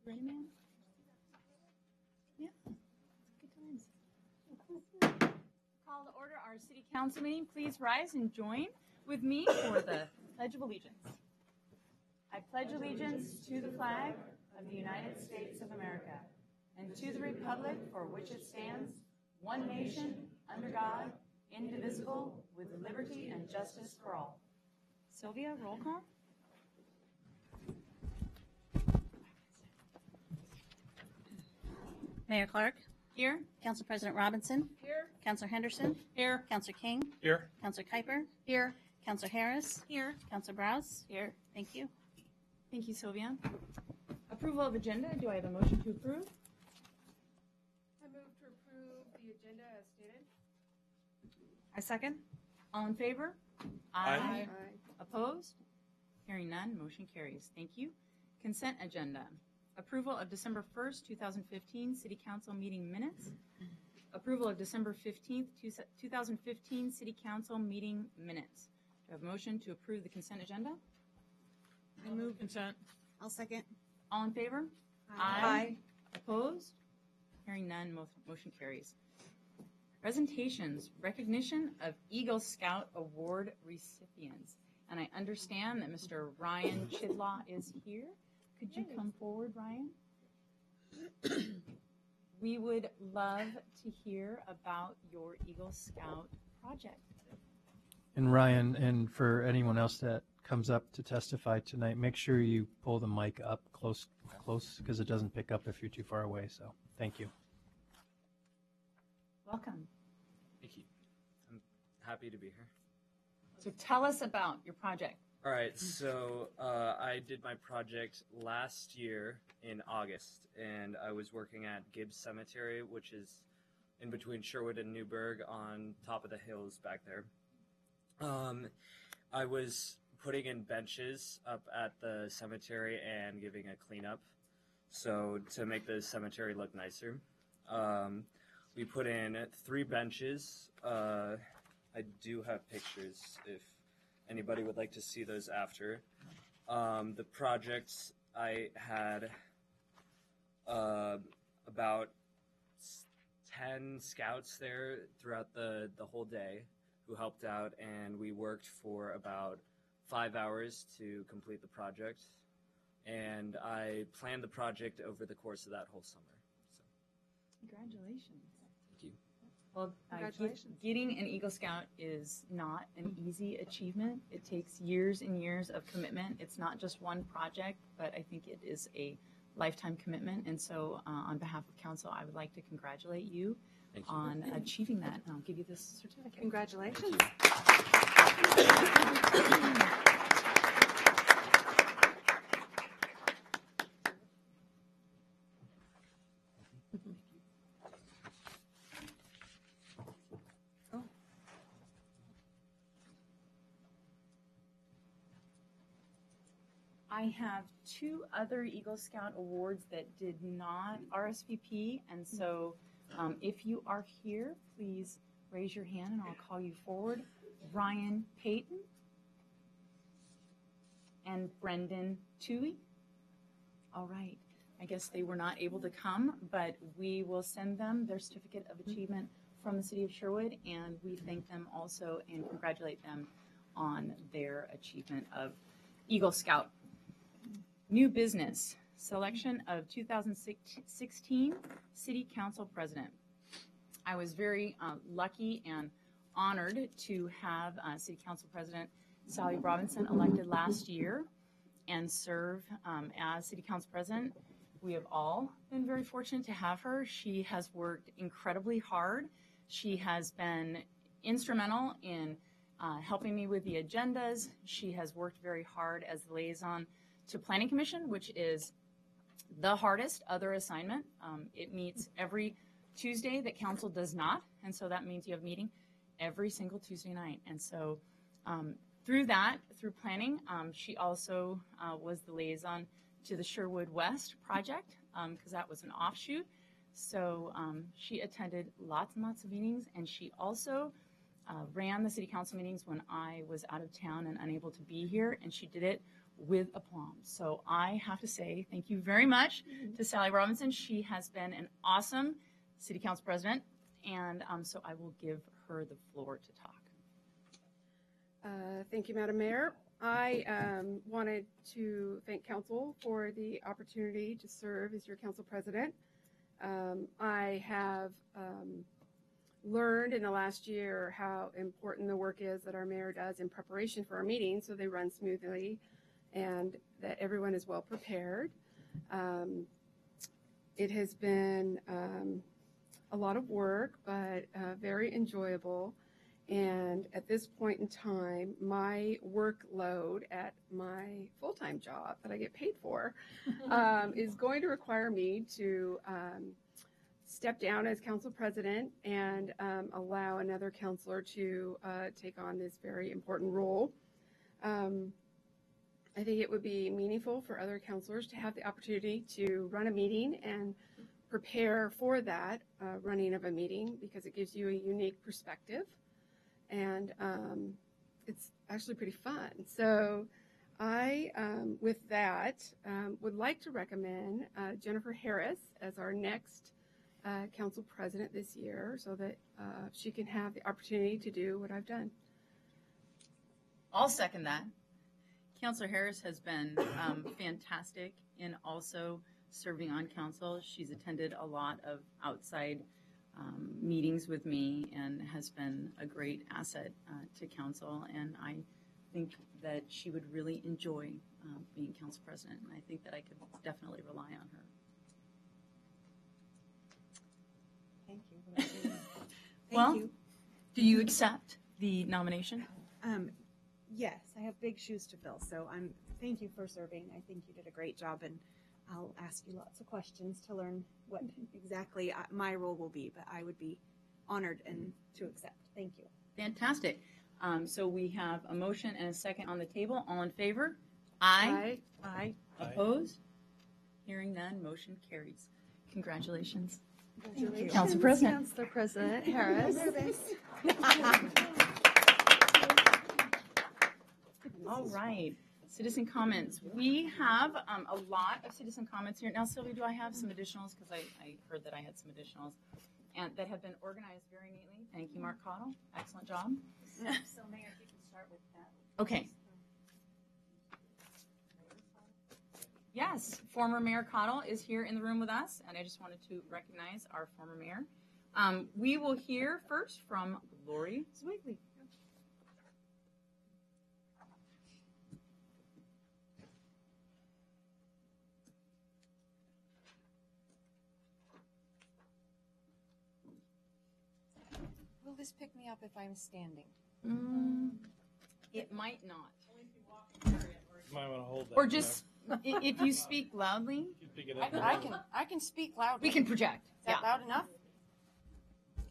Ready, man? Yeah. Good times. Call to order our city council meeting. Please rise and join with me for the Pledge of Allegiance. I pledge allegiance to the flag of the United States of America and to the republic for which it stands, one nation, under God, indivisible, with liberty and justice for all. Sylvia, roll call. Mayor Clark. Here. Council President Robinson. Here. Councilor Henderson. Here. Councilor King. Here. Councilor Kuiper. Here. Councilor Harris. Here. Councilor Browse. Here. Thank you. Thank you, Sylvia. Approval of agenda. Do I have a motion to approve? I move to approve the agenda as stated. I second. All in favor? Aye. Opposed? Hearing none, motion carries. Thank you. Consent agenda. Approval of December 1st, 2015 City Council meeting minutes. Approval of December 15th, 2015 City Council meeting minutes. Do I have a motion to approve the consent agenda? I move consent. I'll second. All in favor? Aye. Opposed? Hearing none, motion carries. Presentations, recognition of Eagle Scout Award recipients. And I understand that Mr. Ryan Chidlaw is here. Could you come forward, Ryan? We would love to hear about your Eagle Scout project. And Ryan, and for anyone else that comes up to testify tonight, make sure you pull the mic up close, because it doesn't pick up if you're too far away. So thank you. Welcome. Thank you. I'm happy to be here. So tell us about your project. All right, so I did my project last year in August, and I was working at Gibbs Cemetery, which is in between Sherwood and Newburgh on top of the hills back there. I was putting in benches up at the cemetery and giving a cleanup, so to make the cemetery look nicer. We put in 3 benches. I do have pictures if anybody would like to see those after. The projects, I had about 10 scouts there throughout the whole day who helped out, and we worked for about 5 hours to complete the project. And I planned the project over the course of that whole summer. So. Congratulations. Thank you. Well, Congratulations. getting an Eagle Scout is not an easy achievement. It takes years and years of commitment. It's not just one project, but I think it is a lifetime commitment. And so on behalf of council, I would like to congratulate you Thank you. on achieving that. And I'll give you this certificate. Congratulations. I have 2 other Eagle Scout awards that did not RSVP, and so if you are here, please raise your hand and I'll call you forward. Ryan Payton and Brendan Toohey. All right. I guess they were not able to come, but we will send them their certificate of achievement from the city of Sherwood, and we thank them also and congratulate them on their achievement of Eagle Scout. New business, selection of 2016 City Council President. I was very lucky and honored to have City Council President Sally Robinson elected last year and serve as City Council President. We have all been very fortunate to have her. She has worked incredibly hard. She has been instrumental in helping me with the agendas. She has worked very hard as the liaison to Planning Commission, which is the hardest other assignment. It meets every Tuesday that council does not, and so that means you have a meeting every single Tuesday night. And so through planning, she also was the liaison to the Sherwood West project, because that was an offshoot. So she attended lots and lots of meetings, and she also ran the city council meetings when I was out of town and unable to be here, and she did it with aplomb. So I have to say thank you very much to Sally Robinson. She has been an awesome city council president, and so I will give her the floor to talk. Thank you, Madam Mayor. I wanted to thank council for the opportunity to serve as your council president. I have learned in the last year how important the work is that our mayor does in preparation for our meetings so they run smoothly and that everyone is well prepared. It has been a lot of work, but very enjoyable. And at this point in time, my workload at my full-time job that I get paid for is going to require me to step down as council president and allow another councilor to take on this very important role. I think it would be meaningful for other councilors to have the opportunity to run a meeting and prepare for that running of a meeting because it gives you a unique perspective. And it's actually pretty fun. So I, with that, would like to recommend Jennifer Harris as our next council president this year so that she can have the opportunity to do what I've done. I'll second that. Councilor Harris has been fantastic in also serving on council. She's attended a lot of outside meetings with me and has been a great asset to council, and I think that she would really enjoy being council president, and I think that I could definitely rely on her. Thank you. Well, do you accept the nomination? Yes, I have big shoes to fill, so thank you for serving. I think you did a great job, and I'll ask you lots of questions to learn what exactly my role will be, but I would be honored and to accept. Thank you. Fantastic. So we have a motion and a second on the table. All in favor? Aye. Aye. Opposed? Hearing none, motion carries. Congratulations. Congratulations. Council President. Councilor President Harris. All right. Citizen comments. We have a lot of citizen comments here. Now, Sylvia, do I have some additionals? Because I heard that I had some additionals and that have been organized very neatly. Thank you, Mark Cottle. Excellent job. So, Mayor, if you can start with that. Okay. Yes, former Mayor Cottle is here in the room with us, and I just wanted to recognize our former mayor. We will hear first from Lori Zwigli. Will this pick me up if I'm standing? It might not. Might want to hold that. Or just, if you speak loudly, Pick it up. I can speak loudly. we can project. Is that loud enough?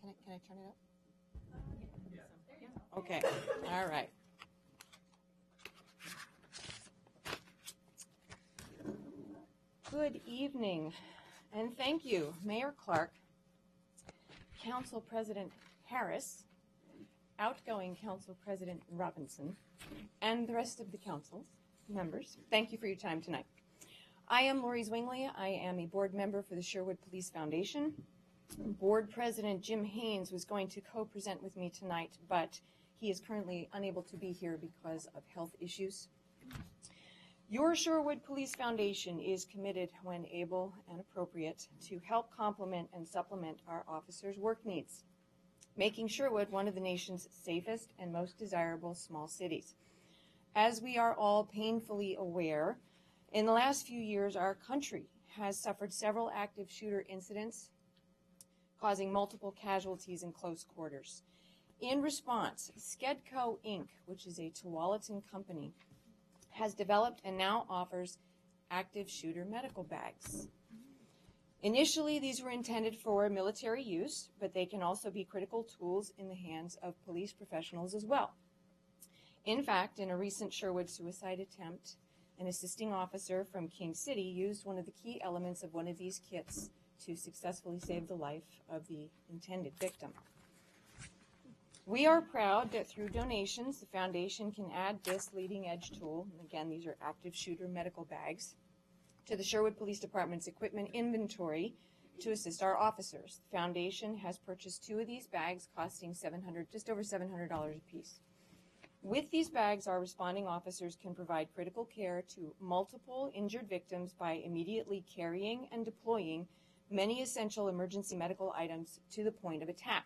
Can I turn it up? Okay. All right. Good evening, and thank you, Mayor Clark, Council President Harris, outgoing Council President Robinson, and the rest of the council members. Thank you for your time tonight. I am Lori Zwingli. I am a board member for the Sherwood Police Foundation. Board President Jim Haynes was going to co-present with me tonight, but he is currently unable to be here because of health issues. Your Sherwood Police Foundation is committed, when able and appropriate, to help complement and supplement our officers' work needs, making Sherwood one of the nation's safest and most desirable small cities. As we are all painfully aware, in the last few years, our country has suffered several active shooter incidents, causing multiple casualties in close quarters. In response, Skedco Inc., which is a Tualatin company, has developed and now offers active shooter medical bags. Initially, these were intended for military use, but they can also be critical tools in the hands of police professionals as well. In fact, in a recent Sherwood suicide attempt, an assisting officer from King City used one of the key elements of one of these kits to successfully save the life of the intended victim. We are proud that through donations, the foundation can add this leading-edge tool, and again, these are active shooter medical bags, to the Sherwood Police Department's equipment inventory to assist our officers. The foundation has purchased 2 of these bags costing just over $700 a piece. With these bags, our responding officers can provide critical care to multiple injured victims by immediately carrying and deploying many essential emergency medical items to the point of attack.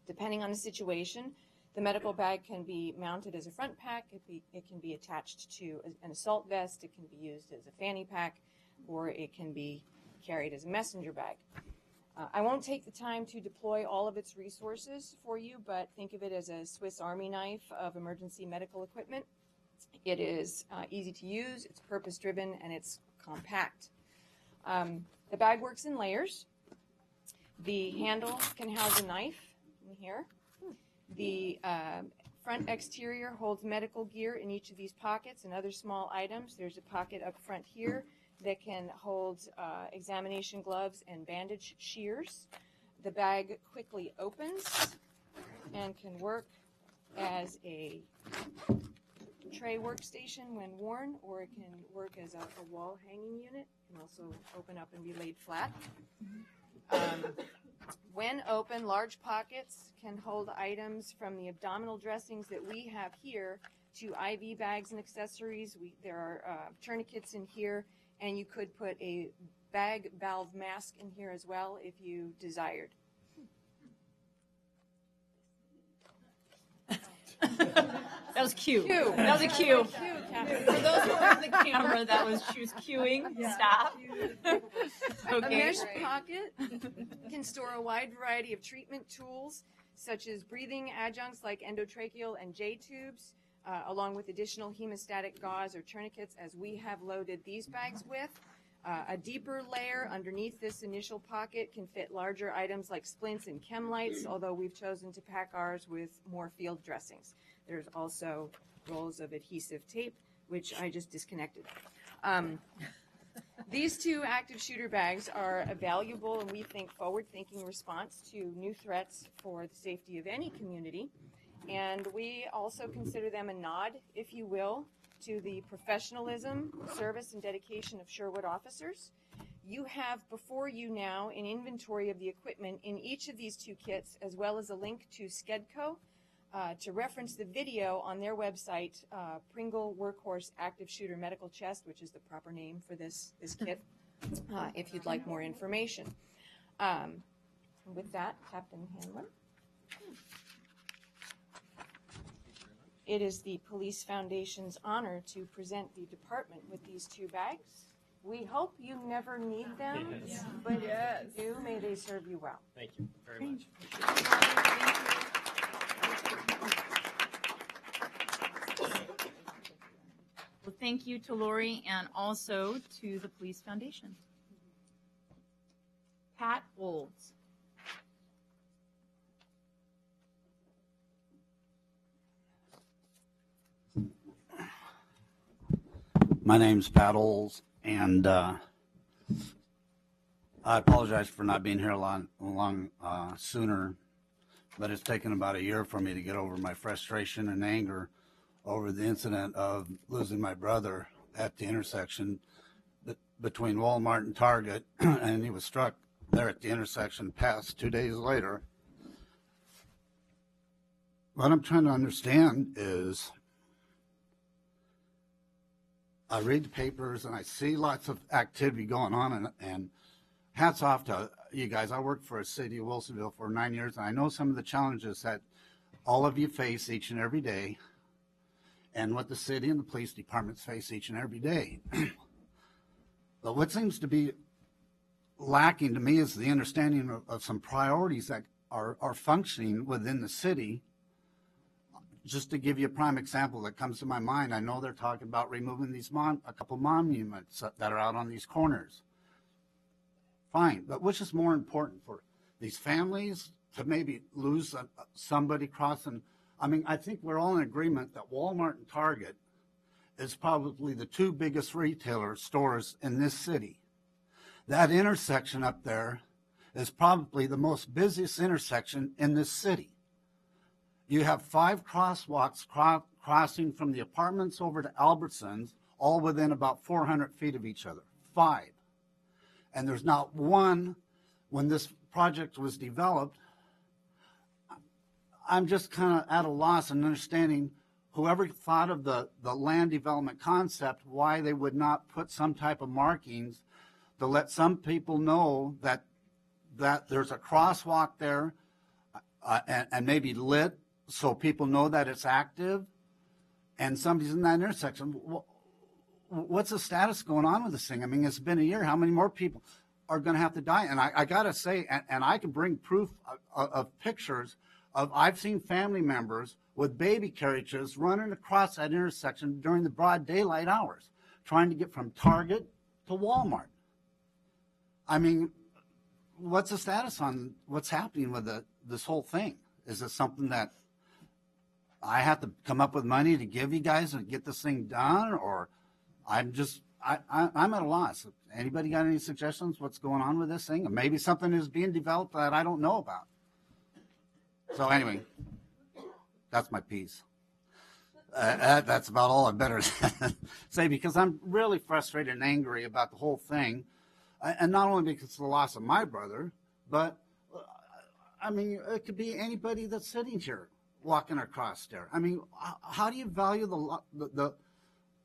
Depending on the situation, the medical bag can be mounted as a front pack, it can be attached to an assault vest, it can be used as a fanny pack, or it can be carried as a messenger bag. I won't take the time to deploy all of its resources for you, but think of it as a Swiss Army knife of emergency medical equipment. It is easy to use, it's purpose-driven, and it's compact. The bag works in layers. The handle can house a knife in here. The front exterior holds medical gear in each of these pockets and other small items. There's a pocket up front here that can hold examination gloves and bandage shears. The bag quickly opens and can work as a tray workstation when worn, or it can work as a wall hanging unit. It can also open up and be laid flat. When open, large pockets can hold items from the abdominal dressings that we have here to IV bags and accessories. There are tourniquets in here, and you could put a bag valve mask in here as well if you desired. That was cute. Cue. That was a cue. Cue, Captain. For those who are on the camera, she was cueing. Stop. A Okay. mesh pocket can store a wide variety of treatment tools, such as breathing adjuncts like endotracheal and J tubes, along with additional hemostatic gauze or tourniquets, as we have loaded these bags with. A deeper layer underneath this initial pocket can fit larger items like splints and chem lights, although we've chosen to pack ours with more field dressings. There's also rolls of adhesive tape, which I just disconnected. These 2 active shooter bags are a valuable and we think forward-thinking response to new threats for the safety of any community. And we also consider them a nod, if you will, to the professionalism, service, and dedication of Sherwood officers. You have before you now an inventory of the equipment in each of these 2 kits, as well as a link to Skedco to reference the video on their website, Pringle Workhorse Active Shooter Medical Chest, which is the proper name for this kit, if you'd like more information. With that, Captain Handler. It is the Police Foundation's honor to present the department with these 2 bags. We hope you never need them, but if you do, may they serve you well. Thank you very much. Well, thank you to Lori and also to the Police Foundation. Pat Olds. My name's Pat Olds, and I apologize for not being here a long sooner, but it's taken about a year for me to get over my frustration and anger over the incident of losing my brother at the intersection between Walmart and Target, and he was struck there at the intersection past 2 days later. What I'm trying to understand is I read the papers and I see lots of activity going on, and hats off to you guys. I worked for a city of Wilsonville for 9 years, and I know some of the challenges that all of you face each and every day, and what the city and the police departments face each and every day. But what seems to be lacking to me is the understanding of some priorities that are functioning within the city. Just to give you a prime example that comes to my mind, I know they're talking about removing these a couple monuments that are out on these corners. Fine, but which is more important for these families to maybe lose somebody crossing? I mean, I think we're all in agreement that Walmart and Target is probably the 2 biggest retailer stores in this city. That intersection up there is probably the most busiest intersection in this city. You have 5 crosswalks crossing from the apartments over to Albertsons, all within about 400 feet of each other. 5. And there's not one, when this project was developed, I'm just kind of at a loss in understanding whoever thought of the land development concept, why they would not put some type of markings to let some people know that there's a crosswalk there and maybe lit so people know that it's active and somebody's in that intersection. What's the status going on with this thing? I mean, it's been a year. How many more people are going to have to die? And I got to say, and I can bring proof of pictures of, I've seen family members with baby carriages running across that intersection during the broad daylight hours, trying to get from Target to Walmart. I mean, what's the status on what's happening with this whole thing? Is it something that I have to come up with money to give you guys and get this thing done? Or I'm at a loss. Anybody got any suggestions what's going on with this thing? Or maybe something is being developed that I don't know about. So anyway, that's my piece. That's about all I better say, because I'm really frustrated and angry about the whole thing. And not only because of the loss of my brother, but I mean, it could be anybody that's sitting here walking across there. I mean, how do you value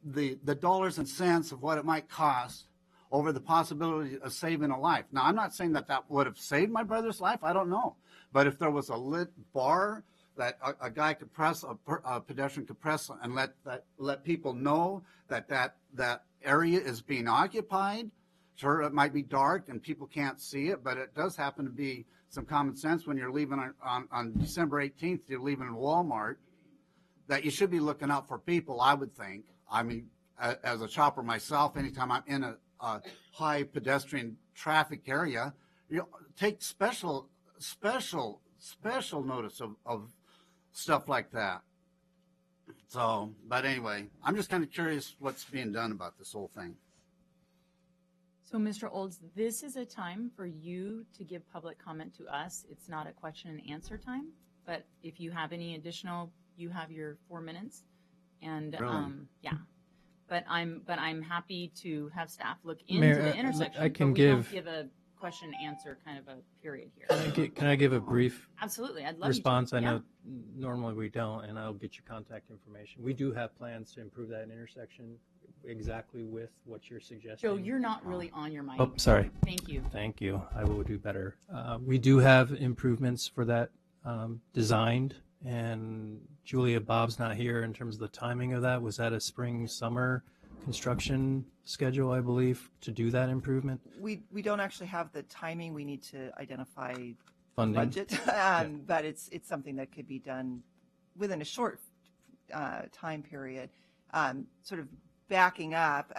the dollars and cents of what it might cost over the possibility of saving a life? Now, I'm not saying that would have saved my brother's life. I don't know. But if there was a lit bar that a guy could press, a pedestrian could press and let people know that area is being occupied. Sure, it might be dark and people can't see it, but it does happen to be some common sense when you're leaving on December 18th, you're leaving Walmart, that you should be looking out for people, I would think. I mean, as a shopper myself, anytime I'm in a high pedestrian traffic area, take special notice of stuff like that. So, but anyway, I'm just kind of curious what's being done about this whole thing. So, Mr. Olds, this is a time for you to give public comment to us. It's not a question and answer time, but if you have any additional, you have your 4 minutes. And Really? yeah, but I'm happy to have staff look into Mayor, the intersection. I can but we don't give- give a question and answer kind of a period here. Can I give a brief Absolutely, I'd love response? you to. I Yeah. know normally we don't, and I'll get you contact information. We do have plans to improve that intersection exactly with what you're suggesting. Joe, you're not really on your mic. Oh, sorry. Thank you. Thank you. I will do better. We do have improvements for that designed, and Julia, Bob's not here in terms of the timing of that. Was that a spring, summer construction schedule, I believe, to do that improvement? We don't actually have the timing. We need to identify Funding? budget, but it's something that could be done within a short time period. Sort of backing up,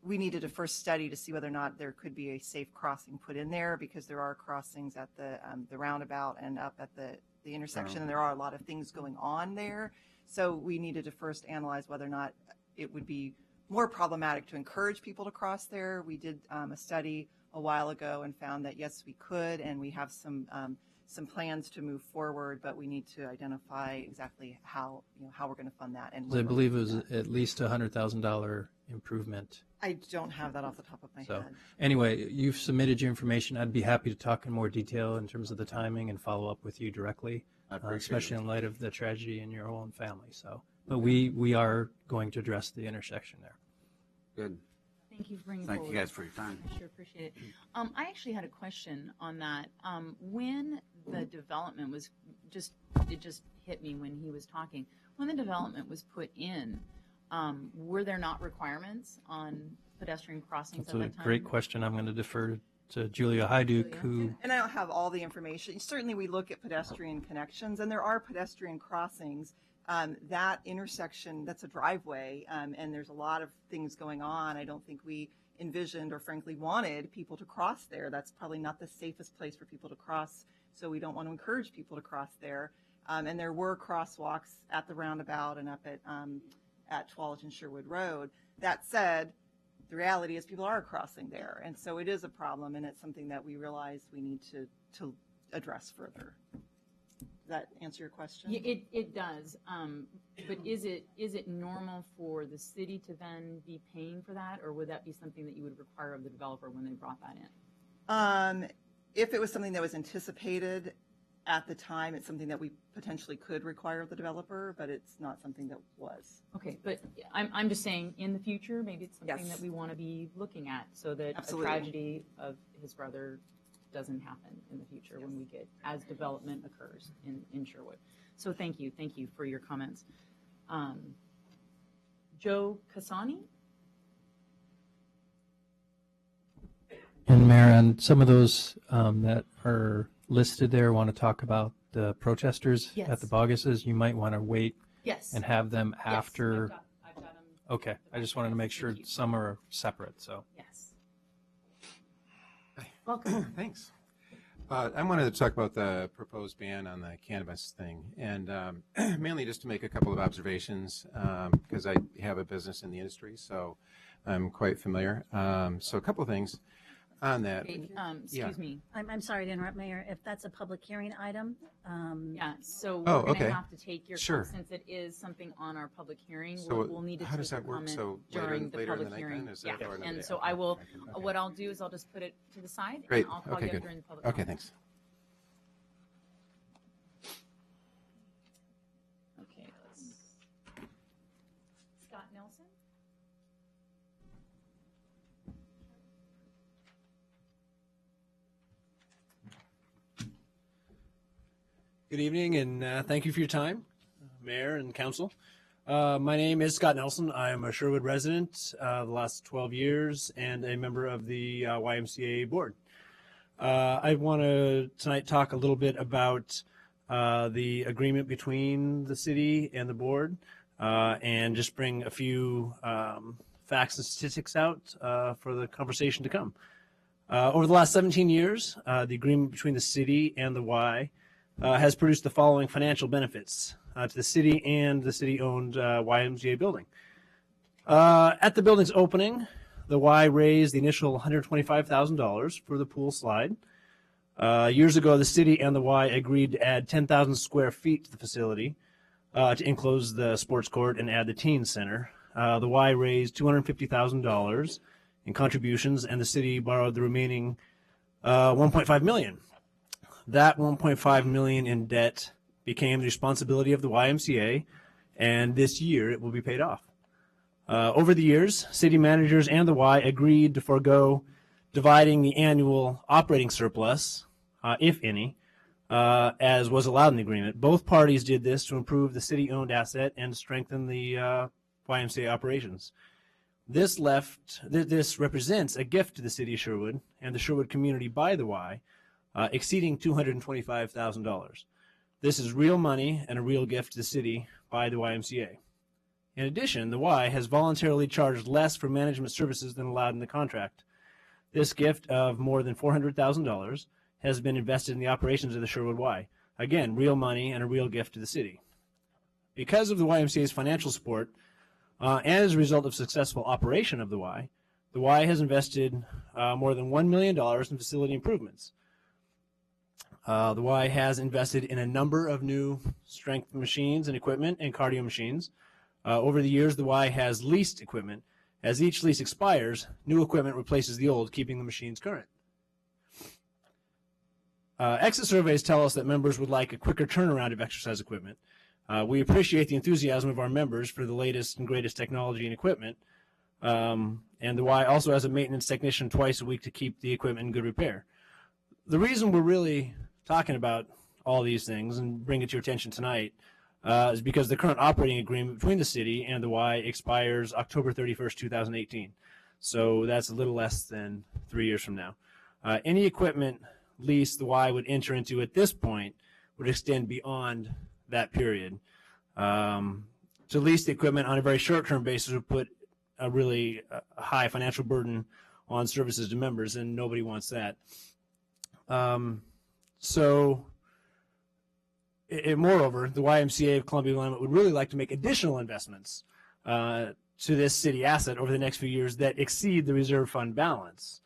we needed a first study to see whether or not there could be a safe crossing put in there, because there are crossings at the roundabout and up at the intersection, and there are a lot of things going on there. So we needed to first analyze whether or not it would be more problematic to encourage people to cross there. We did a study a while ago and found that yes, we could, and we have some plans to move forward, but we need to identify exactly how we're going to fund that. And I believe it was at least $100,000 improvement. I don't have that off the top of my So head. anyway, you've submitted your information. I'd be happy to talk in more detail in terms of the timing and follow up with you directly, I appreciate especially it. in light of the tragedy in your own family. So, but we are going to address the intersection there. Good. Thank you for bringing Thank forward. you guys for your time. I sure appreciate it. I actually had a question on that. When the development was it just hit me when he was talking. When the development was put in, were there not requirements on pedestrian crossings That's at a that time? great question. I'm going to defer to Julia Hyduk, who And I don't have all the information. Certainly, we look at pedestrian connections, and there are pedestrian crossings. That intersection, that's a driveway, and there's a lot of things going on. I don't think we envisioned or frankly wanted people to cross there. That's probably not the safest place for people to cross, so we don't want to encourage people to cross there. And there were crosswalks at the roundabout and up at Twalage and Sherwood Road. That said, the reality is people are crossing there, and so it is a problem, and it's something that we realize we need to address further. that answer your question? It does. But is it normal for the city to then be paying for that, or would that be something that you would require of the developer when they brought that in? If it was something that was anticipated at the time, it's something that we potentially could require of the developer, but it's not something that was. Okay, but I'm just saying, in the future, maybe it's something Yes. that we want to be looking at, so that Absolutely. a tragedy of his brother doesn't happen in the future when we get, as development occurs in Sherwood. So thank you for your comments. Joe Casani? And Mayor, on some of those that are listed there, want to talk about the protesters Yes. at the Bogguses, you might want to wait Yes. and have them Yes, after. I've got 'em. Okay, I just wanted to make sure Thank you. some are separate, so. Yes. Hi. Welcome. Thanks. I wanted to talk about the proposed ban on the cannabis thing, and mainly just to make a couple of observations, because I have a business in the industry, so I'm quite familiar. So a couple of things on that. Okay, Yeah. excuse me. I'm sorry to interrupt, Mayor. If that's a public hearing item, Yeah, so Oh, we're going to okay. have to take your, Sure. since it is something on our public hearing, So we'll need to how take does your that work? comment So during the later in the public night hearing. then? Is Yeah, that or another and day? so Okay. I will, Okay. what I'll do is I'll just put it to the side. Great. And I'll call Okay, you up good. during the public Okay, comment. thanks. Okay, let's. Scott Nelson? Good evening, and thank you for your time, Mayor and Council. My name is Scott Nelson. I am a Sherwood resident the last 12 years and a member of the YMCA board. I want to tonight talk a little bit about the agreement between the city and the board and just bring a few facts and statistics out for the conversation to come. Over the last 17 years, the agreement between the city and the Y has produced the following financial benefits to the city and the city-owned YMCA building. At the building's opening, the Y raised the initial $125,000 for the pool slide. Years ago, the city and the Y agreed to add 10,000 square feet to the facility to enclose the sports court and add the teen center. The Y raised $250,000 in contributions, and the city borrowed the remaining $1.5 million. That $1.5 million in debt became the responsibility of the YMCA, and this year it will be paid off. Over the years, city managers and the Y agreed to forego dividing the annual operating surplus, if any, as was allowed in the agreement. Both parties did this to improve the city-owned asset and strengthen the YMCA operations. This represents a gift to the city of Sherwood and the Sherwood community by the Y, exceeding $225,000. This is real money and a real gift to the city by the YMCA. In addition, the Y has voluntarily charged less for management services than allowed in the contract. This gift of more than $400,000 has been invested in the operations of the Sherwood Y. Again, real money and a real gift to the city. Because of the YMCA's financial support, and as a result of successful operation of the Y has invested more than $1 million in facility improvements. The Y has invested in a number of new strength machines and equipment and cardio machines. Over the years, the Y has leased equipment. As each lease expires, new equipment replaces the old, keeping the machines current. Exit surveys tell us that members would like a quicker turnaround of exercise equipment. We appreciate the enthusiasm of our members for the latest and greatest technology and equipment. And the Y also has a maintenance technician twice a week to keep the equipment in good repair. The reason we're really talking about all these things and bring it to your attention tonight is because the current operating agreement between the city and the Y expires October 31st, 2018. So that's a little less than 3 years from now. Any equipment lease the Y would enter into at this point would extend beyond that period. To lease the equipment on a very short-term basis would put a really high financial burden on services to members, and nobody wants that. Moreover, the YMCA of Columbia Willamette would really like to make additional investments to this city asset over the next few years that exceed the reserve fund balance.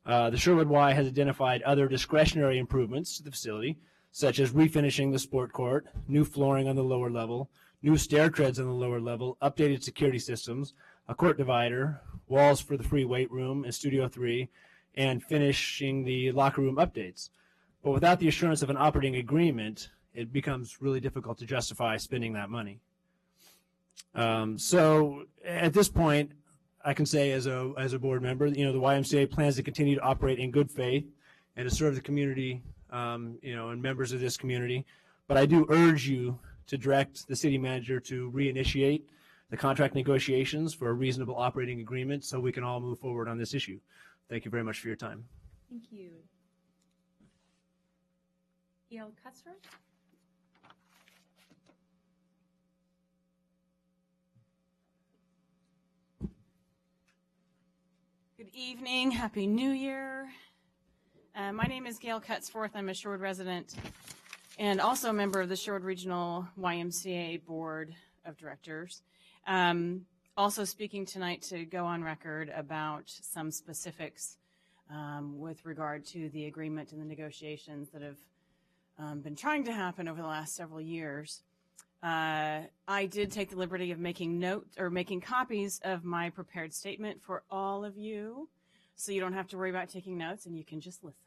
The Sherwood Y has identified other discretionary improvements to the facility, such as refinishing the sport court, new flooring on the lower level, new stair treads on the lower level, updated security systems, a court divider, walls for the free weight room and Studio 3, and finishing the locker room updates. But without the assurance of an operating agreement, it becomes really difficult to justify spending that money. So at this point, I can say as a board member, the YMCA plans to continue to operate in good faith and to serve the community, and members of this community. But I do urge you to direct the city manager to reinitiate the contract negotiations for a reasonable operating agreement so we can all move forward on this issue. Thank you very much for your time. Thank you. Gail Cuthbert? Good evening. Happy New Year. My name is Gail Cutsforth. I'm a Sherwood resident and also a member of the Sherwood Regional YMCA Board of Directors. Also speaking tonight to go on record about some specifics with regard to the agreement and the negotiations that have been trying to happen over the last several years. I did take the liberty of making copies of my prepared statement for all of you, so you don't have to worry about taking notes and you can just listen.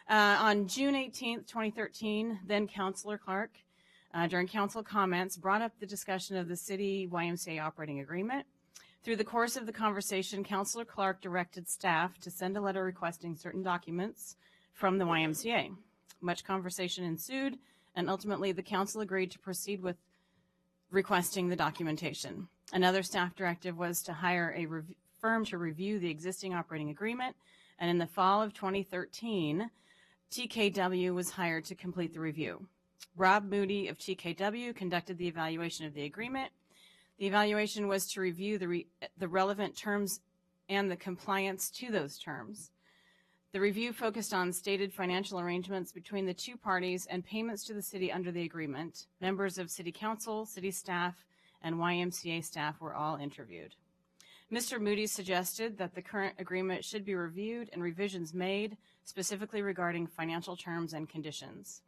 On June 18th, 2013, then Councilor Clark, during council comments, brought up the discussion of the city YMCA operating agreement. Through the course of the conversation, Councilor Clark directed staff to send a letter requesting certain documents from the YMCA. Much conversation ensued, and ultimately the council agreed to proceed with requesting the documentation. Another staff directive was to hire a firm to review the existing operating agreement, and in the fall of 2013, TKW was hired to complete the review. Rob Moody of TKW conducted the evaluation of the agreement. The evaluation was to review the relevant terms and the compliance to those terms. The review focused on stated financial arrangements between the two parties and payments to the city under the agreement. Members of city council, city staff, and YMCA staff were all interviewed. Mr. Moody suggested that the current agreement should be reviewed and revisions made, specifically regarding financial terms and conditions.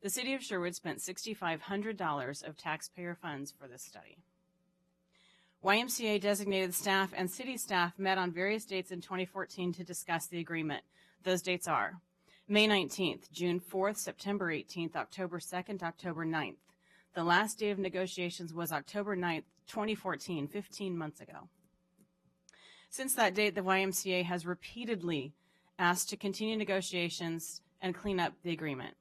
The city of Sherwood spent $6,500 of taxpayer funds for this study. YMCA designated staff and city staff met on various dates in 2014 to discuss the agreement. Those dates are May 19th, June 4th, September 18th, October 2nd, October 9th. The last day of negotiations was October 9th, 2014, 15 months ago. Since that date, the YMCA has repeatedly asked to continue negotiations and clean up the agreement.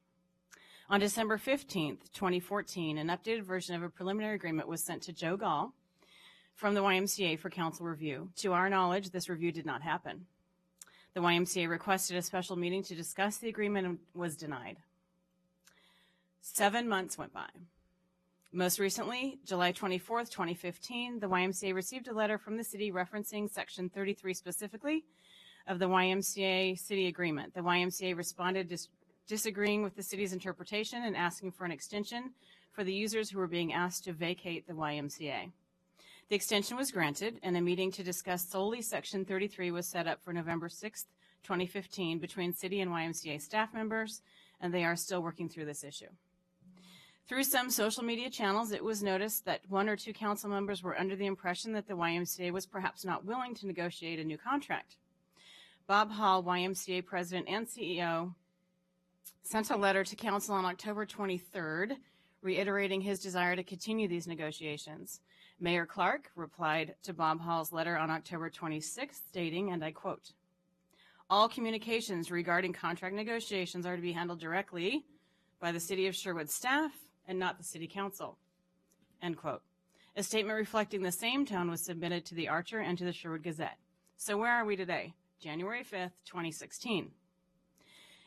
On December 15th, 2014, an updated version of a preliminary agreement was sent to Joe Gall from the YMCA for council review. To our knowledge, this review did not happen. The YMCA requested a special meeting to discuss the agreement and was denied. 7 months went by. Most recently, July 24th, 2015, the YMCA received a letter from the city referencing Section 33 specifically of the YMCA city agreement. The YMCA responded disagreeing with the city's interpretation and asking for an extension for the users who were being asked to vacate the YMCA. The extension was granted, and a meeting to discuss solely Section 33 was set up for November 6th, 2015 between city and YMCA staff members, and they are still working through this issue. Through some social media channels, it was noticed that 1 or 2 council members were under the impression that the YMCA was perhaps not willing to negotiate a new contract. Bob Hall, YMCA president and CEO, sent a letter to council on October 23rd, reiterating his desire to continue these negotiations. Mayor Clark replied to Bob Hall's letter on October 26th, stating, and I quote, "All communications regarding contract negotiations are to be handled directly by the City of Sherwood staff and not the City Council," end quote. A statement reflecting the same tone was submitted to the Archer and to the Sherwood Gazette. So where are we today? January 5th, 2016.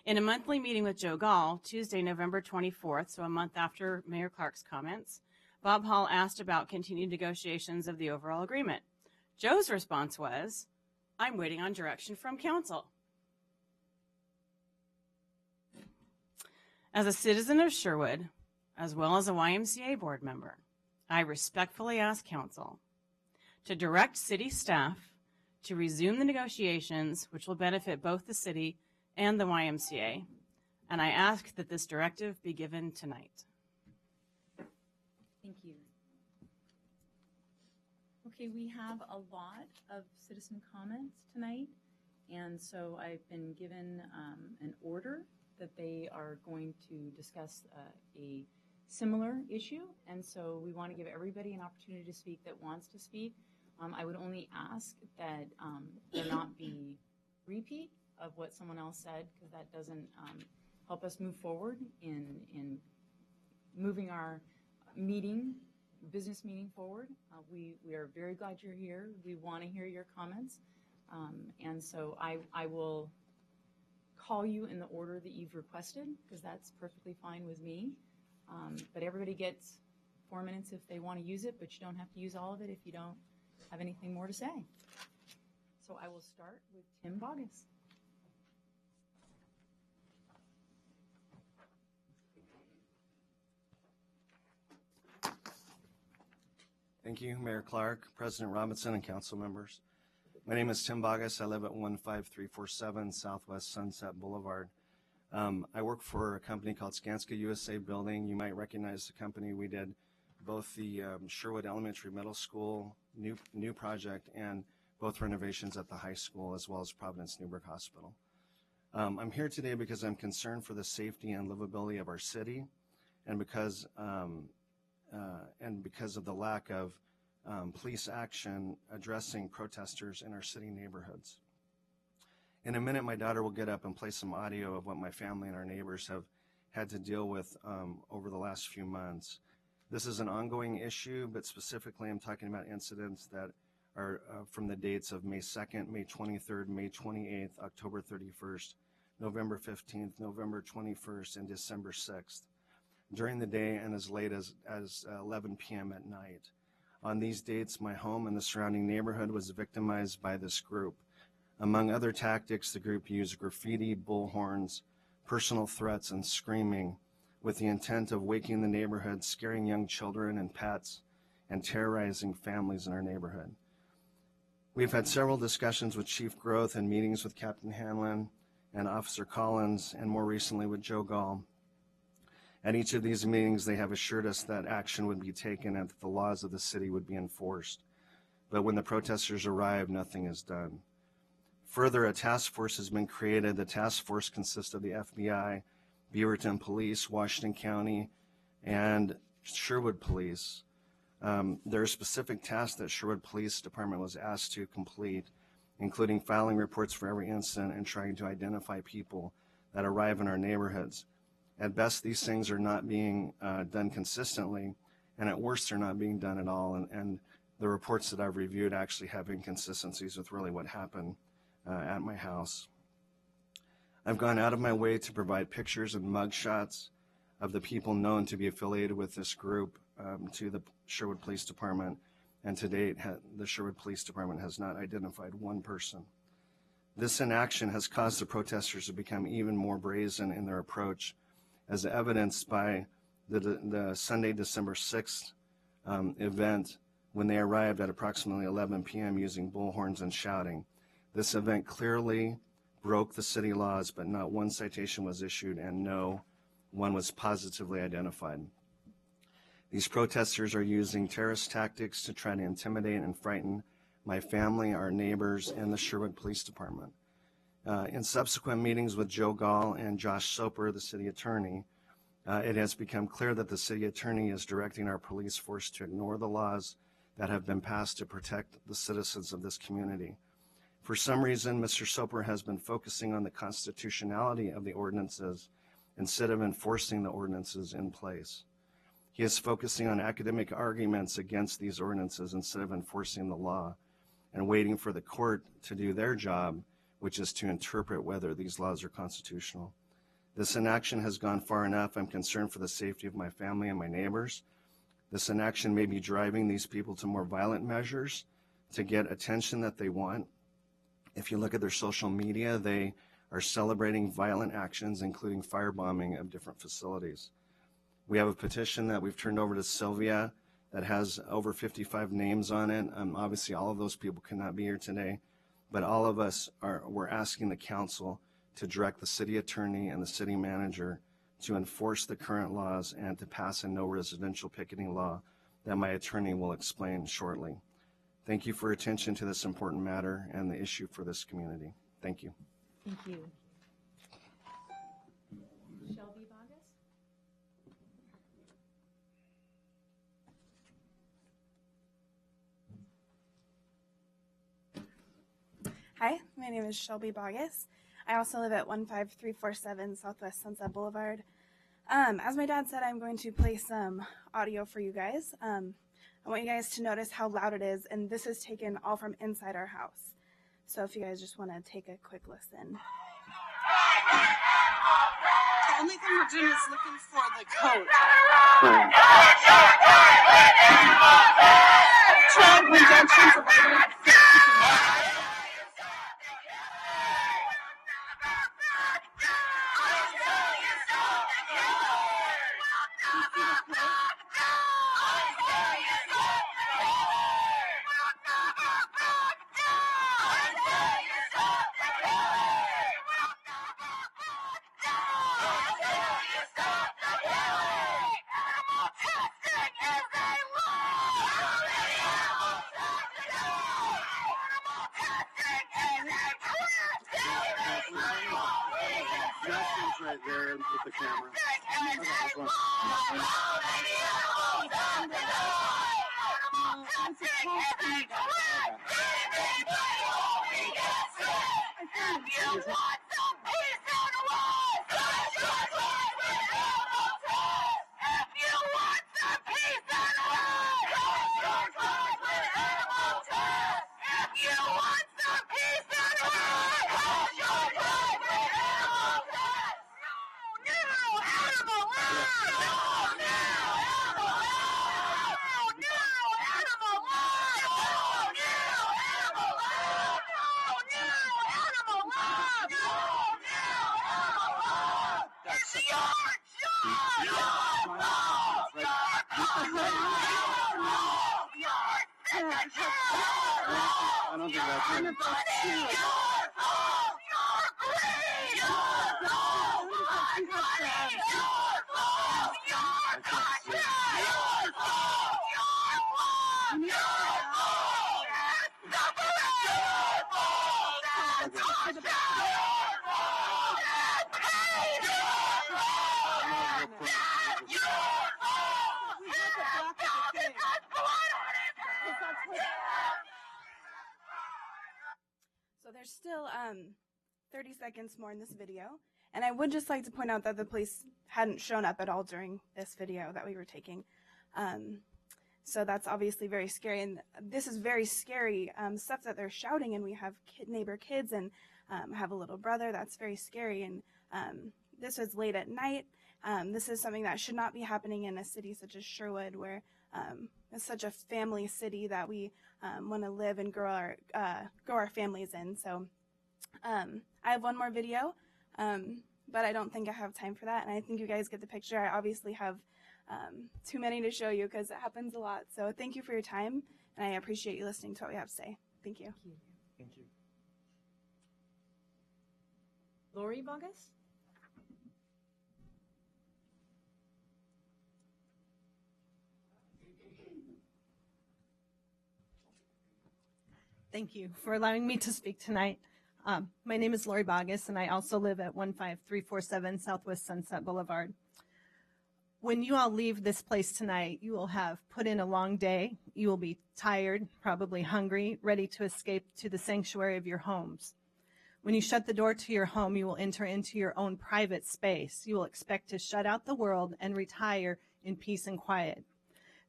In a monthly meeting with Joe Gall, Tuesday, November 24th, so a month after Mayor Clark's comments, Bob Hall asked about continued negotiations of the overall agreement. Joe's response was, "I'm waiting on direction from council." As a citizen of Sherwood, as well as a YMCA board member, I respectfully ask council to direct city staff to resume the negotiations, which will benefit both the city and the YMCA. and I ask that this directive be given tonight. Thank you. Okay, we have a lot of citizen comments tonight, and so I've been given an order that they are going to discuss a similar issue, and so we want to give everybody an opportunity to speak that wants to speak. I would only ask that there not be repeat of what someone else said, because that doesn't help us move forward in moving our business meeting forward. We are very glad you're here. We want to hear your comments. And so I will call you in the order that you've requested, because that's perfectly fine with me. But everybody gets 4 minutes if they want to use it, but you don't have to use all of it if you don't have anything more to say. So I will start with Tim Boggess. Thank you, Mayor Clark, President Robinson, and council members. My name is Tim Boggess. I live at 15347 Southwest Sunset Boulevard. I work for a company called Skanska USA Building. You might recognize the company. We did both the Sherwood Elementary Middle School new project and both renovations at the high school, as well as Providence Newburgh Hospital. I'm here today because I'm concerned for the safety and livability of our city, and because of the lack of police action addressing protesters in our city neighborhoods. In a minute, my daughter will get up and play some audio of what my family and our neighbors have had to deal with over the last few months. This is an ongoing issue, but specifically I'm talking about incidents that are from the dates of May 2nd, May 23rd, May 28th, October 31st, November 15th, November 21st, and December 6th, during the day and as late as 11 p.m. at night. On these dates, my home and the surrounding neighborhood was victimized by this group. Among other tactics, the group used graffiti, bullhorns, personal threats, and screaming with the intent of waking the neighborhood, scaring young children and pets, and terrorizing families in our neighborhood. We've had several discussions with Chief Groth and meetings with Captain Hanlon and Officer Collins, and more recently with Joe Gall. At each of these meetings, they have assured us that action would be taken and that the laws of the city would be enforced. But when the protesters arrive, nothing is done. Further, a task force has been created. The task force consists of the FBI, Beaverton Police, Washington County, and Sherwood Police. There are specific tasks that Sherwood Police Department was asked to complete, including filing reports for every incident and trying to identify people that arrive in our neighborhoods. At best, these things are not being done consistently, and at worst, they're not being done at all. And the reports that I've reviewed actually have inconsistencies with really what happened at my house. I've gone out of my way to provide pictures and mugshots of the people known to be affiliated with this group to the Sherwood Police Department, and to date, the Sherwood Police Department has not identified one person. This inaction has caused the protesters to become even more brazen in their approach, as evidenced by the Sunday, December 6th event, when they arrived at approximately 11 p.m. using bullhorns and shouting. This event clearly broke the city laws, but not one citation was issued and no one was positively identified. These protesters are using terrorist tactics to try to intimidate and frighten my family, our neighbors, and the Sherwood Police Department. In subsequent meetings with Joe Gall and Josh Soper, the city attorney, it has become clear that the city attorney is directing our police force to ignore the laws that have been passed to protect the citizens of this community. For some reason, Mr. Soper has been focusing on the constitutionality of the ordinances instead of enforcing the ordinances in place. He is focusing on academic arguments against these ordinances instead of enforcing the law and waiting for the court to do their job, which is to interpret whether these laws are constitutional. This inaction has gone far enough. I'm concerned for the safety of my family and my neighbors. This inaction may be driving these people to more violent measures to get attention that they want. If you look at their social media, they are celebrating violent actions, including firebombing of different facilities. We have a petition that we've turned over to Sylvia that has over 55 names on it. Obviously, all of those people cannot be here today, but all of us we're asking the council to direct the city attorney and the city manager to enforce the current laws and to pass a no residential picketing law that my attorney will explain shortly. Thank you for your attention to this important matter and the issue for this community. Thank you. Thank you. Shelby Vargas? Hi, my name is Shelby Bogus. I also live at 15347 Southwest Sunset Boulevard. As my dad said, I'm going to play some audio for you guys. I want you guys to notice how loud it is, and this is taken all from inside our house. So if you guys just want to take a quick listen. The only thing we're doing is looking for the code. Tried rejections of right there with the camera. I don't think that's it. So there's still 30 seconds more in this video. And I would just like to point out that the police hadn't shown up at all during this video that we were taking. So that's obviously very scary. And this is very scary stuff that they're shouting. And we have neighbor kids and have a little brother. That's very scary. And this was late at night. This is something that should not be happening in a city such as Sherwood, where it's such a family city that we want to live and grow our families in. So I have one more video, but I don't think I have time for that. And I think you guys get the picture. I obviously have too many to show you because it happens a lot. So thank you for your time, and I appreciate you listening to what we have to say. Thank you. Thank you. Lori Vargas? Thank you for allowing me to speak tonight. My name is Lori Bogus, and I also live at 15347 Southwest Sunset Boulevard. When you all leave this place tonight, you will have put in a long day. You will be tired, probably hungry, ready to escape to the sanctuary of your homes. When you shut the door to your home, you will enter into your own private space. You will expect to shut out the world and retire in peace and quiet.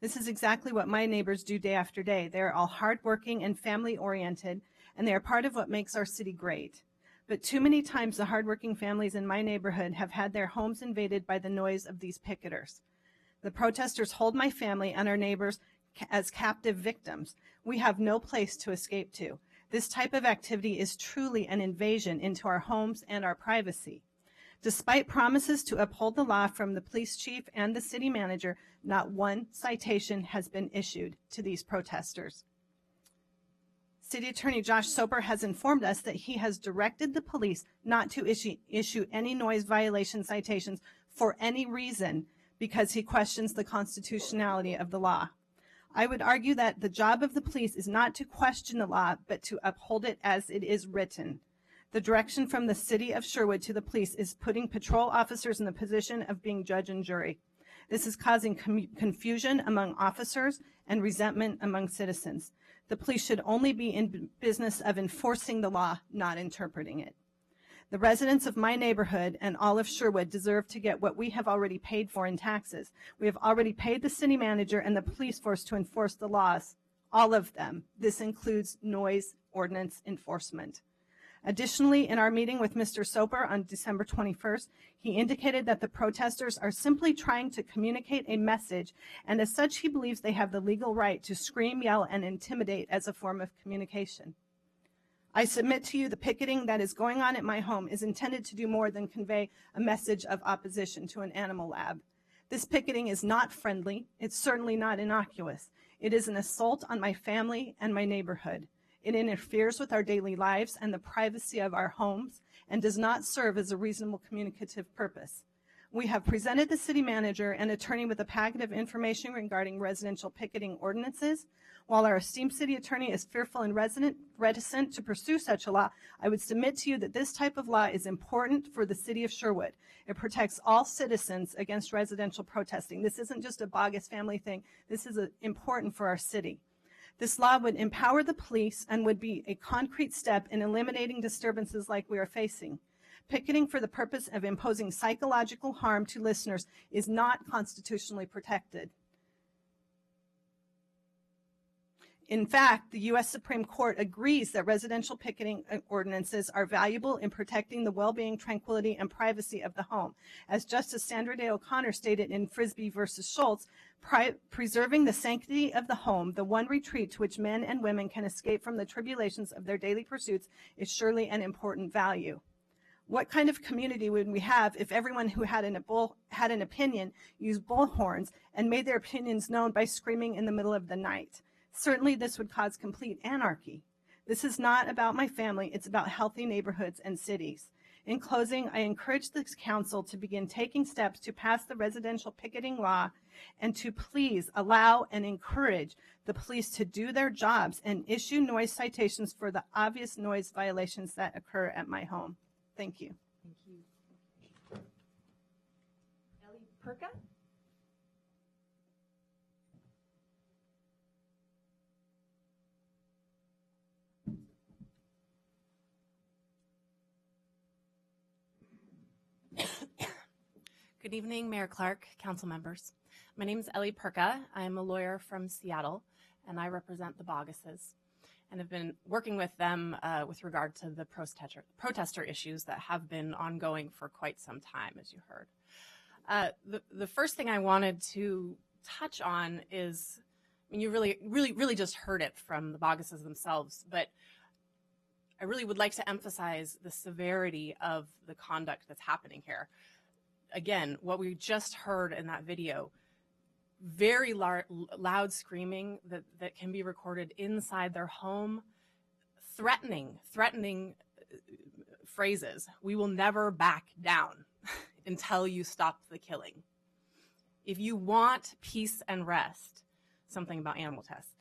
This is exactly what my neighbors do day after day. They are all hardworking and family-oriented, and they are part of what makes our city great. But too many times the hardworking families in my neighborhood have had their homes invaded by the noise of these picketers. The protesters hold my family and our neighbors as captive victims. We have no place to escape to. This type of activity is truly an invasion into our homes and our privacy. Despite promises to uphold the law from the police chief and the city manager, not one citation has been issued to these protesters. City Attorney Josh Soper has informed us that he has directed the police not to issue any noise violation citations for any reason because he questions the constitutionality of the law. I would argue that the job of the police is not to question the law, but to uphold it as it is written. The direction from the City of Sherwood to the police is putting patrol officers in the position of being judge and jury. This is causing confusion among officers and resentment among citizens. The police should only be in business of enforcing the law, not interpreting it. The residents of my neighborhood and all of Sherwood deserve to get what we have already paid for in taxes. We have already paid the city manager and the police force to enforce the laws, all of them. This includes noise ordinance enforcement. Additionally, in our meeting with Mr. Soper on December 21st, he indicated that the protesters are simply trying to communicate a message, and as such, he believes they have the legal right to scream, yell, and intimidate as a form of communication. I submit to you the picketing that is going on at my home is intended to do more than convey a message of opposition to an animal lab. This picketing is not friendly. It's certainly not innocuous. It is an assault on my family and my neighborhood. It interferes with our daily lives and the privacy of our homes and does not serve as a reasonable communicative purpose. We have presented the city manager and attorney with a packet of information regarding residential picketing ordinances. While our esteemed city attorney is fearful and reticent to pursue such a law, I would submit to you that this type of law is important for the city of Sherwood. It protects all citizens against residential protesting. This isn't just a Bogus family thing. This is important for our city. This law would empower the police and would be a concrete step in eliminating disturbances like we are facing. Picketing for the purpose of imposing psychological harm to listeners is not constitutionally protected. In fact, the U.S. Supreme Court agrees that residential picketing ordinances are valuable in protecting the well-being, tranquility, and privacy of the home. As Justice Sandra Day O'Connor stated in Frisbee versus Schultz, preserving the sanctity of the home, the one retreat to which men and women can escape from the tribulations of their daily pursuits, is surely an important value. What kind of community would we have if everyone who had an opinion used bullhorns and made their opinions known by screaming in the middle of the night? Certainly this would cause complete anarchy. This is not about my family, it's about healthy neighborhoods and cities. In closing, I encourage this council to begin taking steps to pass the residential picketing law and to please allow and encourage the police to do their jobs and issue noise citations for the obvious noise violations that occur at my home. Thank you. Thank you. Ellie Perka? Good evening, Mayor Clark, council members. My name is Ellie Perka. I'm a lawyer from Seattle, and I represent the Boguses, and have been working with them with regard to the protester issues that have been ongoing for quite some time, as you heard. The first thing I wanted to touch on is, I mean, you really just heard it from the Boguses themselves, but I really would like to emphasize the severity of the conduct that's happening here. Again, what we just heard in that video, very loud screaming that can be recorded inside their home, threatening phrases. We will never back down until you stop the killing. If you want peace and rest, something about animal tests.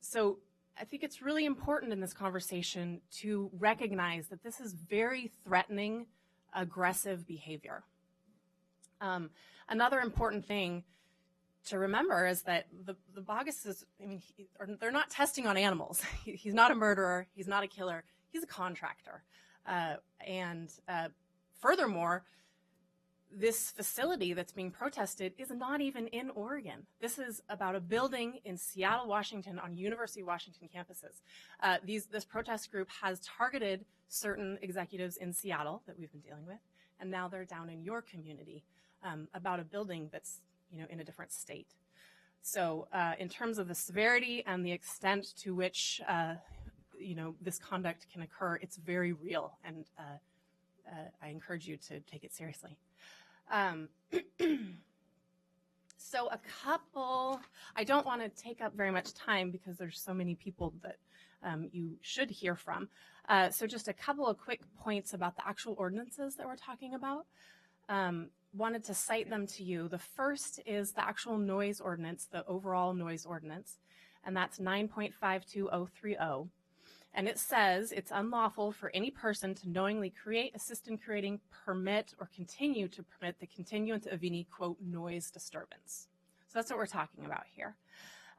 So I think it's really important in this conversation to recognize that this is very threatening, aggressive behavior. Another important thing to remember is that the Boguses, I mean, they're not testing on animals. He's not a murderer. He's not a killer. He's a contractor. Furthermore, this facility that's being protested is not even in Oregon. This is about a building in Seattle, Washington, on University of Washington campuses. This protest group has targeted certain executives in Seattle that we've been dealing with, and now they're down in your community about a building that's, you know, in a different state. So in terms of the severity and the extent to which, you know, this conduct can occur, it's very real, and I encourage you to take it seriously. So I don't want to take up very much time because there's so many people that you should hear from. So just a couple of quick points about the actual ordinances that we're talking about. Wanted to cite them to you. The first is the actual noise ordinance, the overall noise ordinance, and that's 9.52030. And it says it's unlawful for any person to knowingly create, assist in creating, permit, or continue to permit the continuance of any, quote, noise disturbance. So that's what we're talking about here.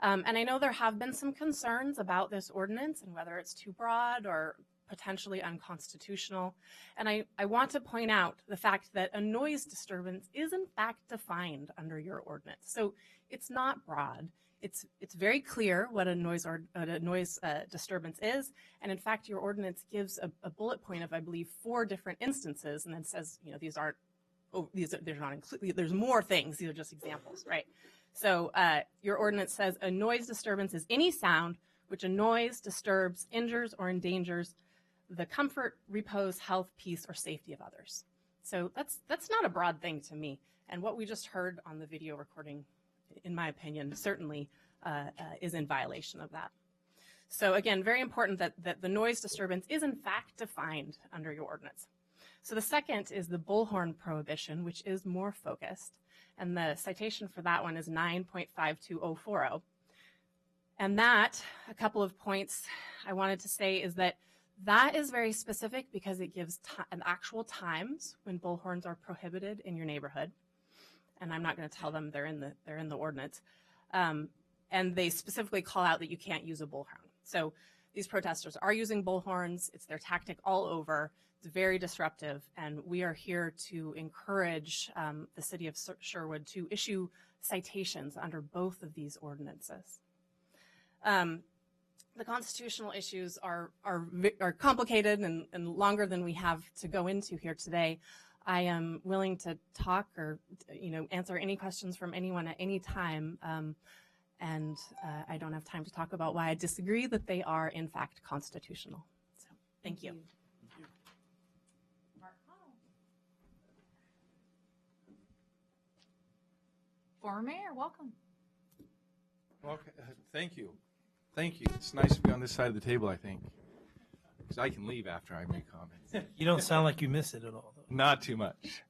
And I know there have been some concerns about this ordinance and whether it's too broad or potentially unconstitutional. And I want to point out the fact that a noise disturbance is in fact defined under your ordinance. So it's not broad. It's very clear what a noise disturbance is. And in fact, your ordinance gives a bullet point of, I believe, 4 different instances, and then says, you know, they're not included. There's more things. These are just examples, right? So your ordinance says a noise disturbance is any sound which a noise disturbs, injures, or endangers the comfort, repose, health, peace, or safety of others. So that's not a broad thing to me. And what we just heard on the video recording, in my opinion, certainly is in violation of that. So again, very important that the noise disturbance is in fact defined under your ordinance. So the second is the bullhorn prohibition, which is more focused. And the citation for that one is 9.52040. And that, a couple of points I wanted to say is that is very specific because it gives actual times when bullhorns are prohibited in your neighborhood. And I'm not going to tell them they're in the ordinance. And they specifically call out that you can't use a bullhorn. So these protesters are using bullhorns. It's their tactic all over. It's very disruptive. And we are here to encourage the city of Sherwood to issue citations under both of these ordinances. The constitutional issues are complicated and longer than we have to go into here today. I am willing to talk or answer any questions from anyone at any time, and I don't have time to talk about why I disagree that they are in fact constitutional. So thank you. Former Mayor, welcome. Okay, thank you. Thank you. It's nice to be on this side of the table, I think, because I can leave after I make comments. You don't sound like you miss it at all, though. Not too much.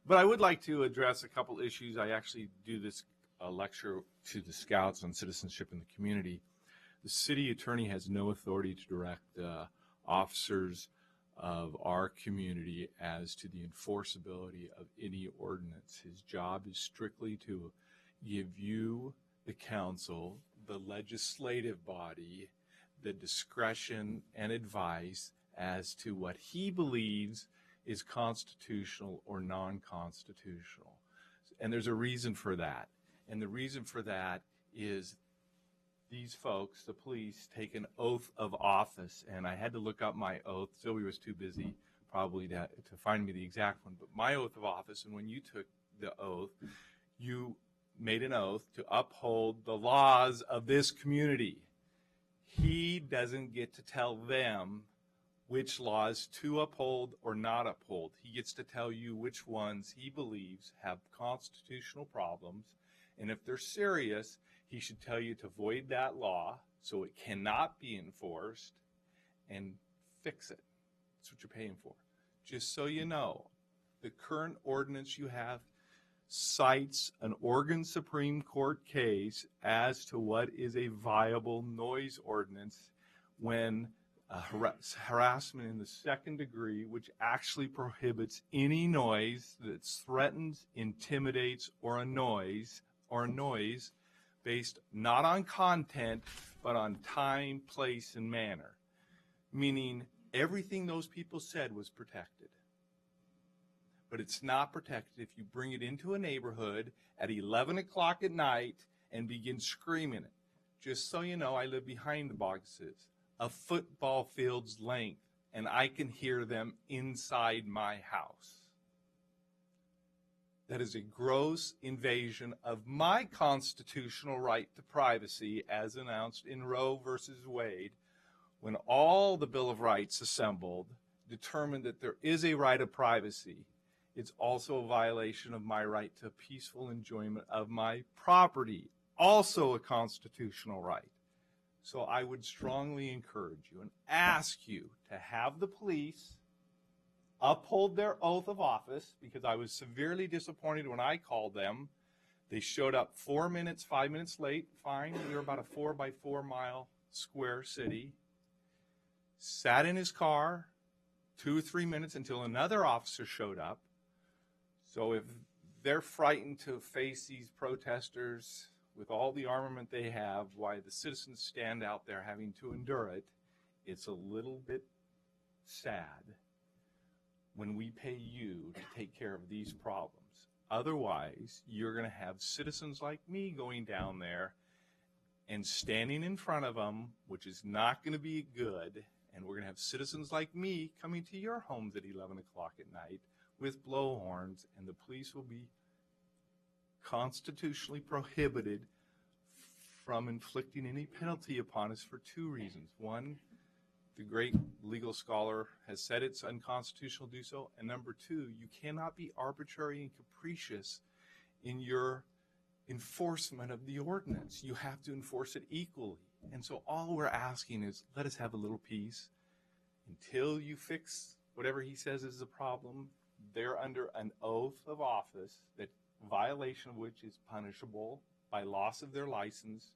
But I would like to address a couple issues. I actually do this lecture to the Scouts on citizenship in the community. The city attorney has no authority to direct officers of our community as to the enforceability of any ordinance. His job is strictly to give you, the council, the legislative body, the discretion and advice as to what he believes is constitutional or non-constitutional. And there's a reason for that. And the reason for that is these folks, the police, take an oath of office. And I had to look up my oath. Sylvia was too busy probably to find me the exact one. But my oath of office, and when you took the oath, you made an oath to uphold the laws of this community. He doesn't get to tell them which laws to uphold or not uphold. He gets to tell you which ones he believes have constitutional problems, and if they're serious, he should tell you to void that law so it cannot be enforced and fix it. That's what you're paying for. Just so you know, the current ordinance you have cites an Oregon Supreme Court case as to what is a viable noise ordinance when harassment in the second degree, which actually prohibits any noise that threatens, intimidates, or annoys based not on content, but on time, place, and manner. Meaning everything those people said was protected. But it's not protected if you bring it into a neighborhood at 11 o'clock at night and begin screaming it. Just so you know, I live behind the boxes, a football field's length, and I can hear them inside my house. That is a gross invasion of my constitutional right to privacy as announced in Roe versus Wade, when all the Bill of Rights assembled determined that there is a right of privacy. It's also a violation of my right to peaceful enjoyment of my property, also a constitutional right. So I would strongly encourage you and ask you to have the police uphold their oath of office, because I was severely disappointed when I called them. They showed up 4 minutes, 5 minutes late. Fine. We were about a 4 by 4 mile square city. Sat in his car 2 or 3 minutes until another officer showed up. So if they're frightened to face these protesters with all the armament they have, why the citizens stand out there having to endure it, it's a little bit sad when we pay you to take care of these problems. Otherwise, you're going to have citizens like me going down there and standing in front of them, which is not going to be good. And we're going to have citizens like me coming to your homes at 11 o'clock at night with blowhorns, and the police will be constitutionally prohibited from inflicting any penalty upon us for 2 reasons. One, the great legal scholar has said it's unconstitutional to do so. And number 2, you cannot be arbitrary and capricious in your enforcement of the ordinance. You have to enforce it equally. And so all we're asking is, let us have a little peace until you fix whatever he says is the problem. They're under an oath of office, that violation of which is punishable by loss of their license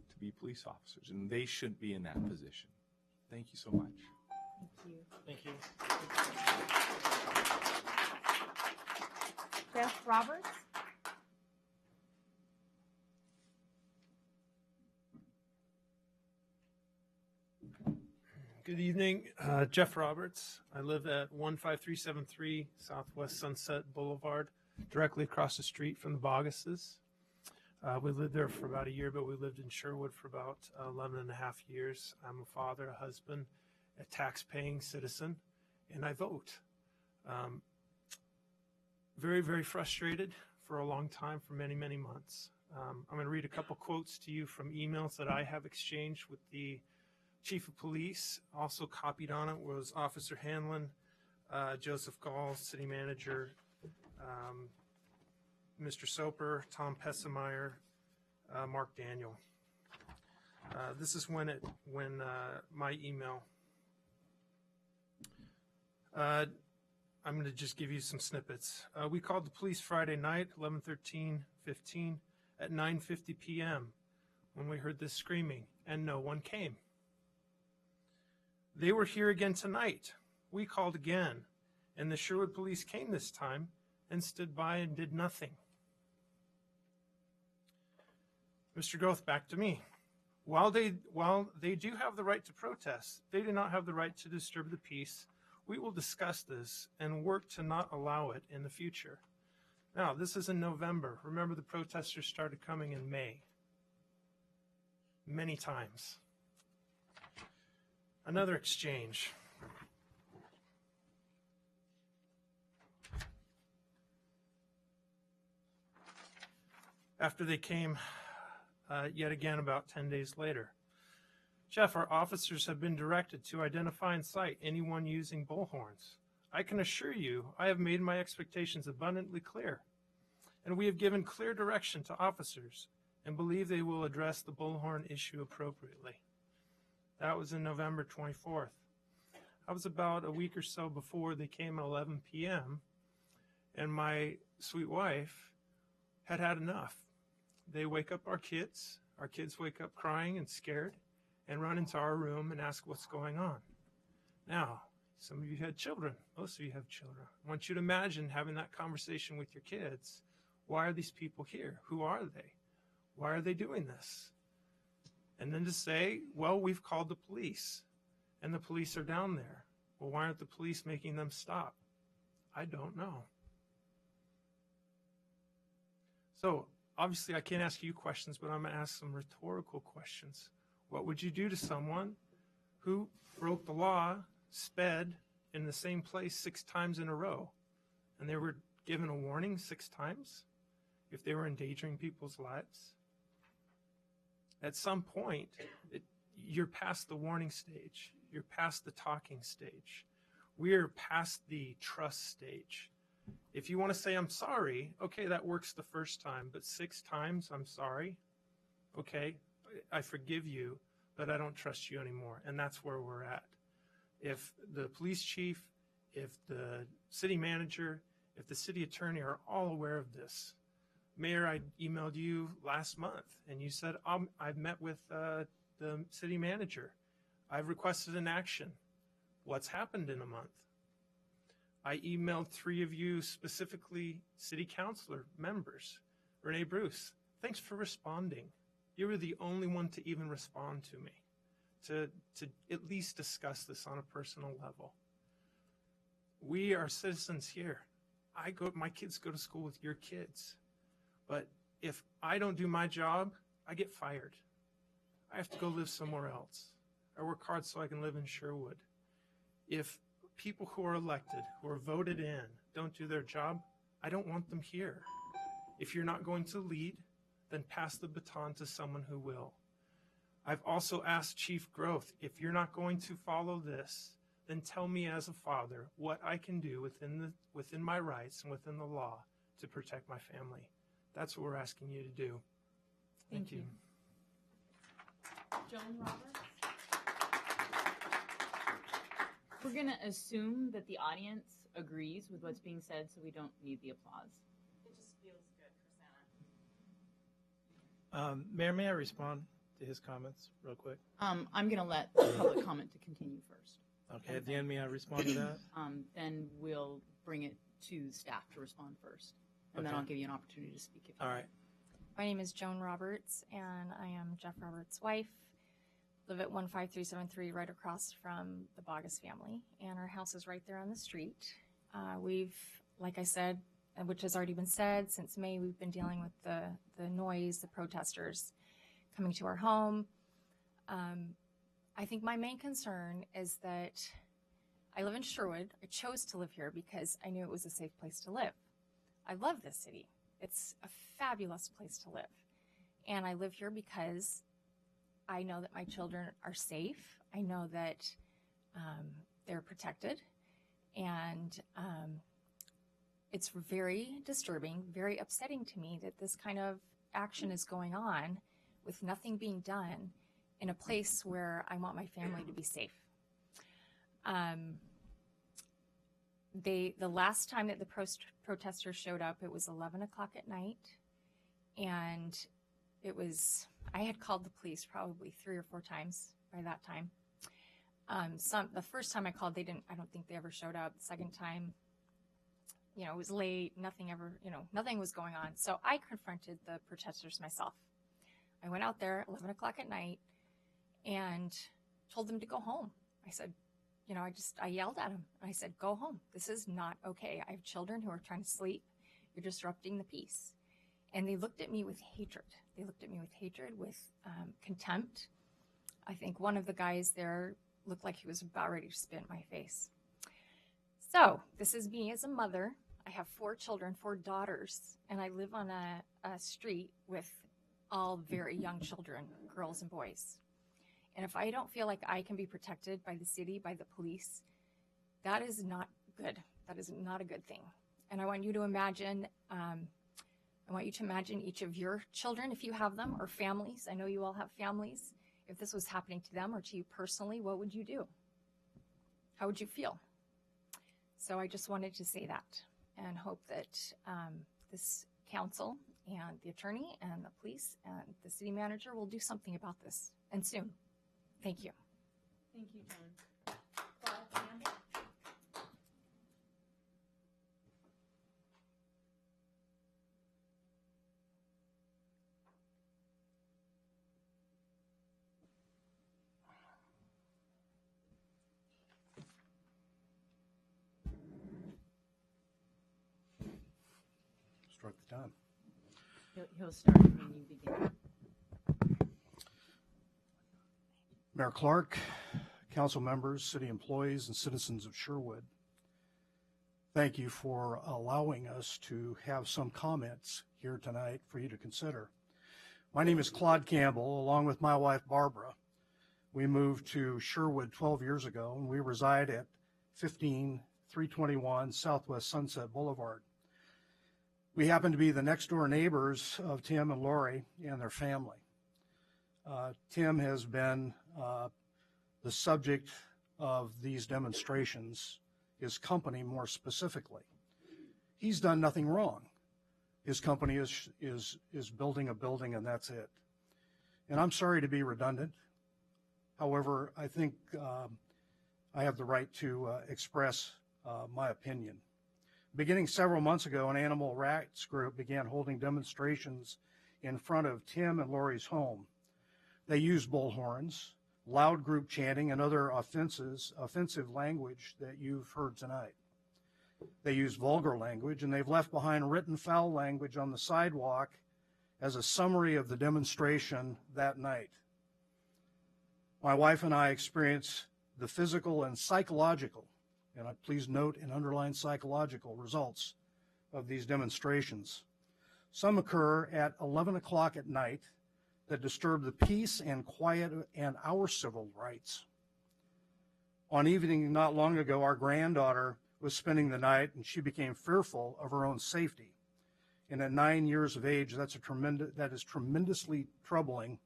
to be police officers. And they shouldn't be in that position. Thank you so much. Thank you. Thank you. Jeff Roberts? Good evening, Jeff Roberts. I live at 15373 Southwest Sunset Boulevard, directly across the street from the Bogguses. We lived there for about a year, but we lived in Sherwood for about 11 and a half years. I'm a father, a husband, a tax-paying citizen, and I vote. Very, very frustrated for a long time, for many, many months. I'm going to read a couple quotes to you from emails that I have exchanged with the Chief of Police. Also copied on it was Officer Hanlon, Joseph Gall, City Manager, Mr. Soper, Tom Pessemeyer, Mark Daniel. This is when my email. I'm going to just give you some snippets. We called the police Friday night, 11/13/15, at 9:50 p.m. when we heard this screaming, and no one came. They were here again tonight. We called again, and the Sherwood police came this time and stood by and did nothing. Mr. Groth, back to me. While they do have the right to protest, they do not have the right to disturb the peace. We will discuss this and work to not allow it in the future. Now, this is in November. Remember, the protesters started coming in May. Many times. Another exchange. After they came yet again about 10 days later. Jeff, our officers have been directed to identify and cite anyone using bullhorns. I can assure you I have made my expectations abundantly clear, and we have given clear direction to officers and believe they will address the bullhorn issue appropriately. That was in November 24th. That was about a week or so before they came at 11 p.m., and my sweet wife had had enough. They wake up our kids wake up crying and scared and run into our room and ask what's going on. Now, some of you had children, most of you have children. I want you to imagine having that conversation with your kids. Why are these people here? Who are they? Why are they doing this? And then to say, well, we've called the police and the police are down there. Well, why aren't the police making them stop? I don't know. So obviously I can't ask you questions, but I'm going to ask some rhetorical questions. What would you do to someone who broke the law, sped in the same place 6 times in a row, and they were given a warning 6 times if they were endangering people's lives? At some point, you're past the warning stage. You're past the talking stage. We're past the trust stage. If you want to say, I'm sorry, okay, that works the first time, but 6 times, I'm sorry, okay, I forgive you, but I don't trust you anymore. And that's where we're at. If the police chief, if the city manager, if the city attorney are all aware of this. Mayor, I emailed you last month, and you said, I've met with the city manager. I've requested an action. What's happened in a month? I emailed 3 of you, specifically city councilor members. Renee Bruce, thanks for responding. You were the only one to even respond to me, to at least discuss this on a personal level. We are citizens here. My kids go to school with your kids. But if I don't do my job, I get fired. I have to go live somewhere else. I work hard so I can live in Sherwood. If people who are elected, who are voted in, don't do their job, I don't want them here. If you're not going to lead, then pass the baton to someone who will. I've also asked Chief Growth, if you're not going to follow this, then tell me as a father what I can do within my rights and within the law to protect my family. That's what we're asking you to do. Thank you. Joan Roberts? We're going to assume that the audience agrees with what's being said, so we don't need the applause. It just feels good for Santa. Mayor, may I respond to his comments real quick? I'm going to let the public comment to continue first. Okay, at the end, may I respond to that? Then we'll bring it to staff to respond first, and then Okay. I'll give you an opportunity to speak. All right. My name is Joan Roberts, and I am Jeff Roberts' wife. Live at 15373 right across from the Bogus family, and our house is right there on the street. We've, like I said, which has already been said, since May we've been dealing with the noise, the protesters coming to our home. I think my main concern is that I live in Sherwood. I chose to live here because I knew it was a safe place to live. I love this city. It's a fabulous place to live. And I live here because I know that my children are safe. I know that they're protected. And it's very disturbing, very upsetting to me that this kind of action is going on with nothing being done in a place where I want my family to be safe. The last time that the protesters showed up, it was 11 o'clock at night, and I had called the police probably 3 or 4 times by that time. The first time I called, I don't think they ever showed up. The second time, it was late, nothing was going on. So I confronted the protesters myself. I went out there at 11 o'clock at night and told them to go home. I said, I yelled at them. I said, go home. This is not okay. I have children who are trying to sleep. You're disrupting the peace. And they looked at me with hatred. They looked at me with hatred, with contempt. I think one of the guys there looked like he was about ready to spit in my face. So this is me as a mother. I have 4 children, 4 daughters, and I live on a street with all very young children, girls and boys. And if I don't feel like I can be protected by the city, by the police, that is not good. That is not a good thing. And I want you to imagine, each of your children, if you have them, or families. I know you all have families. If this was happening to them or to you personally, what would you do? How would you feel? So I just wanted to say that and hope that this council and the attorney and the police and the city manager will do something about this, and soon. Thank you. Thank you, Joan. Claude Campbell? Start the time. He'll start when you begin. Mayor Clark, council members, city employees, and citizens of Sherwood, thank you for allowing us to have some comments here tonight for you to consider. My name is Claude Campbell, along with my wife Barbara. We moved to Sherwood 12 years ago, and we reside at 15321 Southwest Sunset Boulevard. We happen to be the next door neighbors of Tim and Lori and their family. Tim has been the subject of these demonstrations, his company more specifically. He's done nothing wrong. His company is building a building, and that's it. And I'm sorry to be redundant. However, I think I have the right to express my opinion. Beginning several months ago, an animal rights group began holding demonstrations in front of Tim and Lori's home. They used bullhorns, loud group chanting, and other offensive language that you've heard tonight. They used vulgar language, and they've left behind written foul language on the sidewalk as a summary of the demonstration that night. My wife and I experienced the physical and psychological, and please note and underline psychological, results of these demonstrations. Some occur at 11 o'clock at night that disturb the peace and quiet and our civil rights. On evening not long ago, our granddaughter was spending the night, and she became fearful of her own safety. And at 9 years of age, that is tremendously troubling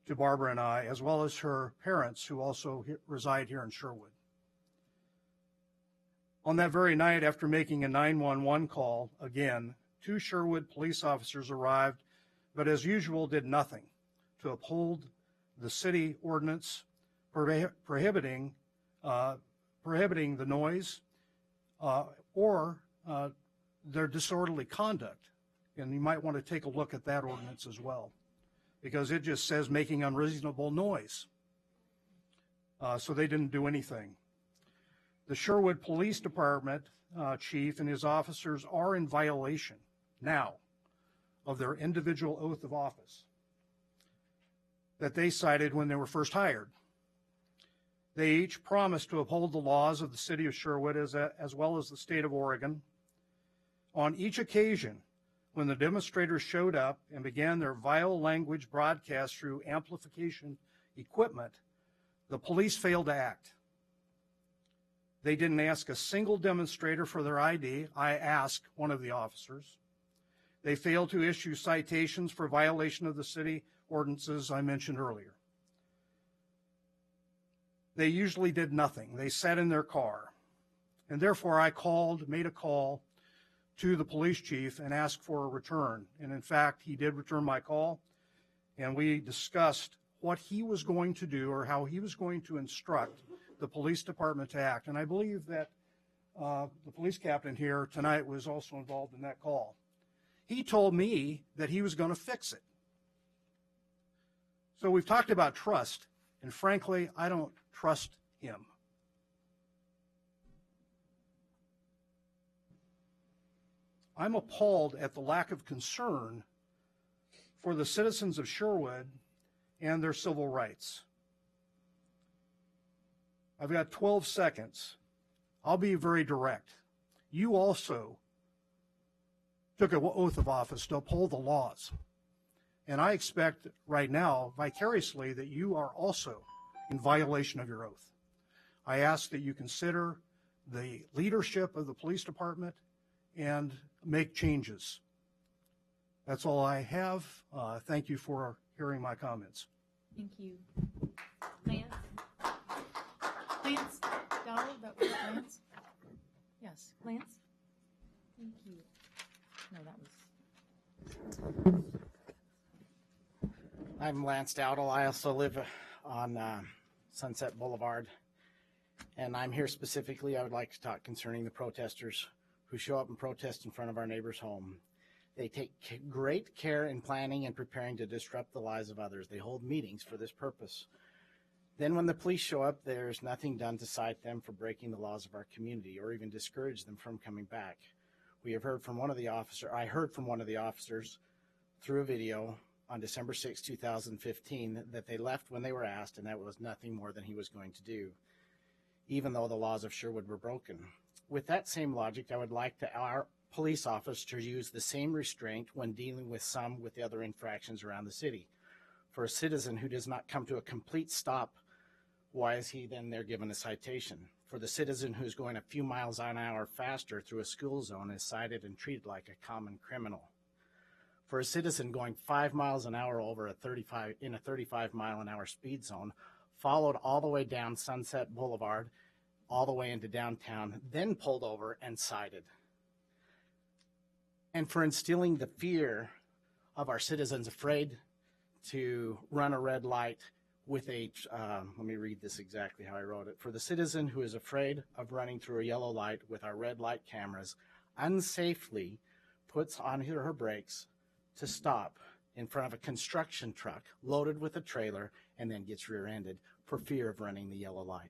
to Barbara and I, as well as her parents, who also reside here in Sherwood. On that very night, after making a 911 call, again, 2 Sherwood police officers arrived, but as usual did nothing to uphold the city ordinance prohibiting the noise or their disorderly conduct. And you might want to take a look at that ordinance as well, because it just says making unreasonable noise. So they didn't do anything. The Sherwood Police Department chief and his officers are in violation now of their individual oath of office that they cited when they were first hired. They each promised to uphold the laws of the city of Sherwood as well as the state of Oregon. On each occasion, when the demonstrators showed up and began their vile language broadcast through amplification equipment, the police failed to act. They didn't ask a single demonstrator for their ID. I asked one of the officers. They failed to issue citations for violation of the city ordinances I mentioned earlier. They usually did nothing. They sat in their car. And therefore, I made a call to the police chief and asked for a return. And in fact, he did return my call, and we discussed what he was going to do or how he was going to instruct the police department to act. And I believe that the police captain here tonight was also involved in that call. He told me that he was going to fix it. So we've talked about trust, and frankly, I don't trust him. I'm appalled at the lack of concern for the citizens of Sherwood and their civil rights. I've got 12 seconds. I'll be very direct. You also took an oath of office to uphold the laws. And I expect right now, vicariously, that you are also in violation of your oath. I ask that you consider the leadership of the police department and make changes. That's all I have. Thank you for hearing my comments. Thank you. Lance? Lance? Dowell? That was Lance? Yes. Lance? Thank you. No, that was... I'm Lance Dowdle. I also live on Sunset Boulevard. And I'm here specifically, I would like to talk concerning the protesters who show up and protest in front of our neighbor's home. They take great care in planning and preparing to disrupt the lives of others. They hold meetings for this purpose. Then when the police show up, there's nothing done to cite them for breaking the laws of our community or even discourage them from coming back. We have heard from one of the officers, I heard from one of the officers through a video on December 6, 2015, that they left when they were asked, and that was nothing more than he was going to do, even though the laws of Sherwood were broken. With that same logic, I would like our police officers use the same restraint when dealing with the other infractions around the city. For a citizen who does not come to a complete stop, why is he then there given a citation? For the citizen who's going a few miles an hour faster through a school zone is cited and treated like a common criminal. for a citizen going 5 miles an hour over a 35-mile-an-hour speed zone, followed all the way down Sunset Boulevard, all the way into downtown, then pulled over and cited. And for instilling the fear of our citizens afraid to run a red light with a, let me read this exactly how I wrote it. For the citizen who is afraid of running through a yellow light with our red light cameras, unsafely puts on her brakes to stop in front of a construction truck loaded with a trailer and then gets rear-ended for fear of running the yellow light.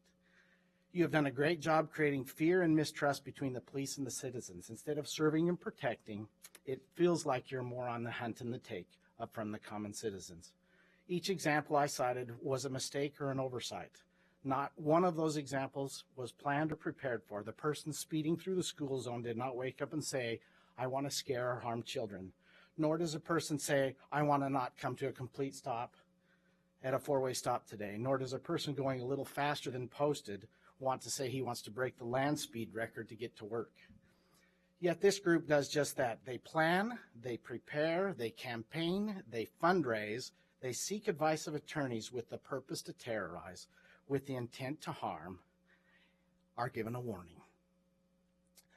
You have done a great job creating fear and mistrust between the police and the citizens. Instead of serving and protecting, it feels like you're more on the hunt and the take up from the common citizens. Each example I cited was a mistake or an oversight. Not one of those examples was planned or prepared for. The person speeding through the school zone did not wake up and say, I want to scare or harm children. Nor does a person say, I want to not come to a complete stop at a four-way stop today. Nor does a person going a little faster than posted want to say he wants to break the land speed record to get to work. Yet this group does just that. They plan, they prepare, they campaign, they fundraise, they seek advice of attorneys with the purpose to terrorize, with the intent to harm, are given a warning.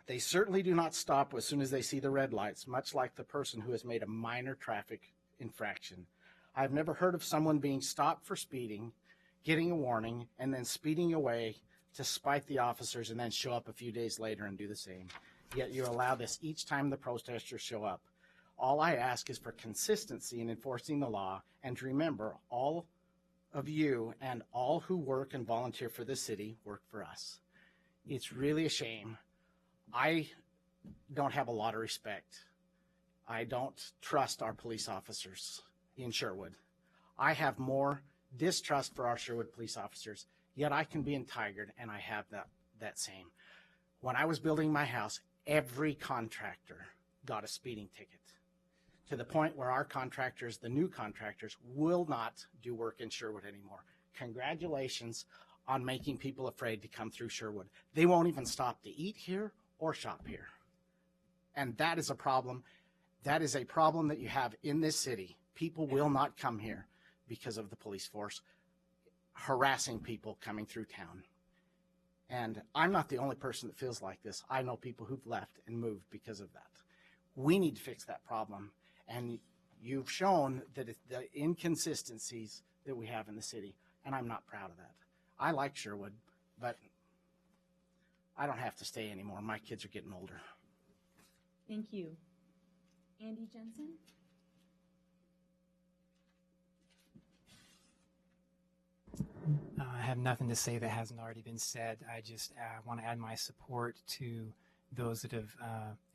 They certainly do not stop as soon as they see the red lights, much like the person who has made a minor traffic infraction. I've never heard of someone being stopped for speeding, getting a warning, and then speeding away to spite the officers and then show up a few days later and do the same. Yet you allow this each time the protesters show up. All I ask is for consistency in enforcing the law and to remember all of you and all who work and volunteer for the city work for us. It's really a shame. I don't have a lot of respect. I don't trust our police officers in Sherwood. I have more distrust for our Sherwood police officers, yet I can be entitled, and I have that same. When I was building my house, every contractor got a speeding ticket, to the point where our contractors, the new contractors, will not do work in Sherwood anymore. Congratulations on making people afraid to come through Sherwood. They won't even stop to eat here or shop here. And that is a problem. That is a problem that you have in this city. People will not come here because of the police force harassing people coming through town. And I'm not the only person that feels like this. I know people who've left and moved because of that. We need to fix that problem. And you've shown that it's the inconsistencies that we have in the city, and I'm not proud of that. I like Sherwood, but I don't have to stay anymore. My kids are getting older. Thank you. Andy Jensen? I have nothing to say that hasn't already been said. I just want to add my support to those that have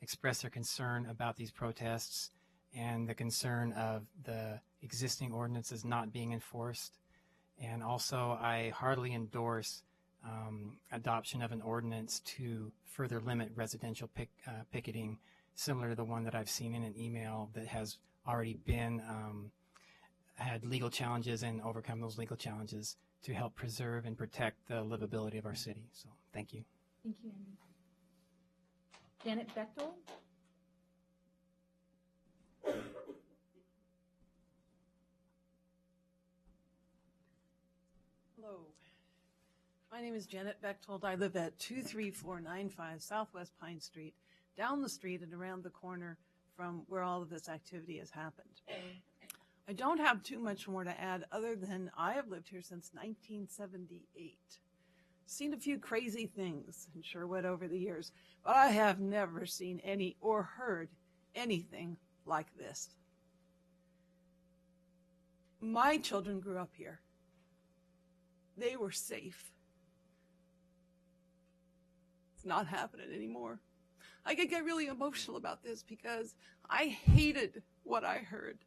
expressed their concern about these protests and the concern of the existing ordinances not being enforced. And also, I heartily endorse adoption of an ordinance to further limit residential picketing, similar to the one that I've seen in an email that has already been had legal challenges and overcome those legal challenges to help preserve and protect the livability of our city. So, thank you. Thank you, Andy. Janet Bechtel? Hello. My name is Janet Bechtold. I live at 23495 Southwest Pine Street, down the street and around the corner from where all of this activity has happened. I don't have too much more to add other than I have lived here since 1978. Seen a few crazy things in Sherwood over the years, but I have never seen any or heard anything like this. My children grew up here. They were safe. It's not happening anymore. I could get really emotional about this because I hated what I heard.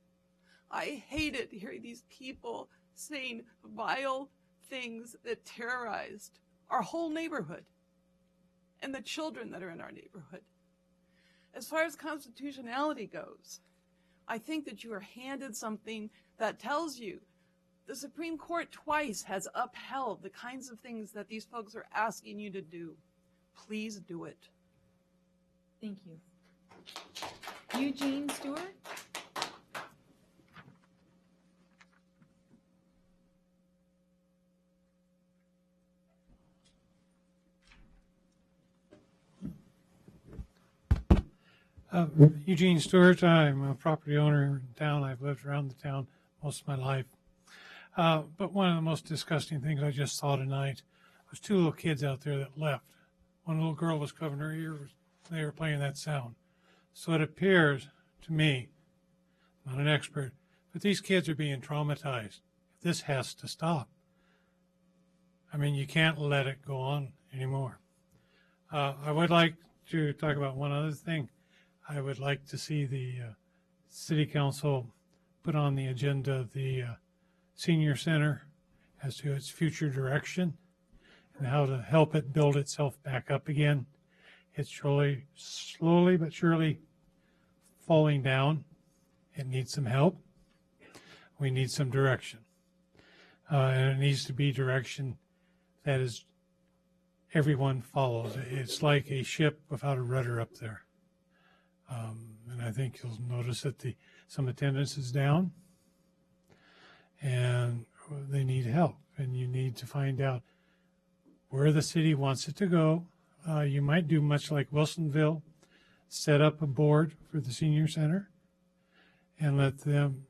I hated hearing these people saying vile things that terrorized our whole neighborhood and the children that are in our neighborhood. As far as constitutionality goes, I think that you are handed something that tells you the Supreme Court twice has upheld the kinds of things that these folks are asking you to do. Please do it. Thank you. Eugene Stewart? Eugene Stewart. I'm a property owner in town. I've lived around the town most of my life. But one of the most disgusting things I just saw tonight was two little kids out there that left. One little girl was covering her ears. They were playing that sound. So it appears to me, I'm not an expert, but these kids are being traumatized. This has to stop. I mean, you can't let it go on anymore. I would like to talk about one other thing. I would like to see the City Council put on the agenda the Senior Center as to its future direction and how to help it build itself back up again. It's slowly but surely falling down. It needs some help. We need some direction. And it needs to be direction that is everyone follows. It's like a ship without a rudder up there. And I think you'll notice that some attendance is down, and they need help. And you need to find out where the city wants it to go. You might do much like Wilsonville, set up a board for the senior center, and let them,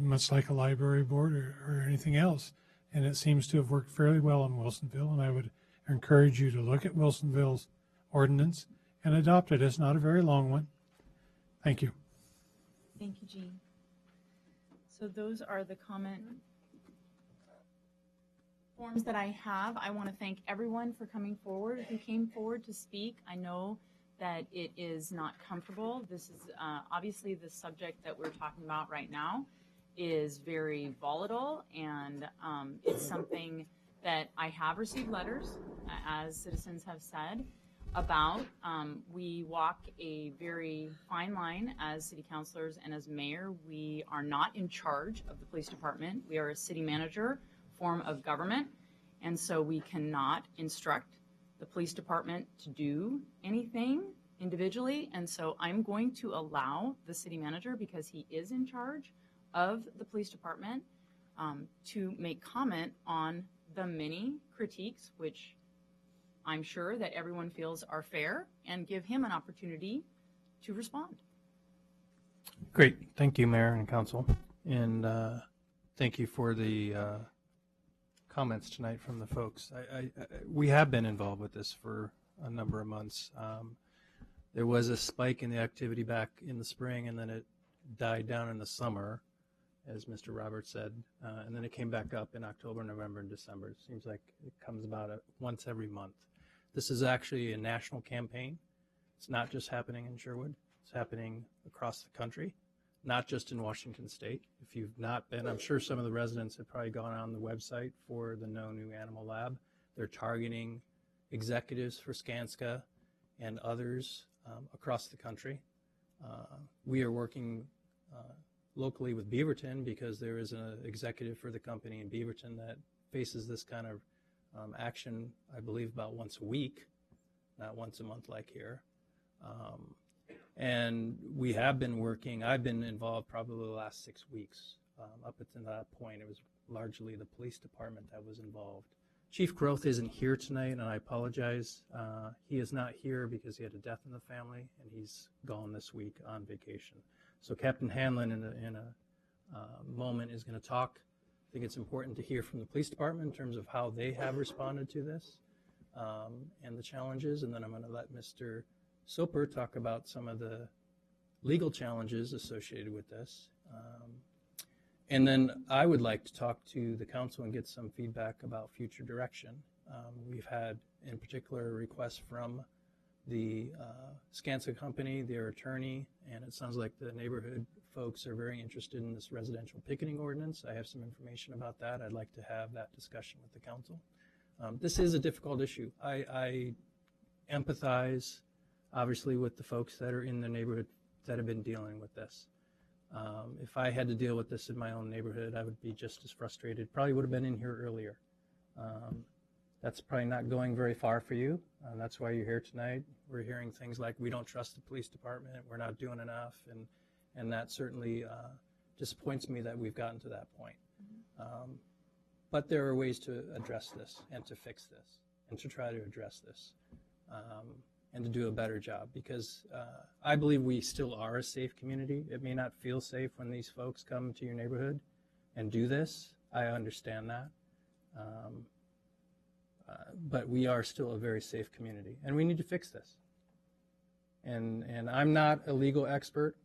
much like a library board or anything else. And it seems to have worked fairly well in Wilsonville, and I would encourage you to look at Wilsonville's ordinance and adopt it. It's not a very long one. Thank you. Thank you, Jean. So those are the comment forms that I have. I want to thank everyone for coming forward, who came forward to speak. I know that it is not comfortable. This is obviously the subject that we're talking about right now is very volatile, and it's something that I have received letters, as citizens have said, about. We walk a very fine line as city councilors and as mayor. We are not in charge of the police department. We are a city manager form of government, and so we cannot instruct the police department to do anything individually. And so I'm going to allow the city manager, because he is in charge of the police department, to make comment on the many critiques, which I'm sure that everyone feels are fair, and give him an opportunity to respond. Great. Thank you, Mayor and Council. And thank you for the comments tonight from the folks. We have been involved with this for a number of months. There was a spike in the activity back in the spring, and then it died down in the summer, as Mr. Roberts said, and then it came back up in October, November, and December. It seems like it comes about once every month. This is actually a national campaign. It's not just happening in Sherwood. It's happening across the country, not just in Washington State. If you've not been, I'm sure some of the residents have probably gone on the website for the No New Animal Lab. They're targeting executives for Skanska and others across the country. We are working locally with Beaverton, because there is an executive for the company in Beaverton that faces this kind of action, I believe, about once a week, not once a month like here. And we have been working, I've been involved probably the last 6 weeks. Up until that point, it was largely the police department that was involved. Chief Growth isn't here tonight, and I apologize. He is not here because he had a death in the family, and he's gone this week on vacation. So Captain Hanlon in a moment is going to talk. I think it's important to hear from the police department in terms of how they have responded to this and the challenges, and then I'm going to let Mr. Soper talk about some of the legal challenges associated with this. And then I would like to talk to the council and get some feedback about future direction. We've had, in particular, a request from the Skanska company, their attorney, and it sounds like the neighborhood folks are very interested in this residential picketing ordinance. I have some information about that. I'd like to have that discussion with the council. This is a difficult issue. I empathize, obviously, with the folks that are in the neighborhood that have been dealing with this. If I had to deal with this in my own neighborhood, I would be just as frustrated. Probably would have been in here earlier. That's probably not going very far for you. That's why you're here tonight. We're hearing things like, we don't trust the police department, we're not doing enough, and that certainly disappoints me that we've gotten to that point. But there are ways to address this and to fix this and to try to address this. and to do a better job, because I believe we still are a safe community. It may not feel safe when these folks come to your neighborhood and do this. I understand that. But we are still a very safe community, and we need to fix this. And I'm not a legal expert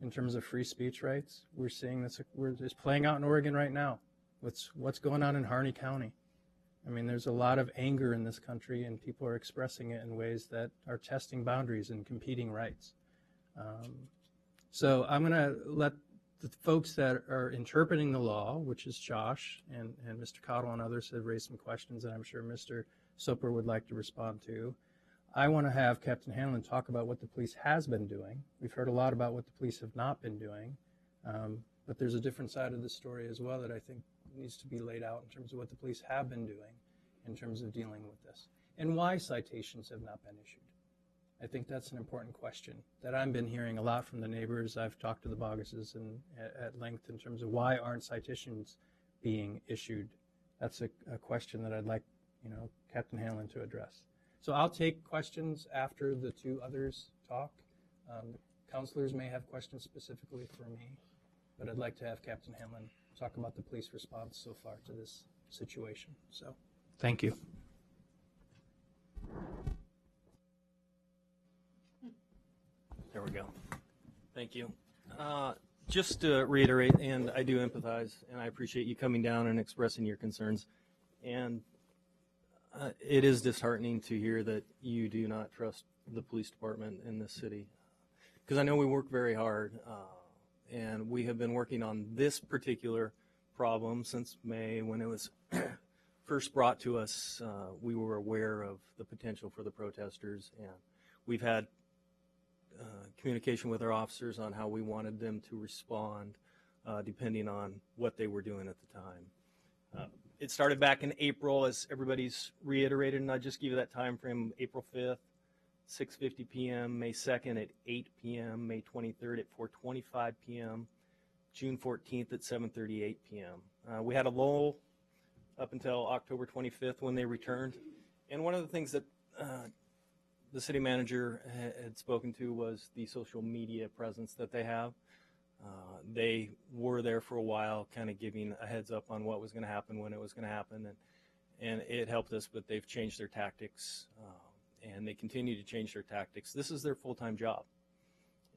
in terms of free speech rights. We're seeing this, it's playing out in Oregon right now. What's going on in Harney County? I mean, there's a lot of anger in this country, and people are expressing it in ways that are testing boundaries and competing rights. So I'm going to let the folks that are interpreting the law, which is Josh and Mr. Cottle and others, have raised some questions that I'm sure Mr. Soper would like to respond to. I want to have Captain Hanlon talk about what the police has been doing. We've heard a lot about what the police have not been doing, but there's a different side of the story as well that I think needs to be laid out in terms of what the police have been doing in terms of dealing with this, and why citations have not been issued. I think that's an important question that I've been hearing a lot from the neighbors. I've talked to the Bogguses at length in terms of why aren't citations being issued. That's a question that I'd like, Captain Hanlon to address. So I'll take questions after the two others talk. Counselors may have questions specifically for me, but I'd like to have Captain Hanlon talk about the police response so far to this situation. So, thank you. There we go. Thank you. Just to reiterate, and I do empathize, and I appreciate you coming down and expressing your concerns. And it is disheartening to hear that you do not trust the police department in this city, because I know we work very hard, and we have been working on this particular problem since May when it was first brought to us. We were aware of the potential for the protesters, and we've had communication with our officers on how we wanted them to respond depending on what they were doing at the time. It started back in April, as everybody's reiterated, and I'll just give you that time frame: April 5th, 6:50 p.m., May 2nd at 8 p.m., May 23rd at 4:25 p.m., June 14th at 7:38 p.m. We had a lull up until October 25th when they returned. And one of the things that the city manager had spoken to was the social media presence that they have. They were there for a while, kind of giving a heads up on what was going to happen, when it was going to happen, and it helped us, but they've changed their tactics, and they continue to change their tactics. This is their full-time job.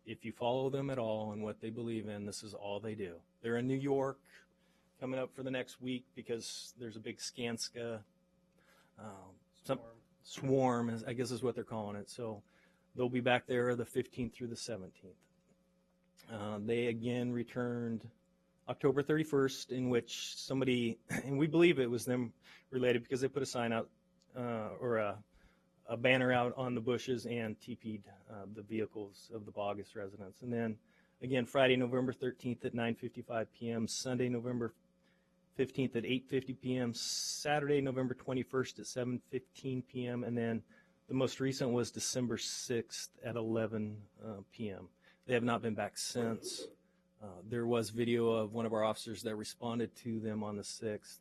If you follow them at all on what they believe in, this is all they do. They're in New York coming up for the next week because there's a big Skanska swarm, I guess is what they're calling it. So they'll be back there the 15th through the 17th. They again returned October 31st, in which somebody, and we believe it was them related, because they put a sign out or a banner out on the bushes and TP'd the vehicles of the Boggus residents. And then again, Friday, November 13th at 9:55 p.m., Sunday, November 15th at 8:50 p.m., Saturday, November 21st at 7:15 p.m., and then the most recent was December 6th at 11 p.m. They have not been back since. There was video of one of our officers that responded to them on the 6th.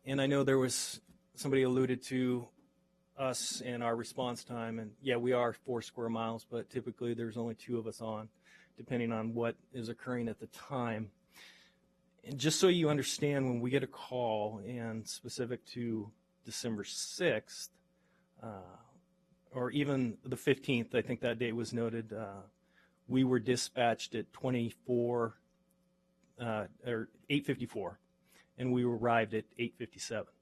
And I know there was, somebody alluded to us and our response time, and yeah, we are 4 square miles, but typically there's only 2 of us on, depending on what is occurring at the time. And just so you understand, when we get a call, and specific to December 6th, or even the 15th, I think that date was noted, we were dispatched at 8:54, and we arrived at 8:57.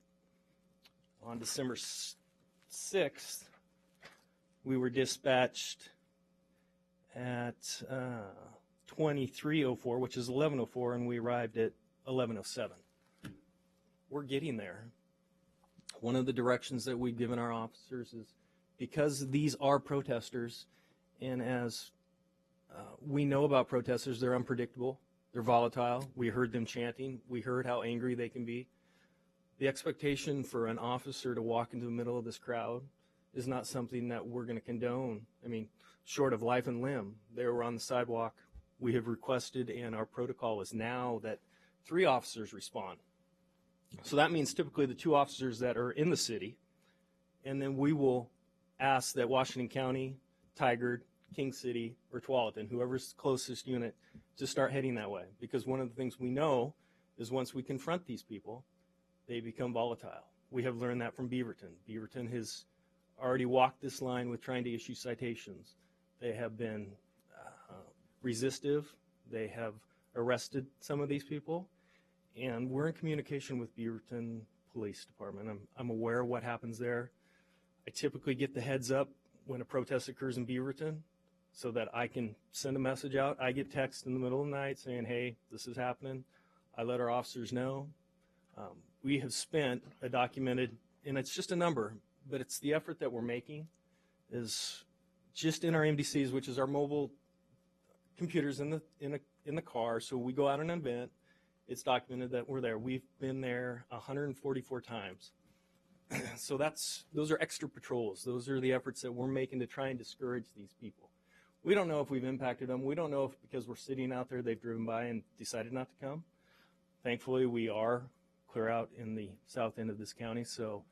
On December 6th, we were dispatched at 23:04, which is 11:04, and we arrived at 11:07. We're getting there. One of the directions that we've given our officers is, because these are protesters, and as we know about protesters, they're unpredictable, they're volatile. We heard them chanting. We heard how angry they can be. The expectation for an officer to walk into the middle of this crowd is not something that we're going to condone. I mean, short of life and limb. They were on the sidewalk. We have requested, and our protocol is now that 3 officers respond. So that means typically the 2 officers that are in the city, and then we will ask that Washington County, Tigard, King City, or Tualatin, whoever's the closest unit, to start heading that way. Because one of the things we know is once we confront these people, they become volatile. We have learned that from Beaverton. Beaverton has already walked this line with trying to issue citations. They have been resistive. They have arrested some of these people. And we're in communication with Beaverton Police Department. I'm aware of what happens there. I typically get the heads up when a protest occurs in Beaverton so that I can send a message out. I get text in the middle of the night saying, hey, this is happening. I let our officers know. We have spent a documented, and it's just a number, but it's the effort that we're making is just in our MDCs, which is our mobile computers in the car. So we go out on an event. It's documented that we're there. We've been there 144 times. So those are extra patrols. Those are the efforts that we're making to try and discourage these people. We don't know if we've impacted them. We don't know if because we're sitting out there they've driven by and decided not to come. Thankfully, we are clear out in the south end of this county, so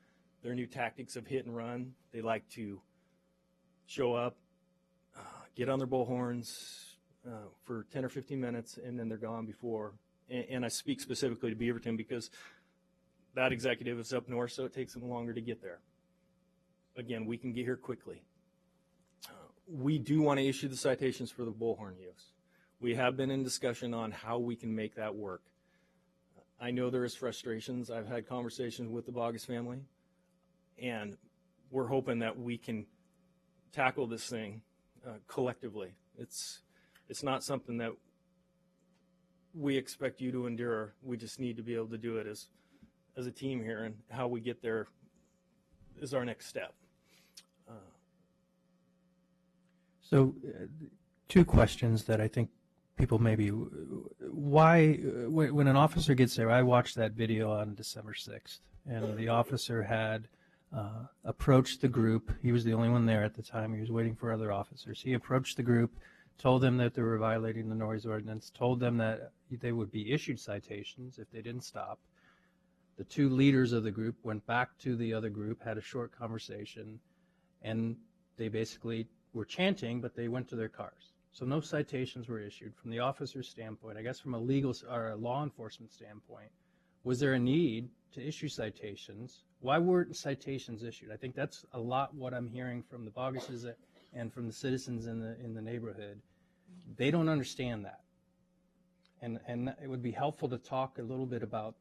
their new tactics of hit and run, they like to show up, get on their bullhorns for 10 or 15 minutes, and then they're gone before. And I speak specifically to Beaverton because that executive is up north, so it takes them longer to get there. Again, we can get here quickly. We do want to issue the citations for the bullhorn use. We have been in discussion on how we can make that work. I know there is frustrations. I've had conversations with the Boggess family, and we're hoping that we can tackle this thing collectively. It's not something that we expect you to endure. We just need to be able to do it as a team here, and how we get there is our next step. So, two questions that I think people maybe, why, when an officer gets there, I watched that video on December 6th, and the officer had approached the group. He was the only one there at the time. He was waiting for other officers. He approached the group, told them that they were violating the noise ordinance, told them that they would be issued citations if they didn't stop. The two leaders of the group went back to the other group, had a short conversation, and they basically were chanting, but they went to their cars. So no citations were issued. From the officer's standpoint, I guess from a legal or a law enforcement standpoint, was there a need to issue citations? Why weren't citations issued? I think that's a lot what I'm hearing from the Boggesses and from the citizens in the neighborhood. They don't understand that. And it would be helpful to talk a little bit about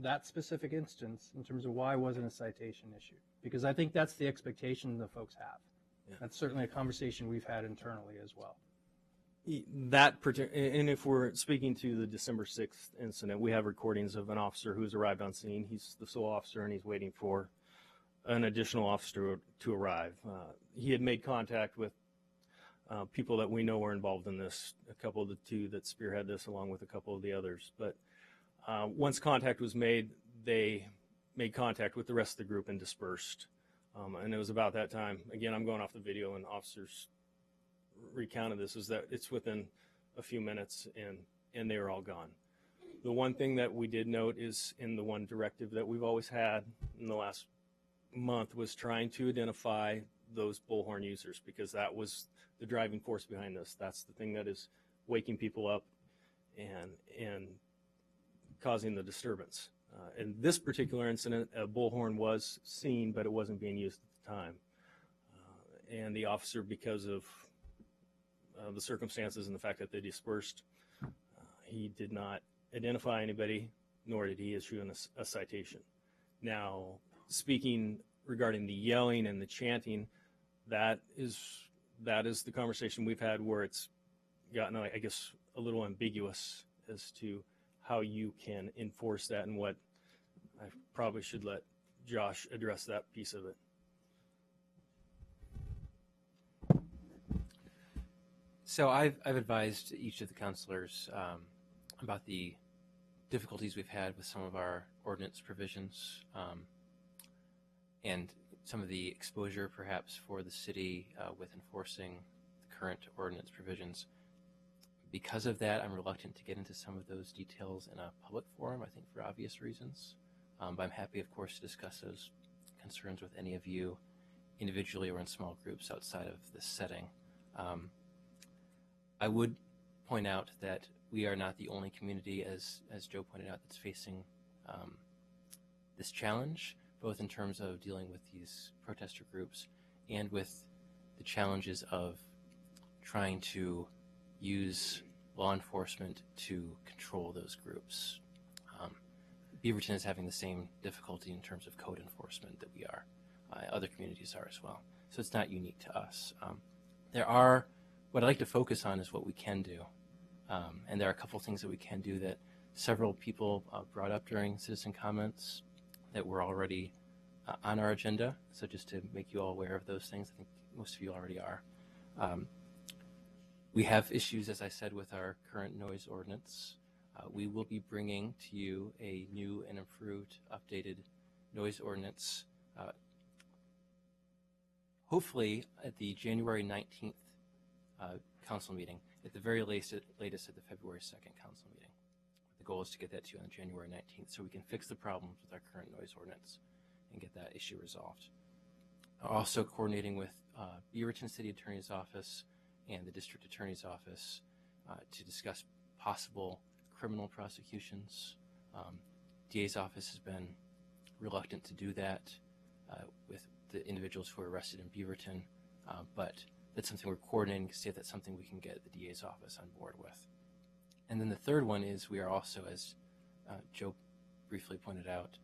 that specific instance in terms of why wasn't a citation issued. Because I think that's the expectation the folks have. Yeah. That's certainly a conversation we've had internally as well. And if we're speaking to the December 6th incident, we have recordings of an officer who's arrived on scene. He's the sole officer, and he's waiting for an additional officer to arrive. He had made contact with people that we know were involved in this, a couple of the two that spearhead this along with a couple of the others. But once contact was made, they made contact with the rest of the group and dispersed. And it was about that time, again, I'm going off the video, and officers recounted this, is that it's within a few minutes and they were all gone. The one thing that we did note is in the one directive that we've always had in the last month was trying to identify those bullhorn users, because that was the driving force behind this. That's the thing that is waking people up and causing the disturbance. In this particular incident, a bullhorn was seen, but it wasn't being used at the time. And the officer, because of the circumstances and the fact that they dispersed, he did not identify anybody, nor did he issue a citation. Now, speaking regarding the yelling and the chanting, that is the conversation we've had where it's gotten, I guess, a little ambiguous as to how you can enforce that, and what I probably should let Josh address that piece of it. So I've advised each of the councilors about the difficulties we've had with some of our ordinance provisions and some of the exposure perhaps for the city with enforcing the current ordinance provisions. Because of that, I'm reluctant to get into some of those details in a public forum, I think for obvious reasons. But I'm happy, of course, to discuss those concerns with any of you individually or in small groups outside of this setting. I would point out that we are not the only community, as Joe pointed out, that's facing this challenge, both in terms of dealing with these protester groups and with the challenges of trying to use law enforcement to control those groups. Beaverton is having the same difficulty in terms of code enforcement that we are. Other communities are as well. So it's not unique to us. What I'd like to focus on is what we can do. And there are a couple things that we can do that several people brought up during citizen comments that were already on our agenda. So just to make you all aware of those things, I think most of you already are. We have issues, as I said, with our current noise ordinance. We will be bringing to you a new and improved, updated noise ordinance, hopefully at the January 19th council meeting, at the very latest at the February 2nd council meeting. The goal is to get that to you on January 19th so we can fix the problems with our current noise ordinance and get that issue resolved. Also coordinating with Beaverton City Attorney's Office and the District Attorney's Office to discuss possible criminal prosecutions. DA's office has been reluctant to do that with the individuals who were arrested in Beaverton, but that's something we're coordinating to see if that's something we can get the DA's office on board with. And then the third one is we are also, as Joe briefly pointed out,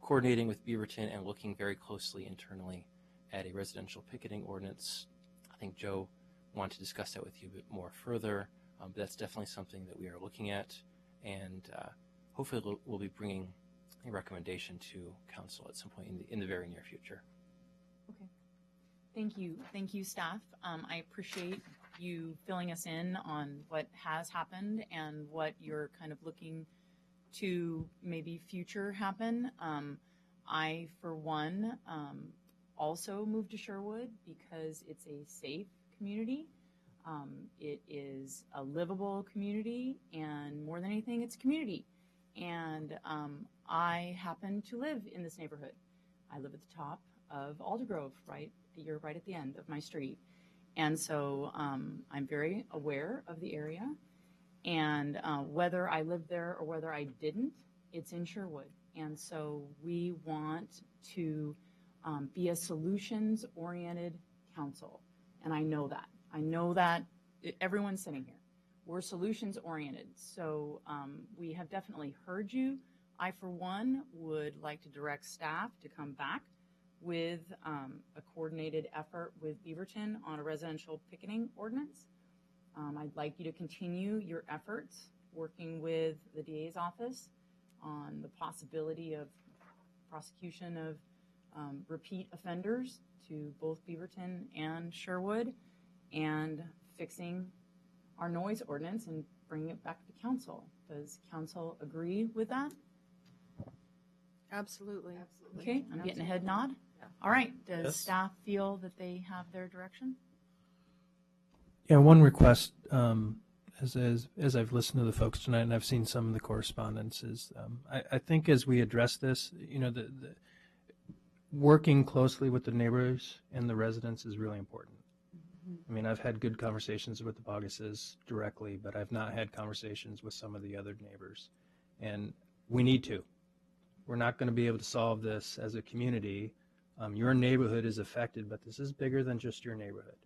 coordinating with Beaverton and looking very closely internally at a residential picketing ordinance. I think Joe wanted to discuss that with you a bit more further, but that's definitely something that we are looking at, and hopefully we'll be bringing a recommendation to council at some point in the very near future. Okay. Thank you, staff. I appreciate you filling us in on what has happened and what you're kind of looking to maybe future happen. I, for one, also moved to Sherwood because it's a safe community. It is a livable community, and more than anything, it's a community. And I happen to live in this neighborhood. I live at the top of Aldergrove, right? You're right at the end of my street. And so I'm very aware of the area. And whether I lived there or whether I didn't, it's in Sherwood. And so we want to be a solutions-oriented council. And I know that. I know that everyone's sitting here. We're solutions-oriented. So we have definitely heard you. I, for one, would like to direct staff to come back with a coordinated effort with Beaverton on a residential picketing ordinance. I'd like you to continue your efforts working with the DA's office on the possibility of prosecution of repeat offenders to both Beaverton and Sherwood, and fixing our noise ordinance and bringing it back to council. Does council agree with that? Absolutely. Okay, I'm getting a head nod. All right, does staff feel that they have their direction? Yeah, one request, as I've listened to the folks tonight and I've seen some of the correspondence, is I think as we address this, the working closely with the neighbors and the residents is really important. I mean, I've had good conversations with the Bogguses directly, but I've not had conversations with some of the other neighbors. And we need to. We're not going to be able to solve this as a community. Your neighborhood is affected, but this is bigger than just your neighborhood.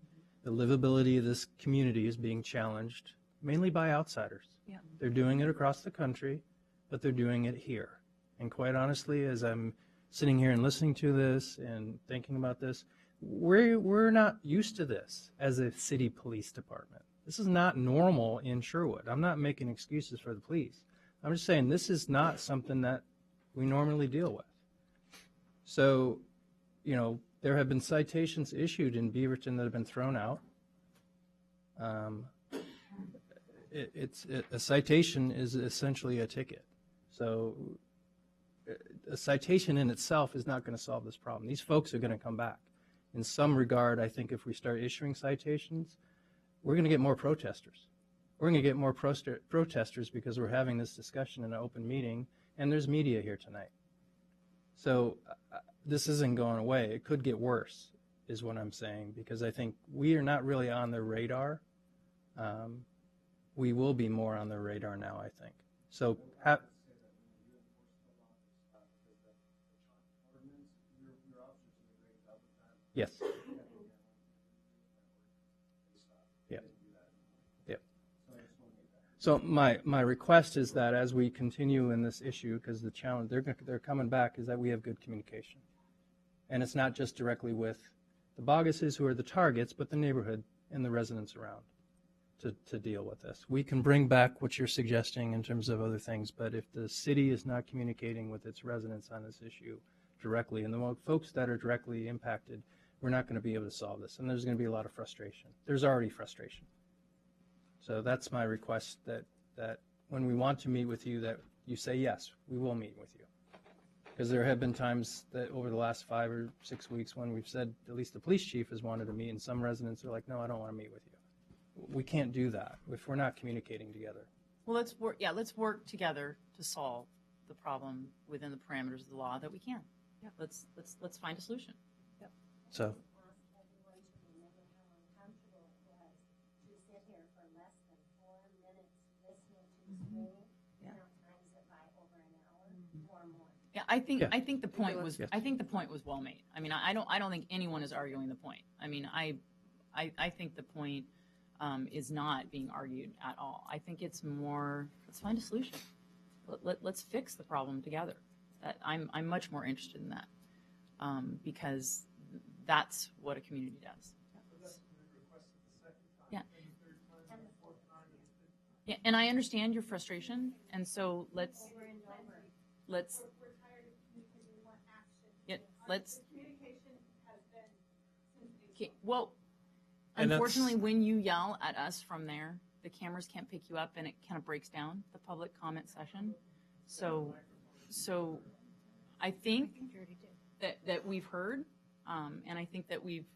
The livability of this community is being challenged mainly by outsiders. Yeah. They're doing it across the country, but they're doing it here. And quite honestly, as I'm sitting here and listening to this and thinking about this, we're not used to this as a city police department. This is not normal in Sherwood. I'm not making excuses for the police. I'm just saying this is not something that we normally deal with. So, there have been citations issued in Beaverton that have been thrown out. A citation is essentially a ticket. So a citation in itself is not going to solve this problem. These folks are going to come back. In some regard, I think if we start issuing citations, we're going to get more protesters. We're going to get more protesters because we're having this discussion in an open meeting, and there's media here tonight. So this isn't going away. It could get worse, is what I'm saying, because I think we are not really on their radar. We will be more on their radar now, I think. So, yes. Yeah. Yeah. So my request is that as we continue in this issue, because the challenge they're coming back, is that we have good communication, and it's not just directly with the Bogguses who are the targets, but the neighborhood and the residents around to deal with this. We can bring back what you're suggesting in terms of other things, but if the city is not communicating with its residents on this issue directly, and the folks that are directly impacted, we're not going to be able to solve this, and there's going to be a lot of frustration. There's already frustration. So that's my request, that when we want to meet with you, that you say, yes, we will meet with you. Because there have been times that over the last 5 or 6 weeks when we've said, at least the police chief has wanted to meet, and some residents are like, no, I don't want to meet with you. We can't do that if we're not communicating together. Well, let's work. Yeah, let's work together to solve the problem within the parameters of the law that we can. Yeah, let's find a solution. Yep. So. Yeah, I think the point was well made. I mean, I don't think anyone is arguing the point. I mean, I think the point is not being argued at all. I think it's more, let's find a solution. Let's fix the problem together. I'm much more interested in that because that's what a community does. Yeah. Yeah, and I understand your frustration, and so let's. Okay, well, unfortunately, when you yell at us from there, the cameras can't pick you up, and it kind of breaks down the public comment session. So I think that we've heard, and I think that we've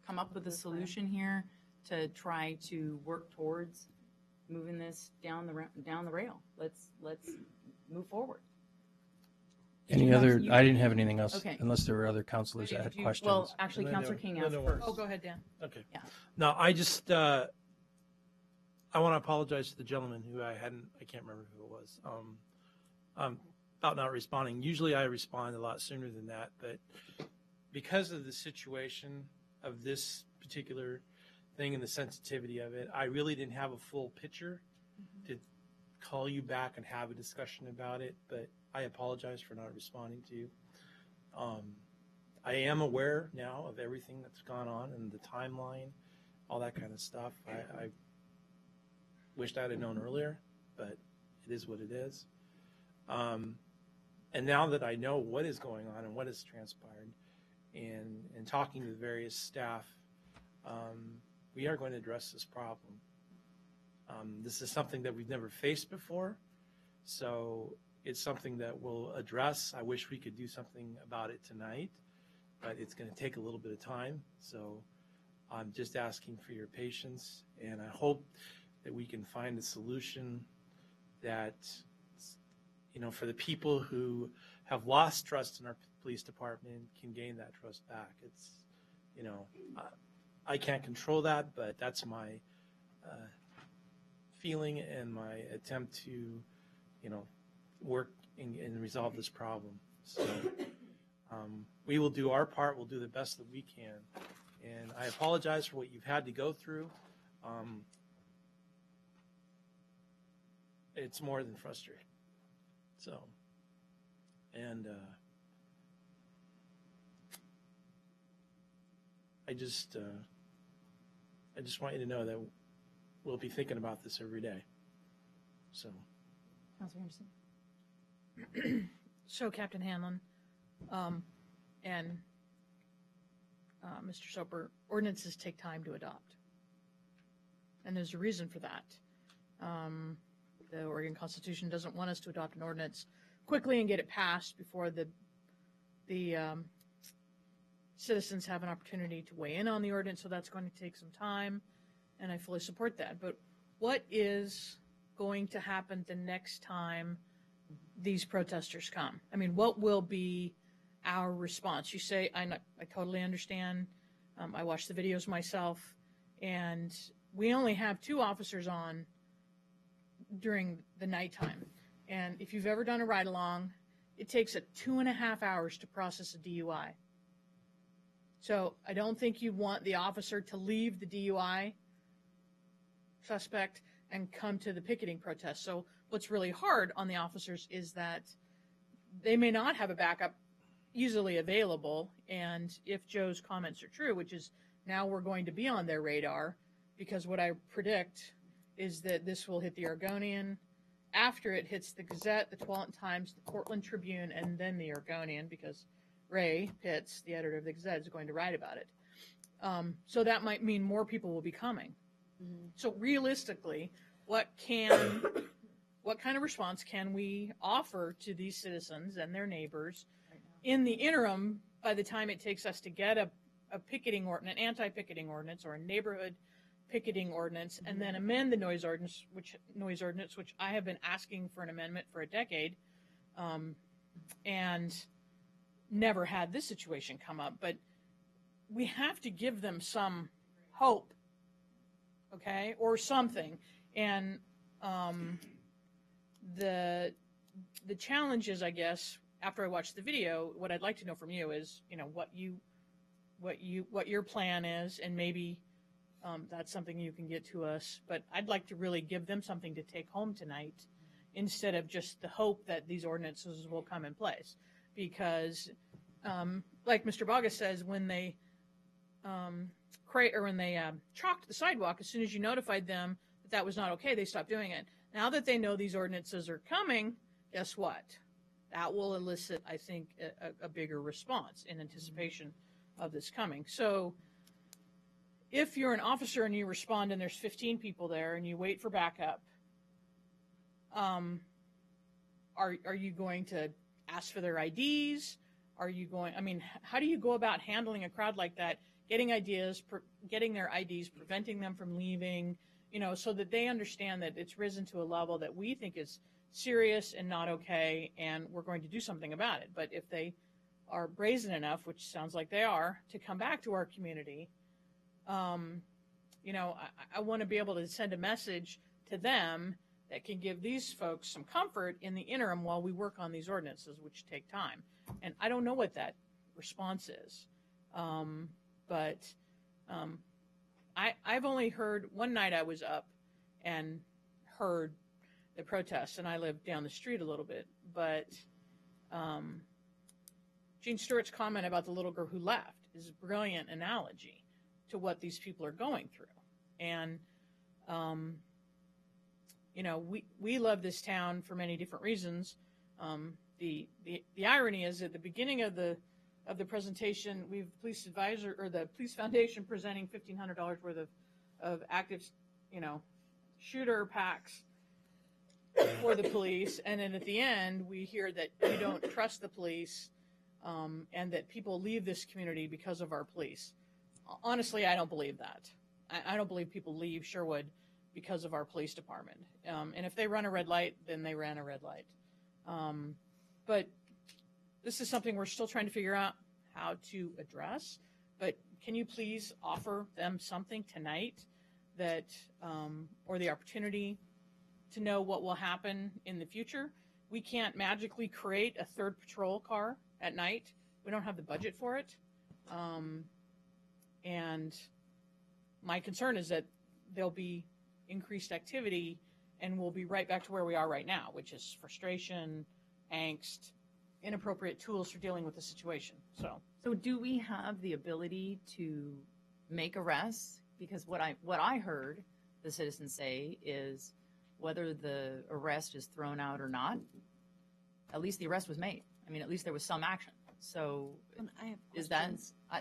come up with a solution here to try to work towards moving this down the rail. Let's move forward. Any other? I didn't have anything else, Okay. unless there were other councilors that had questions. Well, actually, Councilor King asked first. Oh, go ahead, Dan. Okay. Yeah. No, I just I want to apologize to the gentleman who I can't remember who it was. About not responding. Usually I respond a lot sooner than that, but because of the situation of this particular thing and the sensitivity of it, I really didn't have a full picture to call you back and have a discussion about it, but I apologize for not responding to you. I am aware now of everything that's gone on and the timeline, all that kind of stuff. I wished I had known earlier, but it is what it is. And now that I know what is going on and what has transpired, and talking to the various staff, we are going to address this problem. This is something that we've never faced before, so it's something that we'll address. I wish we could do something about it tonight, but it's going to take a little bit of time. So I'm just asking for your patience, and I hope that we can find a solution that, for the people who have lost trust in our police department can gain that trust back. It's, I can't control that, but that's my feeling and my attempt to, work and resolve this problem. So we will do our part. We'll do the best that we can. And I apologize for what you've had to go through. It's more than frustrating. So, and I just want you to know that we'll be thinking about this every day. So. Councilor Anderson. So, Captain Hanlon and Mr. Soper, ordinances take time to adopt. And there's a reason for that. The Oregon Constitution doesn't want us to adopt an ordinance quickly and get it passed before the citizens have an opportunity to weigh in on the ordinance, so that's going to take some time, and I fully support that. But what is going to happen the next time these protesters come? I mean, what will be our response. You say, I totally understand. I watched the videos myself, and we only have 2 officers on during the nighttime. And if you've ever done a ride-along, it takes 2.5 hours to process a DUI. So I don't think you want the officer to leave the DUI suspect and come to the picketing protest. So what's really hard on the officers is that they may not have a backup easily available. And if Joe's comments are true, which is now we're going to be on their radar, because what I predict is that this will hit the Oregonian after it hits the Gazette, the Tualatin Times, the Portland Tribune, and then the Oregonian, because Ray Pitts, the editor of the Gazette, is going to write about it. So that might mean more people will be coming. So realistically, what kind of response can we offer to these citizens and their neighbors in the interim, by the time it takes us to get a picketing ordinance, an anti-picketing ordinance, or a neighborhood picketing ordinance, and then amend the noise ordinance, which I have been asking for an amendment for a decade, and never had this situation come up. But we have to give them some hope, okay, or something. And the challenge is, I guess, after I watched the video, what I'd like to know from you is, what your plan is, and maybe that's something you can get to us. But I'd like to really give them something to take home tonight, instead of just the hope that these ordinances will come in place. Because, like Mr. Bogus says, when they chalked the sidewalk, as soon as you notified them that was not okay, they stopped doing it. Now that they know these ordinances are coming, guess what? That will elicit, I think, a bigger response in anticipation of this coming. So if you're an officer and you respond and there's 15 people there and you wait for backup, are you going to ask for their IDs? How do you go about handling a crowd like that, getting their IDs, preventing them from leaving, so that they understand that it's risen to a level that we think is serious and not okay, and we're going to do something about it. But if they are brazen enough, which sounds like they are, to come back to our community, I want to be able to send a message to them that can give these folks some comfort in the interim while we work on these ordinances, which take time. And I don't know what that response is. I've only heard, one night I was up and heard the protests, and I live down the street a little bit, but Gene Stewart's comment about the little girl who left is a brilliant analogy to what these people are going through. And we love this town for many different reasons. The irony is, at the beginning of the presentation, we've the police foundation presenting $1,500 worth of active, shooter packs for the police, and then at the end we hear that you don't trust the police, and that people leave this community because of our police. Honestly, I don't believe that. I don't believe people leave Sherwood because of our police department. And if they run a red light, then they ran a red light. But this is something we're still trying to figure out how to address. But can you please offer them something tonight that, or the opportunity to know what will happen in the future? We can't magically create a third patrol car at night. We don't have the budget for it. And my concern is that there'll be increased activity and we'll be right back to where we are right now, which is frustration, angst, inappropriate tools for dealing with the situation. So do we have the ability to make arrests? Because what I heard the citizens say is, whether the arrest is thrown out or not, at least the arrest was made. At least there was some action. So is that,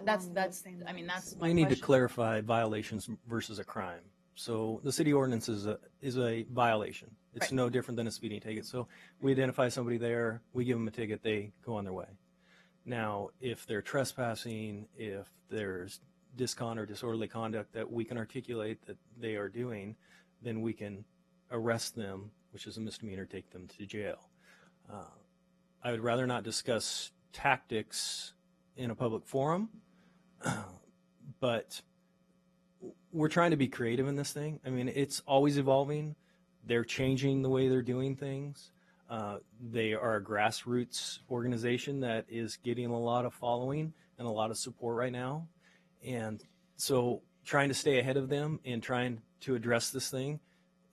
that's my We need to question. clarify violations versus a crime. So the city ordinance is a violation. It's Right. no different than a speeding ticket. So we identify somebody there, we give them a ticket, they go on their way. Now, if they're trespassing, if there's discon or disorderly conduct that we can articulate that they are doing, then we can arrest them, which is a misdemeanor, take them to jail. I would rather not discuss tactics in a public forum, but we're trying to be creative in this thing. I mean, it's always evolving. They're changing the way they're doing things. They are a grassroots organization that is getting a lot of following and a lot of support right now. And so trying to stay ahead of them and trying to address this thing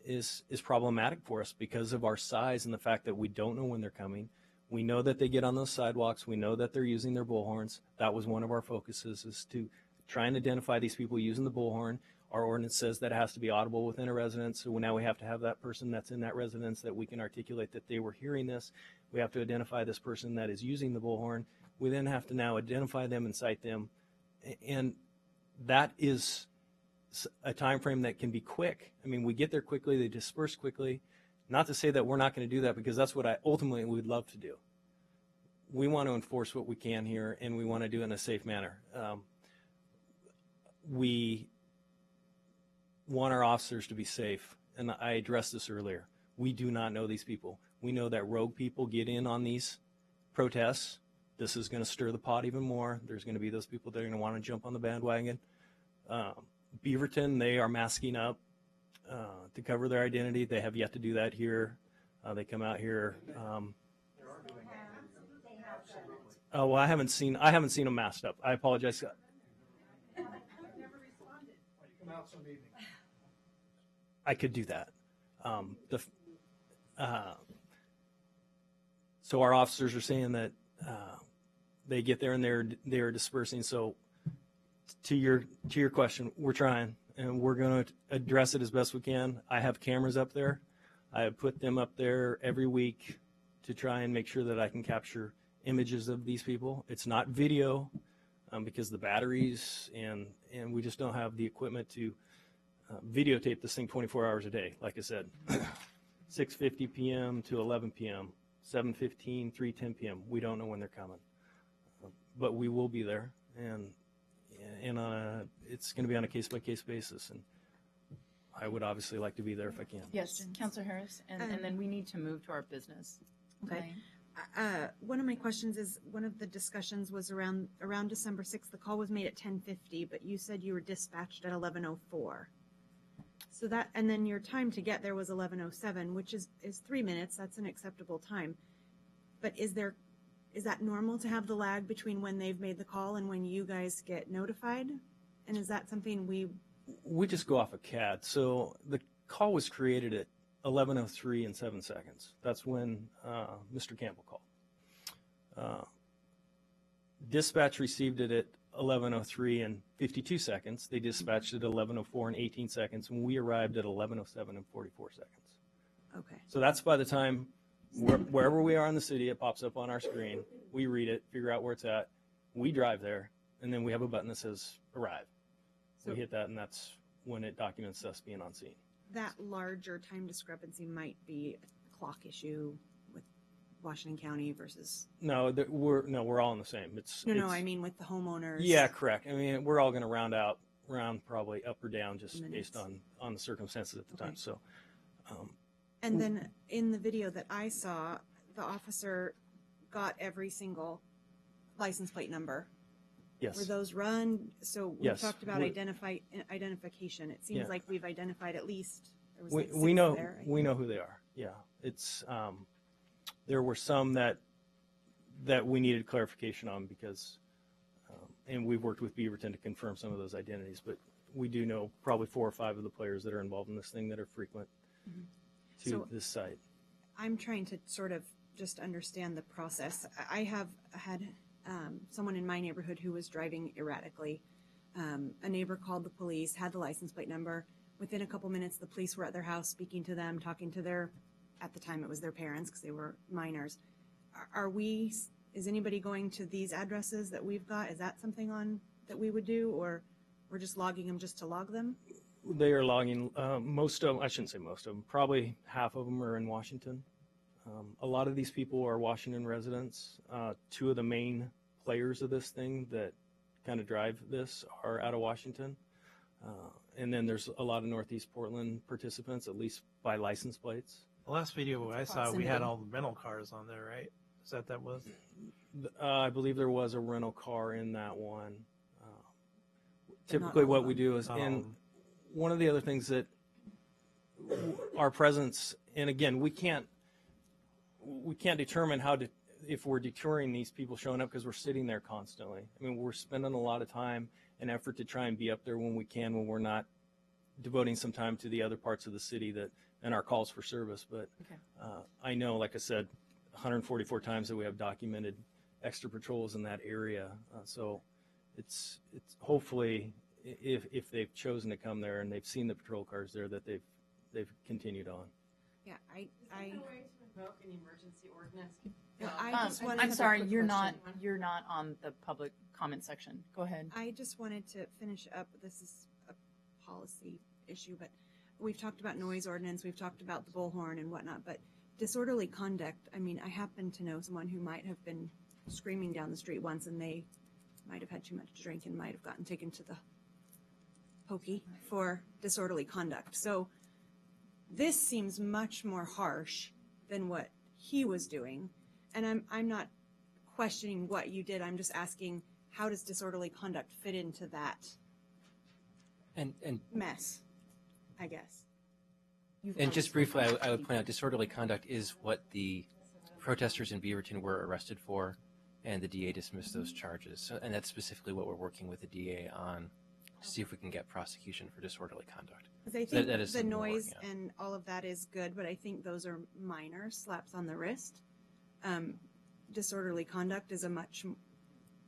is problematic for us because of our size and the fact that we don't know when they're coming. We know that they get on those sidewalks. We know that they're using their bullhorns. That was one of our focuses, is to try and identify these people using the bullhorn. Our ordinance says that it has to be audible within a residence, so now we have to have that person that's in that residence that we can articulate that they were hearing this. We have to identify this person that is using the bullhorn. We then have to now identify them and cite them, and that is a time frame that can be quick. I mean, we get there quickly, they disperse quickly. Not to say that we're not going to do that, because that's what I ultimately would love to do. We want to enforce what we can here, and we want to do it in a safe manner. We want our officers to be safe, and I addressed this earlier. We do not know these people. We know that rogue people get in on these protests. This is going to stir the pot even more. There's going to be those people that are going to want to jump on the bandwagon. Beaverton, they are masking up to cover their identity. They have yet to do that here. They come out here. Oh, well, I haven't seen them masked up. I apologize. I could do that. So our officers are saying that they get there and they're dispersing. So to your question, we're trying, and we're going to address it as best we can. I have cameras up there. I have put them up there every week to try and make sure that I can capture images of these people. It's not video because the batteries and we just don't have the equipment to videotape this thing 24 hours a day. Like I said, 6:50 p.m. to 11 p.m., 7:15, 3:10 p.m. We don't know when they're coming, but we will be there, and it's going to be on a case-by-case basis, and I would obviously like to be there if I can. Yes, Councilor Harris, and then we need to move to our business. Okay. One of my questions is, one of the discussions was around December 6th. The call was made at 10:50, but you said you were dispatched at 11:04. So that, and then your time to get there was 11:07, which is 3 minutes. That's an acceptable time. But is that normal to have the lag between when they've made the call and when you guys get notified? And is that something we just go off a CAD? So the call was created at 11:03 and 7 seconds. That's when Mr. Campbell called. Dispatch received it at 11:03 and 52 seconds. They dispatched it at 11:04 and 18 seconds, and we arrived at 11:07 and 44 seconds. Okay. So that's by the time wherever we are in the city, it pops up on our screen. We read it, figure out where it's at. We drive there, and then we have a button that says arrive. We hit that, and that's when it documents us being on scene. that larger time discrepancy might be a clock issue with Washington County versus? No, we're all in the same. No, I mean with the homeowners. Yeah, correct. I mean, we're all going to round probably up or down just based on the circumstances at the time. So. And then in the video that I saw, the officer got every single license plate number. Yes. Were those run? So we Yes. talked about identification. It seems like we've identified at least. There was We know there, we know who they are. Yeah, it's there were some that we needed clarification on because, and we've worked with Beaverton to confirm some of those identities. But we do know probably 4 or 5 of the players that are involved in this thing that are frequent to this site. I'm trying to sort of just understand the process. I have had someone in my neighborhood who was driving erratically. A neighbor called the police, had the license plate number. Within a couple minutes, the police were at their house speaking to them, talking to at the time it was their parents because they were minors. Is anybody going to these addresses that we've got? Is that something that we would do, or we're just logging them just to log them? They are logging most of them. I shouldn't say most of them. Probably half of them are in Washington. A lot of these people are Washington residents. 2 of the main players of this thing that kind of drive this are out of Washington. And then there's a lot of Northeast Portland participants, at least by license plates. The last video I saw, we had all the rental cars on there, right? Is that was? I believe there was a rental car in that one. But not Typically all what of we them. do is, and one of the other things that our presence, and again, we can't determine if we're deterring these people showing up because we're sitting there constantly. I mean, we're spending a lot of time and effort to try and be up there when we can, when we're not devoting some time to the other parts of the city and our calls for service. But I know, like I said, 144 times that we have documented extra patrols in that area. So it's hopefully if they've chosen to come there and they've seen the patrol cars there, that they've continued on. Yeah, Is there a way to invoke an emergency ordinance? I'm sorry, you're not on the public comment section. Go ahead. I just wanted to finish up. This is a policy issue, but we've talked about noise ordinance, we've talked about the bullhorn and whatnot, but disorderly conduct, I mean, I happen to know someone who might have been screaming down the street once and they might have had too much to drink and might have gotten taken to the pokey for disorderly conduct. So this seems much more harsh than what he was doing. And I'm not questioning what you did. I'm just asking, how does disorderly conduct fit into that And mess, I guess? And just briefly, I would point out disorderly conduct is what the protesters in Beaverton were arrested for, and the DA dismissed those charges. So, and that's specifically what we're working with the DA on, to see if we can get prosecution for disorderly conduct. Because I So think that is the something we're noise working on. and all of that is good, but I think those are minor slaps on the wrist. Disorderly conduct is a much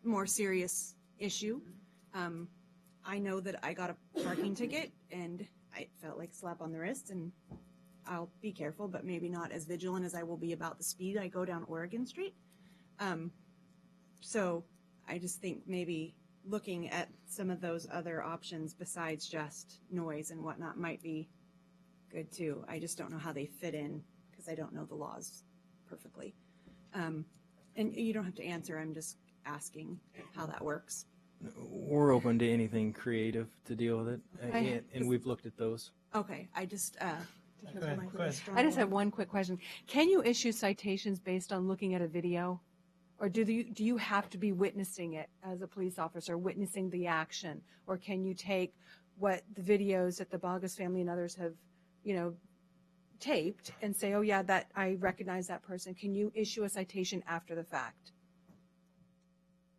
more serious issue. I know that I got a parking ticket and I felt like a slap on the wrist, and I'll be careful, but maybe not as vigilant as I will be about the speed I go down Oregon Street. So I just think maybe looking at some of those other options besides just noise and whatnot might be good too. I just don't know how they fit in because I don't know the laws perfectly. And you don't have to answer. I'm just asking how that works. We're open to anything creative to deal with it, and we've looked at those. Okay, I just I just have one quick question. Can you issue citations based on looking at a video? Or do you have to be witnessing it as a police officer, witnessing the action? Or can you take what the videos that the Bogus family and others have, taped and say, oh yeah, that I recognize that person? Can you issue a citation after the fact?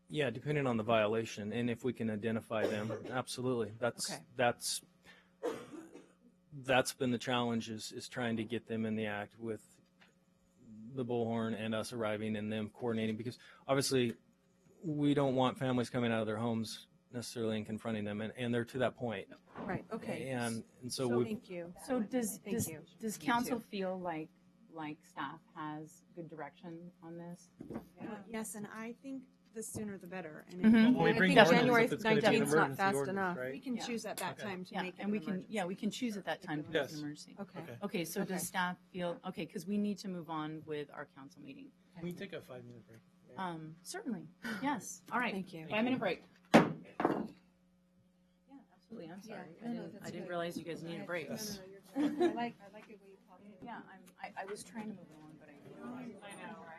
Yeah, depending on the violation, and if we can identify them, absolutely. That's been the challenge is trying to get them in the act with the bullhorn and us arriving and them coordinating, because obviously we don't want families coming out of their homes necessarily and confronting them, and they're to that point. Right. Okay. And so we. Thank you. So does You council too. feel like staff has good direction on this? Yes, and I think the sooner the better. And Mhm. if Well, we I bring think the ordinance January if it's gonna be an 19th 's not emergency fast ordinance, enough. right? We can choose at that time to make it and an emergency. we can choose at that time to make it an emergency. Okay. Okay, so Okay. does staff feel, okay, because we need to move on with our council meeting. Can we take a 5-minute break? Certainly, yes. All right. Thank you. 5-minute break. Yeah, absolutely, I'm sorry. I didn't realize you guys needed breaks. I like it when you talk. Yeah, I was trying to move along, but I know, right?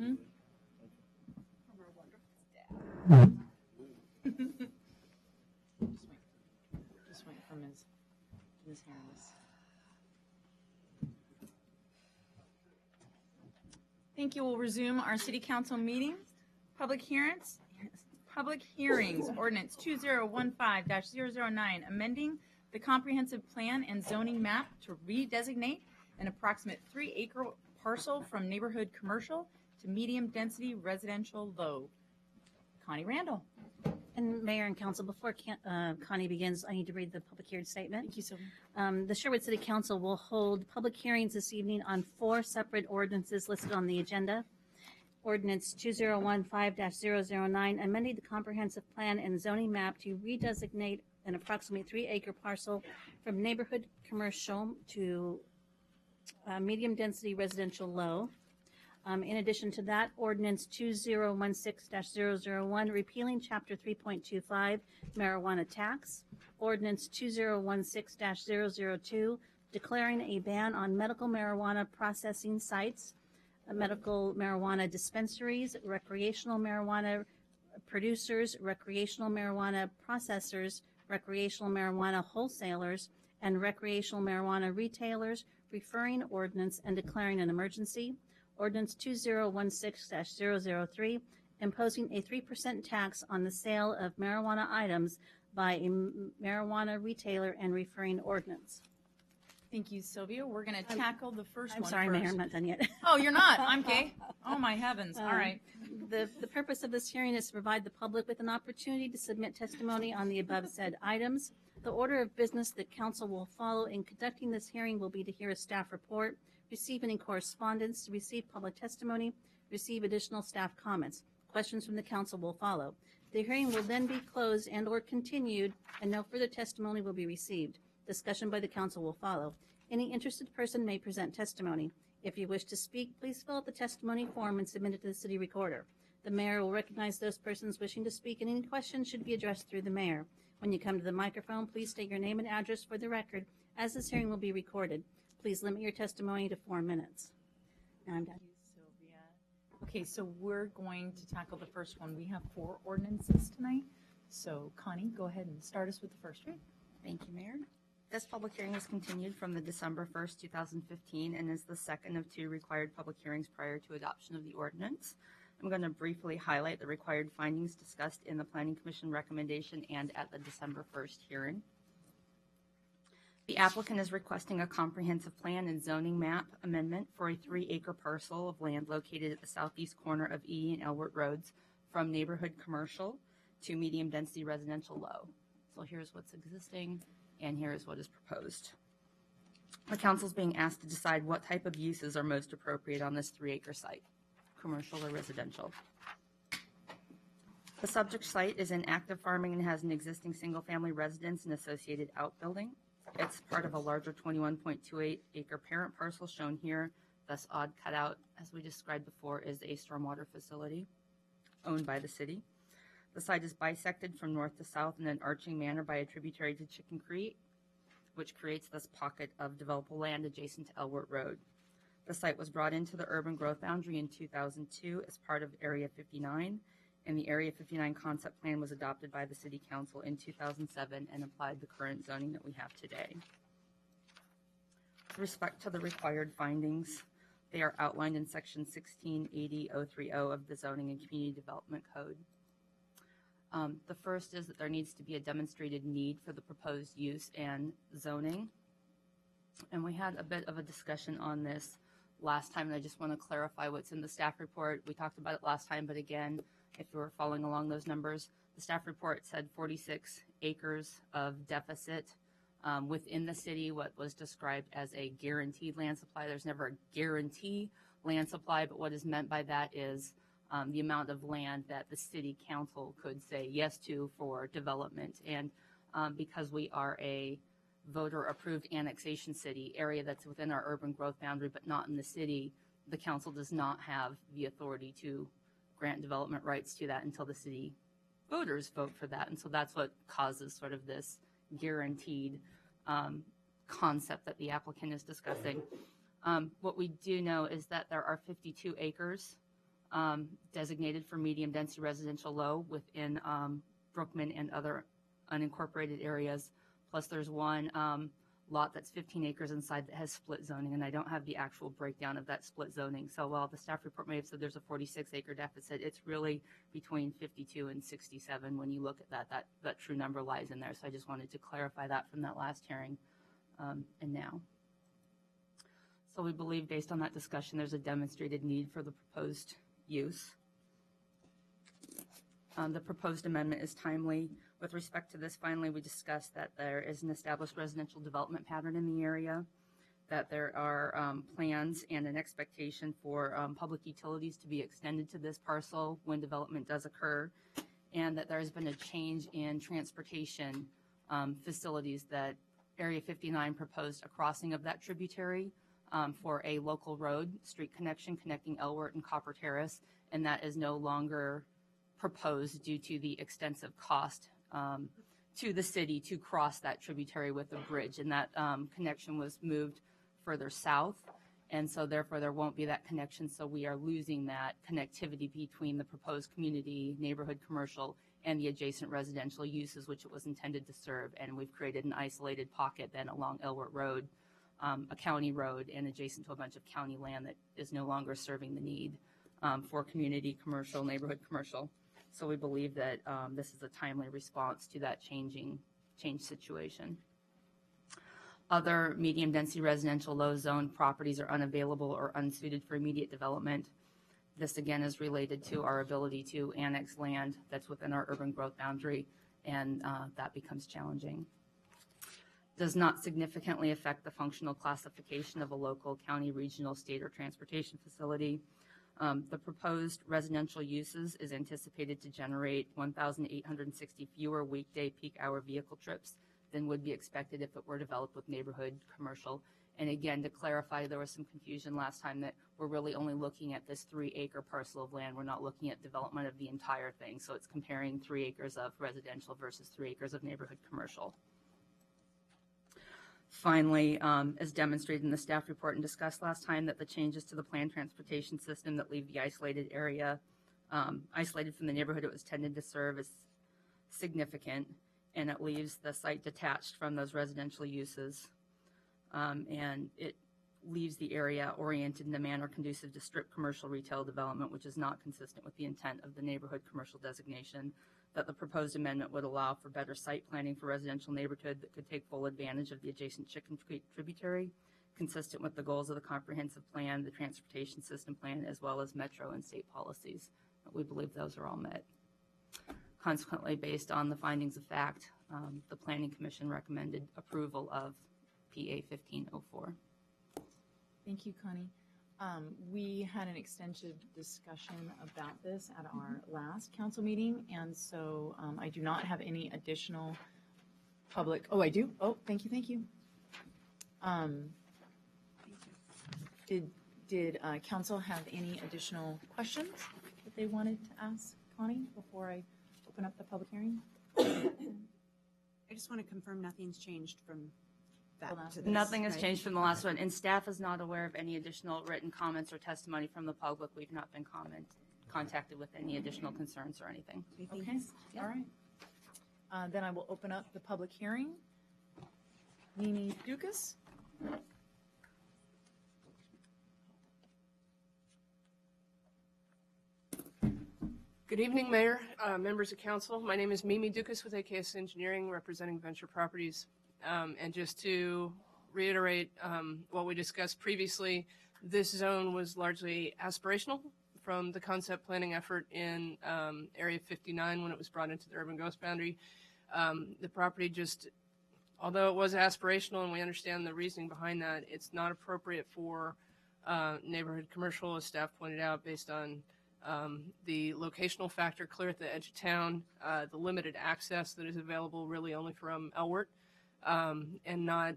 Hmm? Just wait for Ms. Harris. Thank you. We'll resume our city council meeting. Public hearings. Ordinance 2015-009, amending the comprehensive plan and zoning map to redesignate an approximate 3-acre parcel from neighborhood commercial to medium-density residential low. Connie Randall. And Mayor and Council, before Connie begins, I need to read the public hearing statement. Thank you, Sylvia. The Sherwood City Council will hold public hearings this evening on 4 separate ordinances listed on the agenda. Ordinance 2015-009, amending the comprehensive plan and zoning map to redesignate an approximately 3-acre parcel from neighborhood commercial to medium-density residential low. In addition to that, Ordinance 2016-001, repealing Chapter 3.25, marijuana tax. Ordinance 2016-002, declaring a ban on medical marijuana processing sites, medical marijuana dispensaries, recreational marijuana producers, recreational marijuana processors, recreational marijuana wholesalers, and recreational marijuana retailers, referring ordinance and declaring an emergency. Ordinance 2016-003, imposing a 3% tax on the sale of marijuana items by a marijuana retailer and referring ordinance. Thank you, Sylvia. We're going to tackle the first one. I'm sorry, first. Mayor, I'm not done yet. Oh, you're not? I'm okay. Oh, my heavens. All right. The purpose of this hearing is to provide the public with an opportunity to submit testimony on the above said items. The order of business that council will follow in conducting this hearing will be to hear a staff report, receive any correspondence, receive public testimony, receive additional staff comments. Questions from the council will follow. The hearing will then be closed and or continued, and no further testimony will be received. Discussion by the council will follow. Any interested person may present testimony. If you wish to speak, please fill out the testimony form and submit it to the city recorder. The mayor will recognize those persons wishing to speak, and any questions should be addressed through the mayor. When you come to the microphone, please state your name and address for the record, as this hearing will be recorded. Please limit your testimony to 4 minutes. Now I'm done. Thank you, Sylvia. Okay, so we're going to tackle the first one. We have 4 ordinances tonight. So, Connie, go ahead and start us with the first one. Thank you, Mayor. This public hearing is continued from the December 1st, 2015, and is the second of 2 required public hearings prior to adoption of the ordinance. I'm going to briefly highlight the required findings discussed in the Planning Commission recommendation and at the December 1st hearing. The applicant is requesting a comprehensive plan and zoning map amendment for a 3-acre parcel of land located at the southeast corner of E and Elwood Roads from neighborhood commercial to medium density residential low. So here's what's existing, and here is what is proposed. The council is being asked to decide what type of uses are most appropriate on this 3-acre site, commercial or residential. The subject site is in active farming and has an existing single-family residence and associated outbuilding. It's part of a larger 21.28 acre parent parcel shown here. Thus odd cutout, as we described before, is a stormwater facility owned by the city. The site is bisected from north to south in an arching manner by a tributary to Chicken Creek, which creates this pocket of developable land adjacent to Elwood Road. The site was brought into the urban growth boundary in 2002 as part of Area 59, and the Area 59 concept plan was adopted by the City Council in 2007 and applied the current zoning that we have today. With respect to the required findings, they are outlined in Section 1680.030 of the Zoning and Community Development Code. The first is that there needs to be a demonstrated need for the proposed use and zoning. And we had a bit of a discussion on this last time, and I just want to clarify what's in the staff report. We talked about it last time, but again, if you were following along those numbers, the staff report said 46 acres of deficit within the city, what was described as a guaranteed land supply. There's never a guarantee land supply, but what is meant by that is the amount of land that the city council could say yes to for development. And because we are a voter-approved annexation city area that's within our urban growth boundary but not in the city, the council does not have the authority to grant development rights to that until the city voters vote for that. And so that's what causes sort of this guaranteed concept that the applicant is discussing. What we do know is that there are 52 acres designated for medium density residential low within Brookman and other unincorporated areas. Plus there's one lot that's 15 acres inside that has split zoning, and I don't have the actual breakdown of that split zoning. So while the staff report may have said there's a 46-acre deficit, it's really between 52 and 67 when you look at that true number lies in there. So I just wanted to clarify that from that last hearing and now. So we believe, based on that discussion, there's a demonstrated need for the proposed use. The proposed amendment is timely. With respect to this, finally, we discussed that there is an established residential development pattern in the area, that there are plans and an expectation for public utilities to be extended to this parcel when development does occur, and that there has been a change in transportation facilities, that Area 59 proposed a crossing of that tributary for a local road, street connection connecting Elwert and Copper Terrace, and that is no longer proposed due to the extensive cost to the city to cross that tributary with a bridge, and that connection was moved further south, and so therefore there won't be that connection. So we are losing that connectivity between the proposed community, neighborhood, commercial, and the adjacent residential uses which it was intended to serve. And we've created an isolated pocket then along Elwert Road, a county road, and adjacent to a bunch of county land that is no longer serving the need for community, commercial, neighborhood, commercial. So we believe that this is a timely response to that changed situation. Other medium density residential low zone properties are unavailable or unsuited for immediate development. This again is related to our ability to annex land that's within our urban growth boundary, and that becomes challenging. Does not significantly affect the functional classification of a local, county, regional, state, or transportation facility. The proposed residential uses is anticipated to generate 1,860 fewer weekday peak hour vehicle trips than would be expected if it were developed with neighborhood commercial. And again, to clarify, there was some confusion last time that we're really only looking at this 3-acre parcel of land. We're not looking at development of the entire thing. So it's comparing 3 acres of residential versus 3 acres of neighborhood commercial. Finally, as demonstrated in the staff report and discussed last time, that the changes to the planned transportation system that leave the isolated area isolated from the neighborhood it was intended to serve is significant, and it leaves the site detached from those residential uses, and it leaves the area oriented in a manner conducive to strict commercial retail development, which is not consistent with the intent of the neighborhood commercial designation. That the proposed amendment would allow for better site planning for residential neighborhood that could take full advantage of the adjacent Chicken Creek tributary, consistent with the goals of the comprehensive plan, the transportation system plan, as well as metro and state policies. We believe those are all met. Consequently, based on the findings of fact, the Planning Commission recommended approval of PA 1504. Thank you, Connie. We had an extensive discussion about this at our last council meeting, and so I do not have any additional public. Oh, I do? Oh, thank you, thank you. Did council have any additional questions that they wanted to ask Connie before I open up the public hearing? I just want to confirm nothing's changed from that to this, Nothing has right? changed from the last one, and staff is not aware of any additional written comments or testimony from the public. We've not been contacted with any additional concerns or anything. Okay, all right. Then I will open up the public hearing. Mimi Dukas. Good evening, Mayor, members of council. My name is Mimi Dukas with AKS Engineering, representing Venture Properties. And just to reiterate what we discussed previously, this zone was largely aspirational from the concept planning effort in Area 59 when it was brought into the urban growth boundary. The property just, although it was aspirational and we understand the reasoning behind that, it's not appropriate for neighborhood commercial, as staff pointed out, based on the locational factor clear at the edge of town, the limited access that is available really only from Elwert. And not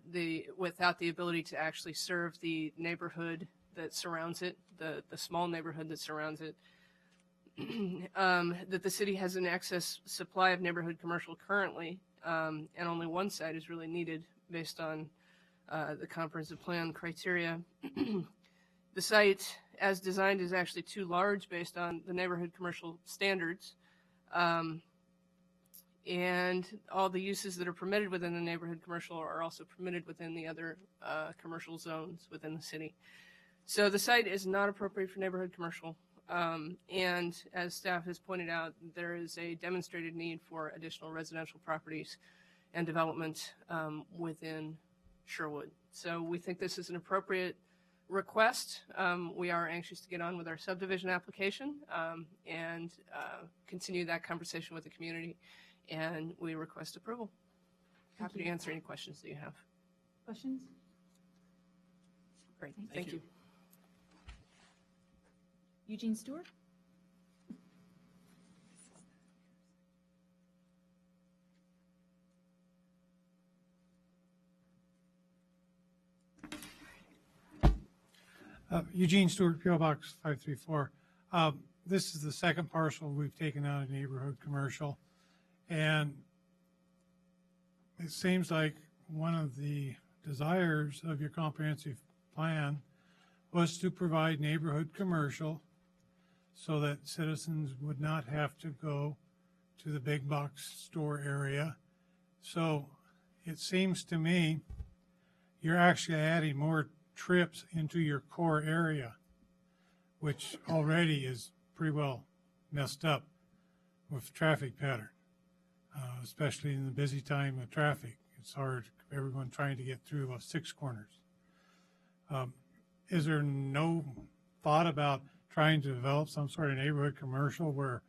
without the ability to actually serve the neighborhood that surrounds it, the small neighborhood that surrounds it. That the city has an excess supply of neighborhood commercial currently, and only one site is really needed based on the comprehensive plan criteria. The site as designed, is actually too large based on the neighborhood commercial standards. And all the uses that are permitted within the neighborhood commercial are also permitted within the other commercial zones within the city. So the site is not appropriate for neighborhood commercial. And as staff has pointed out, there is a demonstrated need for additional residential properties and development within Sherwood. So we think this is an appropriate request. We are anxious to get on with our subdivision application and continue that conversation with the community. And we request approval. Happy to answer any questions that you have. Questions? Great, thank you. Eugene Stewart? Eugene Stewart, P.O. Box 534. This is the second parcel we've taken out of neighborhood commercial. And it seems like one of the desires of your comprehensive plan was to provide neighborhood commercial so that citizens would not have to go to the big box store area. So it seems to me you're actually adding more trips into your core area, which already is pretty well messed up with traffic pattern, especially in the busy time of traffic. It's hard, everyone trying to get through 6 corners. Is there no thought about trying to develop some sort of neighborhood commercial where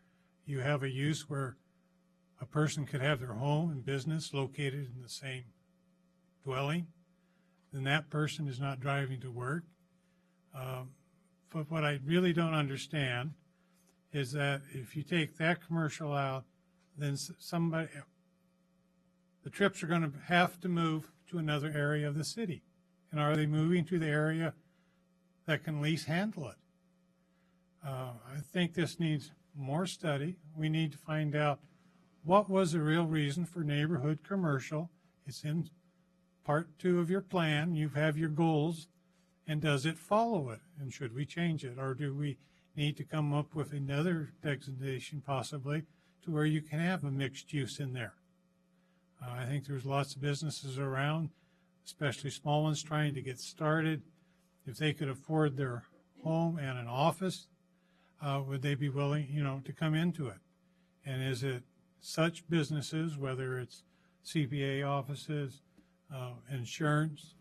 you have a use where a person could have their home and business located in the same dwelling? Then that person is not driving to work. But what I really don't understand is that if you take that commercial out, then the trips are going to have to move to another area of the city. And are they moving to the area that can least handle it? I think this needs more study. We need to find out what was the real reason for neighborhood commercial. It's in part 2 of your plan. You have your goals, and does it follow it? And should we change it, or do we need to come up with another designation possibly to where you can have a mixed use in there? I think there's lots of businesses around, especially small ones trying to get started. If they could afford their home and an office, would they be willing, to come into it? And is it such businesses, whether it's CPA offices, insurance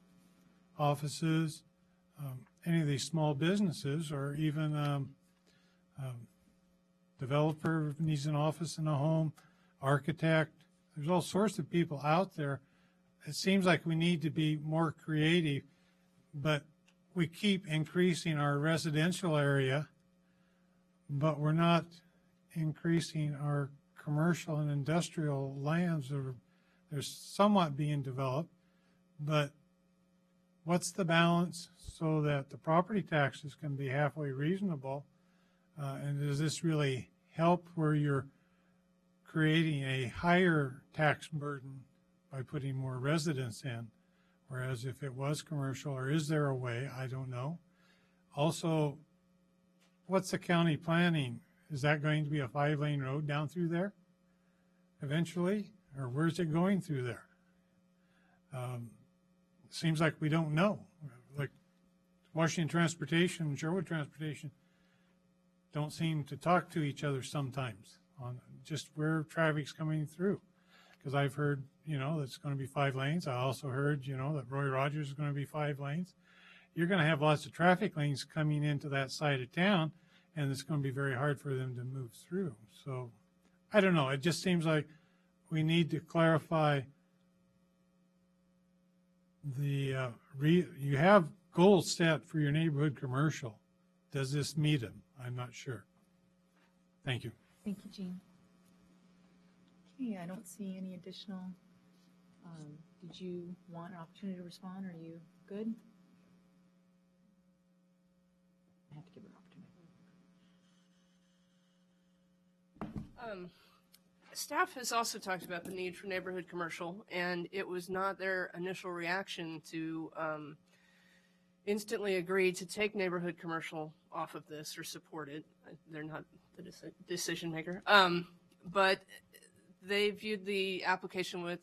offices, any of these small businesses, or even developer needs an office and a home, architect. There's all sorts of people out there. It seems like we need to be more creative, but we keep increasing our residential area, but we're not increasing our commercial and industrial lands. They're somewhat being developed, but what's the balance so that the property taxes can be halfway reasonable? And does this really help where you're creating a higher tax burden by putting more residents in? Whereas if it was commercial, or is there a way? I don't know. Also, what's the county planning? Is that going to be a 5-lane road down through there eventually? Or where's it going through there? Seems like we don't know. Like Washington Transportation and Sherwood Transportation don't seem to talk to each other sometimes on just where traffic's coming through. Because I've heard, that's going to be 5 lanes. I also heard, that Roy Rogers is going to be 5 lanes. You're going to have lots of traffic lanes coming into that side of town, and it's going to be very hard for them to move through. So I don't know. It just seems like we need to clarify you have goals set for your neighborhood commercial. Does this meet them? I'm not sure. Thank you. Thank you, Gene. Okay, I don't see any additional. Did you want an opportunity to respond? Are you good? I have to give her an opportunity. Staff has also talked about the need for neighborhood commercial, and it was not their initial reaction to instantly agreed to take neighborhood commercial off of this or support it. They're not the decision maker. But they viewed the application with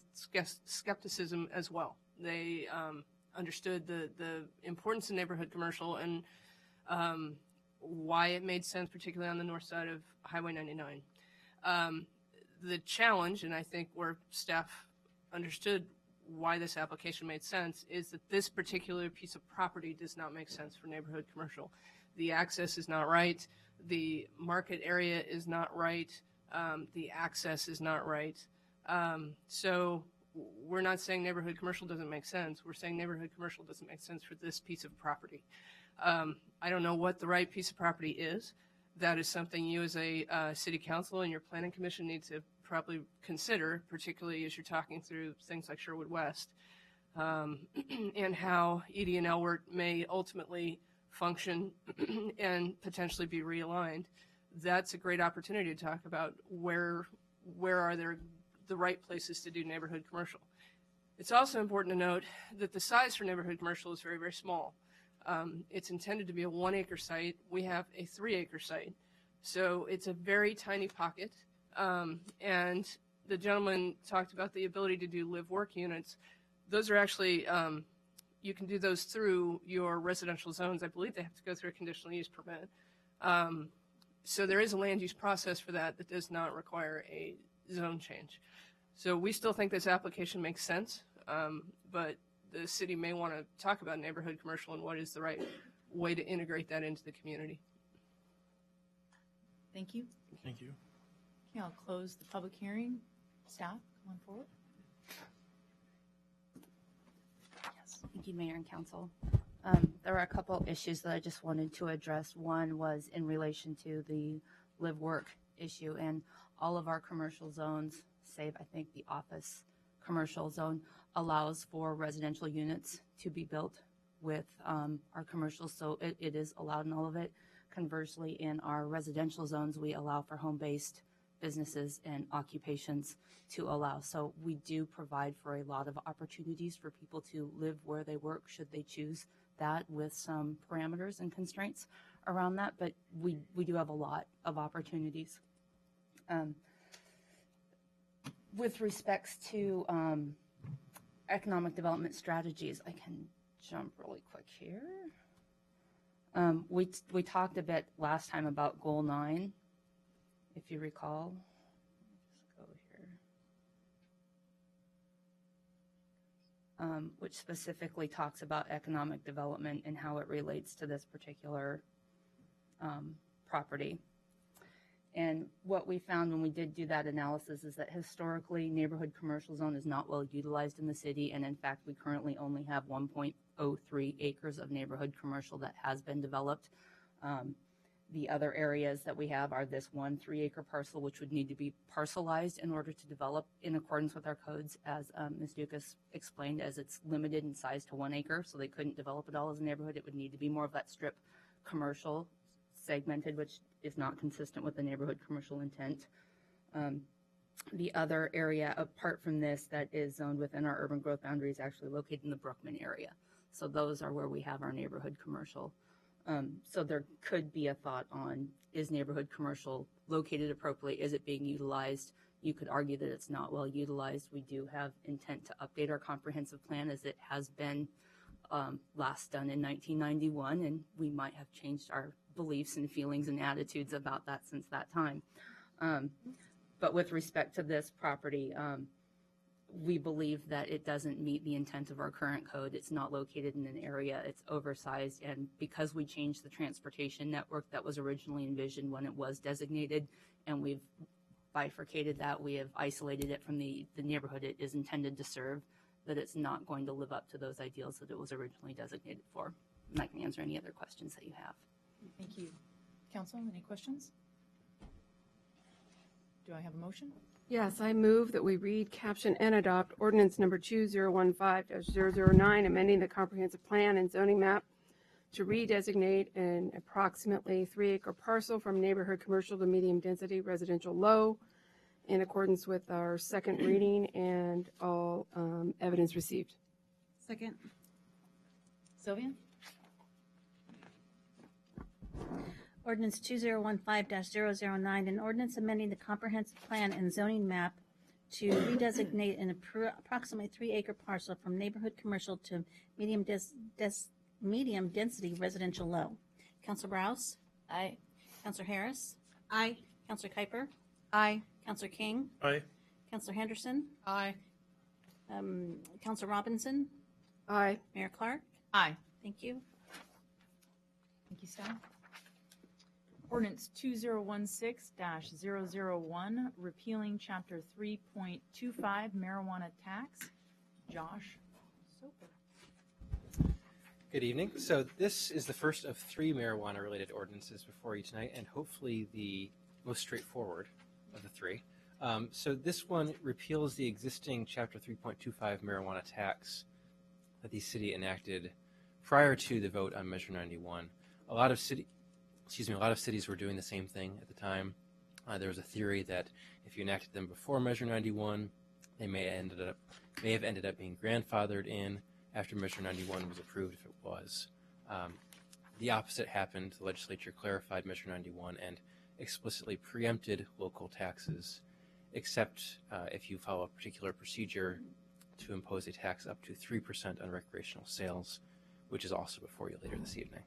skepticism as well. They understood the importance of neighborhood commercial and why it made sense, particularly on the north side of Highway 99. The challenge, and I think where staff understood why this application made sense, is that this particular piece of property does not make sense for neighborhood commercial. The access is not right. The market area is not right. The access is not right. So we're not saying neighborhood commercial doesn't make sense. We're saying neighborhood commercial doesn't make sense for this piece of property. I don't know what the right piece of property is. That is something you as a city council and your planning commission need to probably consider, particularly as you're talking through things like Sherwood West, and how ED and Elwert may ultimately function and potentially be realigned. That's a great opportunity to talk about where are there the right places to do neighborhood commercial. It's also important to note that the size for neighborhood commercial is very, very small. It's intended to be a 1 acre site. We have a 3 acre site. So it's a very tiny pocket. And the gentleman talked about the ability to do live-work units. Those are actually, you can do those through your residential zones. I believe they have to go through a conditional use permit. So there is a land use process for that that does not require a zone change. So we still think this application makes sense, but the city may want to talk about neighborhood commercial and what is the right way to integrate that into the community. Thank you. Thank you. Okay, I'll close the public hearing. Staff, come on forward. Yes, thank you, Mayor and Council. There were a couple issues that I just wanted to address. One was in relation to the live-work issue, and all of our commercial zones, save I think the office commercial zone, allows for residential units to be built with our commercial, so it is allowed in all of it. Conversely, in our residential zones, we allow for home-based businesses and occupations to allow. So we do provide for a lot of opportunities for people to live where they work, should they choose that, with some parameters and constraints around that, but we do have a lot of opportunities. With respects to economic development strategies, I can jump really quick here. We talked a bit last time about Goal 9, if you recall. Just go here. Which specifically talks about economic development and how it relates to this particular property. And what we found when we did do that analysis is that historically neighborhood commercial zone is not well utilized in the city, and in fact we currently only have 1.03 acres of neighborhood commercial that has been developed. The other areas that we have are this 1 3-acre parcel, which would need to be parcelized in order to develop in accordance with our codes, as Ms. Dukas explained, as it's limited in size to 1 acre, so they couldn't develop it all as a neighborhood. It would need to be more of that strip commercial segmented, which is not consistent with the neighborhood commercial intent. The other area apart from this that is zoned within our urban growth boundary is actually located in the Brookman area. So those are where we have our neighborhood commercial. So there could be a thought on, is neighborhood commercial located appropriately? Is it being utilized? You could argue that it's not well utilized. We do have intent to update our comprehensive plan, as it has been last done in 1991, and we might have changed our beliefs and feelings and attitudes about that since that time. But with respect to this property, we believe that it doesn't meet the intent of our current code. It's not located in an area, it's oversized, and because we changed the transportation network that was originally envisioned when it was designated, and we've bifurcated that, we have isolated it from the neighborhood it is intended to serve, that it's not going to live up to those ideals that it was originally designated for. And I can answer any other questions that you have. Thank you. Council, any questions? Do I have a motion? Yes, I move that we read, caption, and adopt ordinance number 2015-009, amending the comprehensive plan and zoning map to redesignate an approximately 3-acre parcel from neighborhood commercial to medium density residential low, in accordance with our second reading and all evidence received. Second. Sylvia? Ordinance 2015-009, an ordinance amending the comprehensive plan and zoning map to redesignate an approximately 3-acre parcel from neighborhood commercial to medium density residential low. Councilor Browse? Aye. Councilor Harris? Aye. Councilor Kuiper? Aye. Councilor King? Aye. Councilor Henderson? Aye. Councilor Robinson? Aye. Mayor Clark? Aye. Thank you. Thank you, staff. Ordinance 2016-001, repealing Chapter 3.25 marijuana tax. Josh Soper. Good evening. So this is the first of 3 marijuana-related ordinances before you tonight, and hopefully the most straightforward of the 3. So this one repeals the existing Chapter 3.25 marijuana tax that the city enacted prior to the vote on Measure 91. A lot of cities were doing the same thing at the time. There was a theory that if you enacted them before Measure 91, they may have ended up being grandfathered in after Measure 91 was approved, if it was. The opposite happened. The legislature clarified Measure 91 and explicitly preempted local taxes, except if you follow a particular procedure to impose a tax up to 3% on recreational sales, which is also before you later this evening.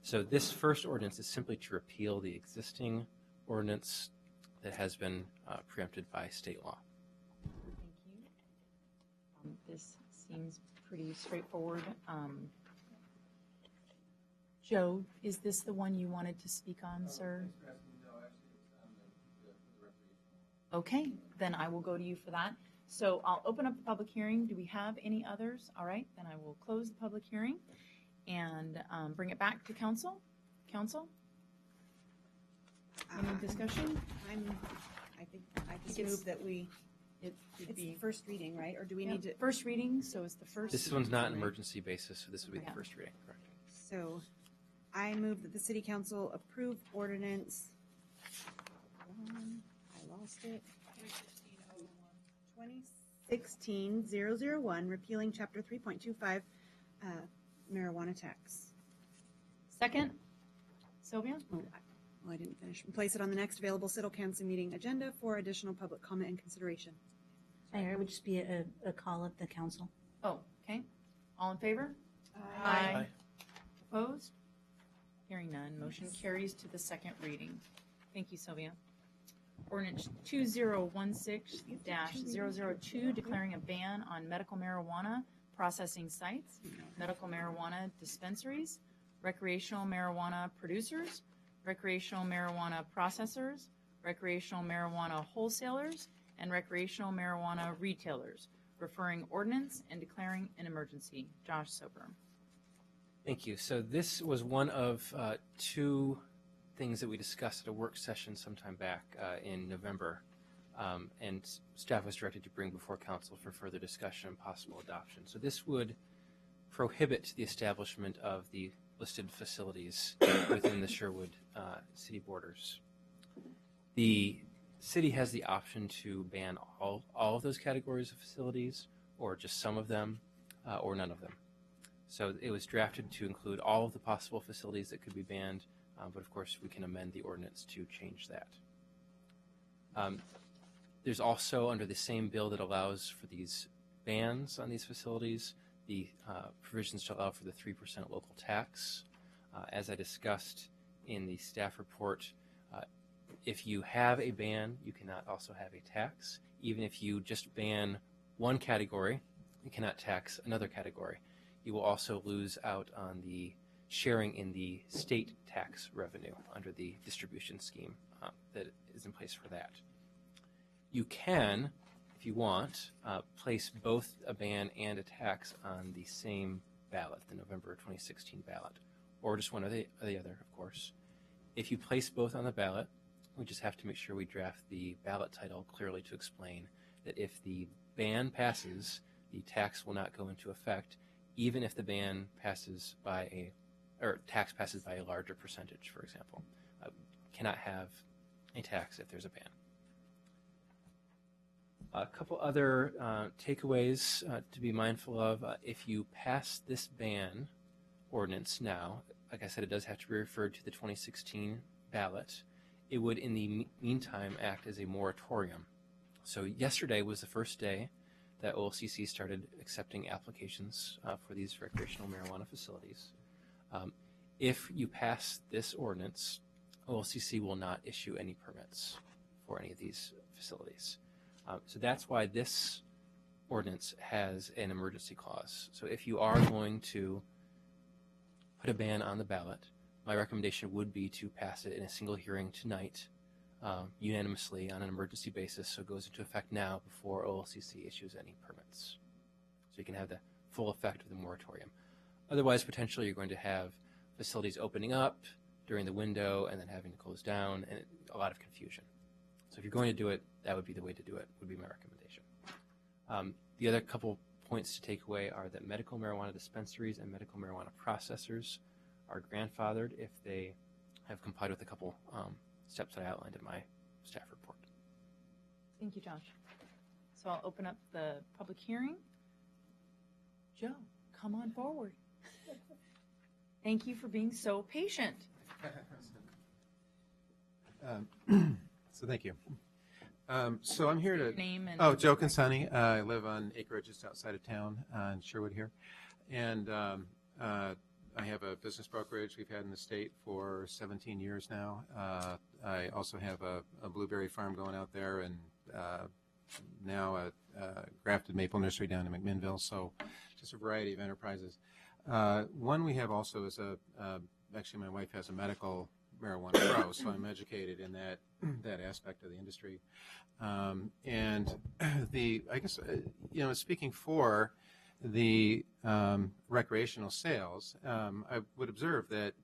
So this first ordinance is simply to repeal the existing ordinance that has been preempted by state law. Thank you. This seems pretty straightforward. Joe, is this the one you wanted to speak on, sir? Okay, then I will go to you for that. So I'll open up the public hearing. Do we have any others? All right, then I will close the public hearing and bring it back to council. Council? Any discussion? I just move that it's the first reading, right? Or do we need to? First reading, so it's the first. This one's not an emergency basis, so this would be the first reading, correct? So I move that the city council approve ordinance. I lost it. 2016-001, repealing Chapter 3.25 marijuana tax. Second. Sylvia? Oh, I didn't finish. Place it on the next available city council meeting agenda for additional public comment and consideration. Mayor, it would just be a call of the council. Oh, okay. All in favor? Aye. Opposed? Hearing none, motion carries to the second reading. Thank you, Sylvia. Ordinance 2016-002, declaring a ban on medical marijuana processing sites, medical marijuana dispensaries, recreational marijuana producers, recreational marijuana processors, recreational marijuana wholesalers, and recreational marijuana retailers, referring ordinance and declaring an emergency. Josh Soper. Thank you. So this was one of 2 things that we discussed at a work session sometime back in November, and staff was directed to bring before council for further discussion and possible adoption. So this would prohibit the establishment of the listed facilities within the Sherwood city borders. The city has the option to ban all of those categories of facilities, or just some of them, or none of them. So it was drafted to include all of the possible facilities that could be banned, but of course we can amend the ordinance to change that. There's also, under the same bill that allows for these bans on these facilities, the provisions to allow for the 3% local tax. As I discussed in the staff report, if you have a ban, you cannot also have a tax. Even if you just ban one category, you cannot tax another category. You will also lose out on the sharing in the state tax revenue under the distribution scheme that is in place for that. You can, if you want, place both a ban and a tax on the same ballot, the November 2016 ballot, or just one or the other, of course. If you place both on the ballot, we just have to make sure we draft the ballot title clearly to explain that if the ban passes, the tax will not go into effect, even if the ban passes by tax passes by a larger percentage, for example. Cannot have a tax if there's a ban. A couple other takeaways to be mindful of. If you pass this ban ordinance now, like I said, it does have to be referred to the 2016 ballot, it would in the meantime act as a moratorium. So yesterday was the first day that OLCC started accepting applications for these recreational marijuana facilities. If you pass this ordinance, OLCC will not issue any permits for any of these facilities. So that's why this ordinance has an emergency clause. So if you are going to put a ban on the ballot, my recommendation would be to pass it in a single hearing tonight, unanimously on an emergency basis, so it goes into effect now before OLCC issues any permits. So you can have the full effect of the moratorium. Otherwise, potentially you're going to have facilities opening up during the window and then having to close down, and a lot of confusion. So if you're going to do it, that would be the way to do it, would be my recommendation. The other couple points to take away are that medical marijuana dispensaries and medical marijuana processors are grandfathered if they have complied with a couple steps that I outlined in my staff report. Thank you, Josh. So I'll open up the public hearing. Joe, come on forward. Thank you for being so patient. So thank you. So I'm here to. Your name and Joe Consani. I live on acreage just outside of town in Sherwood here, and I have a business brokerage we've had in the state for 17 years now. I also have a blueberry farm going out there, and now a grafted maple nursery down in McMinnville. So just a variety of enterprises. One we have also is actually my wife has a medical marijuana grow, so I'm educated in that aspect of the industry. And I guess, speaking for the recreational sales, I would observe that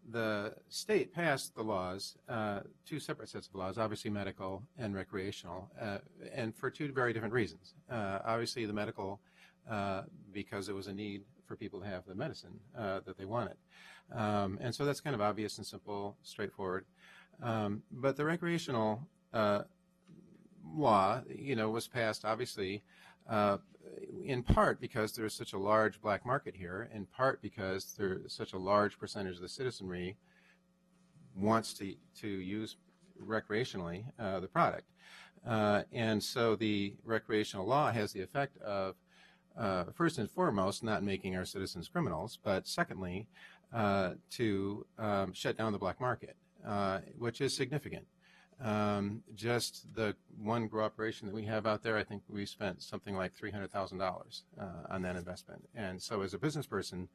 the state passed the laws, two separate sets of laws, obviously medical and recreational, and for two very different reasons. Obviously the medical, because it was a need for people to have the medicine that they wanted. And so that's kind of obvious and simple, straightforward. But the recreational law, was passed obviously in part because there's such a large black market here, in part because there's such a large percentage of the citizenry wants to use recreationally the product. And so the recreational law has the effect of, first and foremost, not making our citizens criminals, but secondly, to shut down the black market, which is significant. Just the one grow operation that we have out there, I think we spent something like $300,000 on that investment. And so as a business person,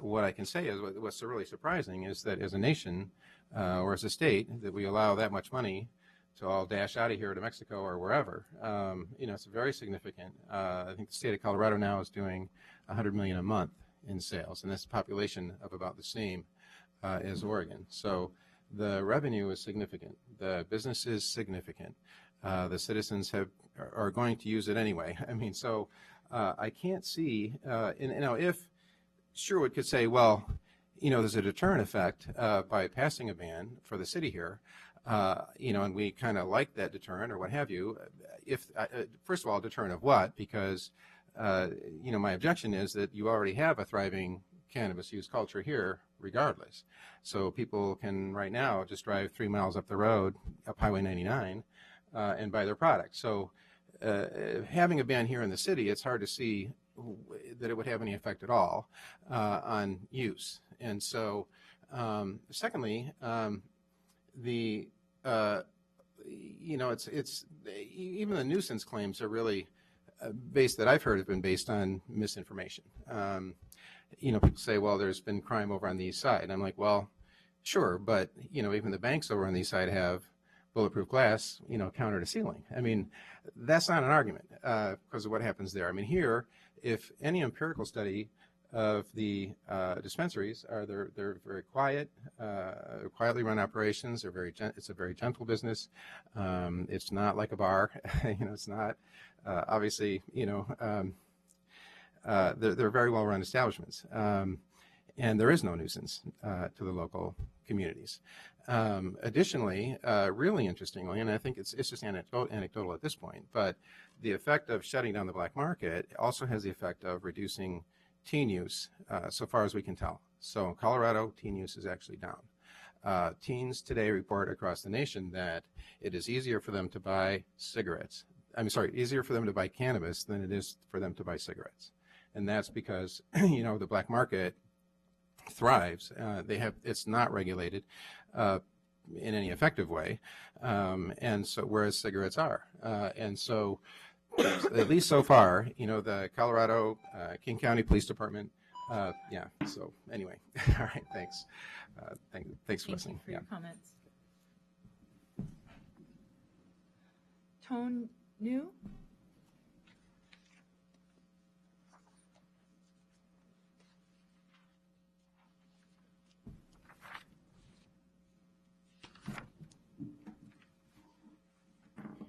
what I can say is what's really surprising is that as a nation or as a state that we allow that much money to all dash out of here to Mexico or wherever. It's very significant. I think the state of Colorado now is doing $100 million a month in sales, and that's a population of about the same as Oregon. So the revenue is significant. The business is significant. The citizens are going to use it anyway. I can't see, if Sherwood could say, well, there's a deterrent effect by passing a ban for the city here, and we kind of like that deterrent or what have you. First of all, deterrent of what? Because, my objection is that you already have a thriving cannabis use culture here regardless. So people can right now just drive 3 miles up the road, up Highway 99, and buy their product. So having a ban here in the city, it's hard to see that it would have any effect at all on use. And so, secondly, it's even the nuisance claims are really based, that I've heard, have been based on misinformation. People say, well, there's been crime over on the east side. And I'm like, well, sure, but even the banks over on the east side have bulletproof glass, counter to ceiling. That's not an argument because of what happens there. Here, if any empirical study of the dispensaries they're very quiet, quietly run operations. It's a very gentle business. It's not like a bar. It's not obviously. They're very well run establishments, and there is no nuisance to the local communities. Additionally, really interestingly, and I think it's just anecdotal at this point, but the effect of shutting down the black market also has the effect of reducing teen use, so far as we can tell. So in Colorado, teen use is actually down. Teens today report across the nation that it is easier for them to buy cigarettes. Easier for them to buy cannabis than it is for them to buy cigarettes. And that's because, the black market thrives. It's not regulated in any effective way. And so, whereas cigarettes are. And so, at least so far, the Colorado King County Police Department, so anyway, all right, thanks. Thanks for listening. Thank you for your comments. Tone New?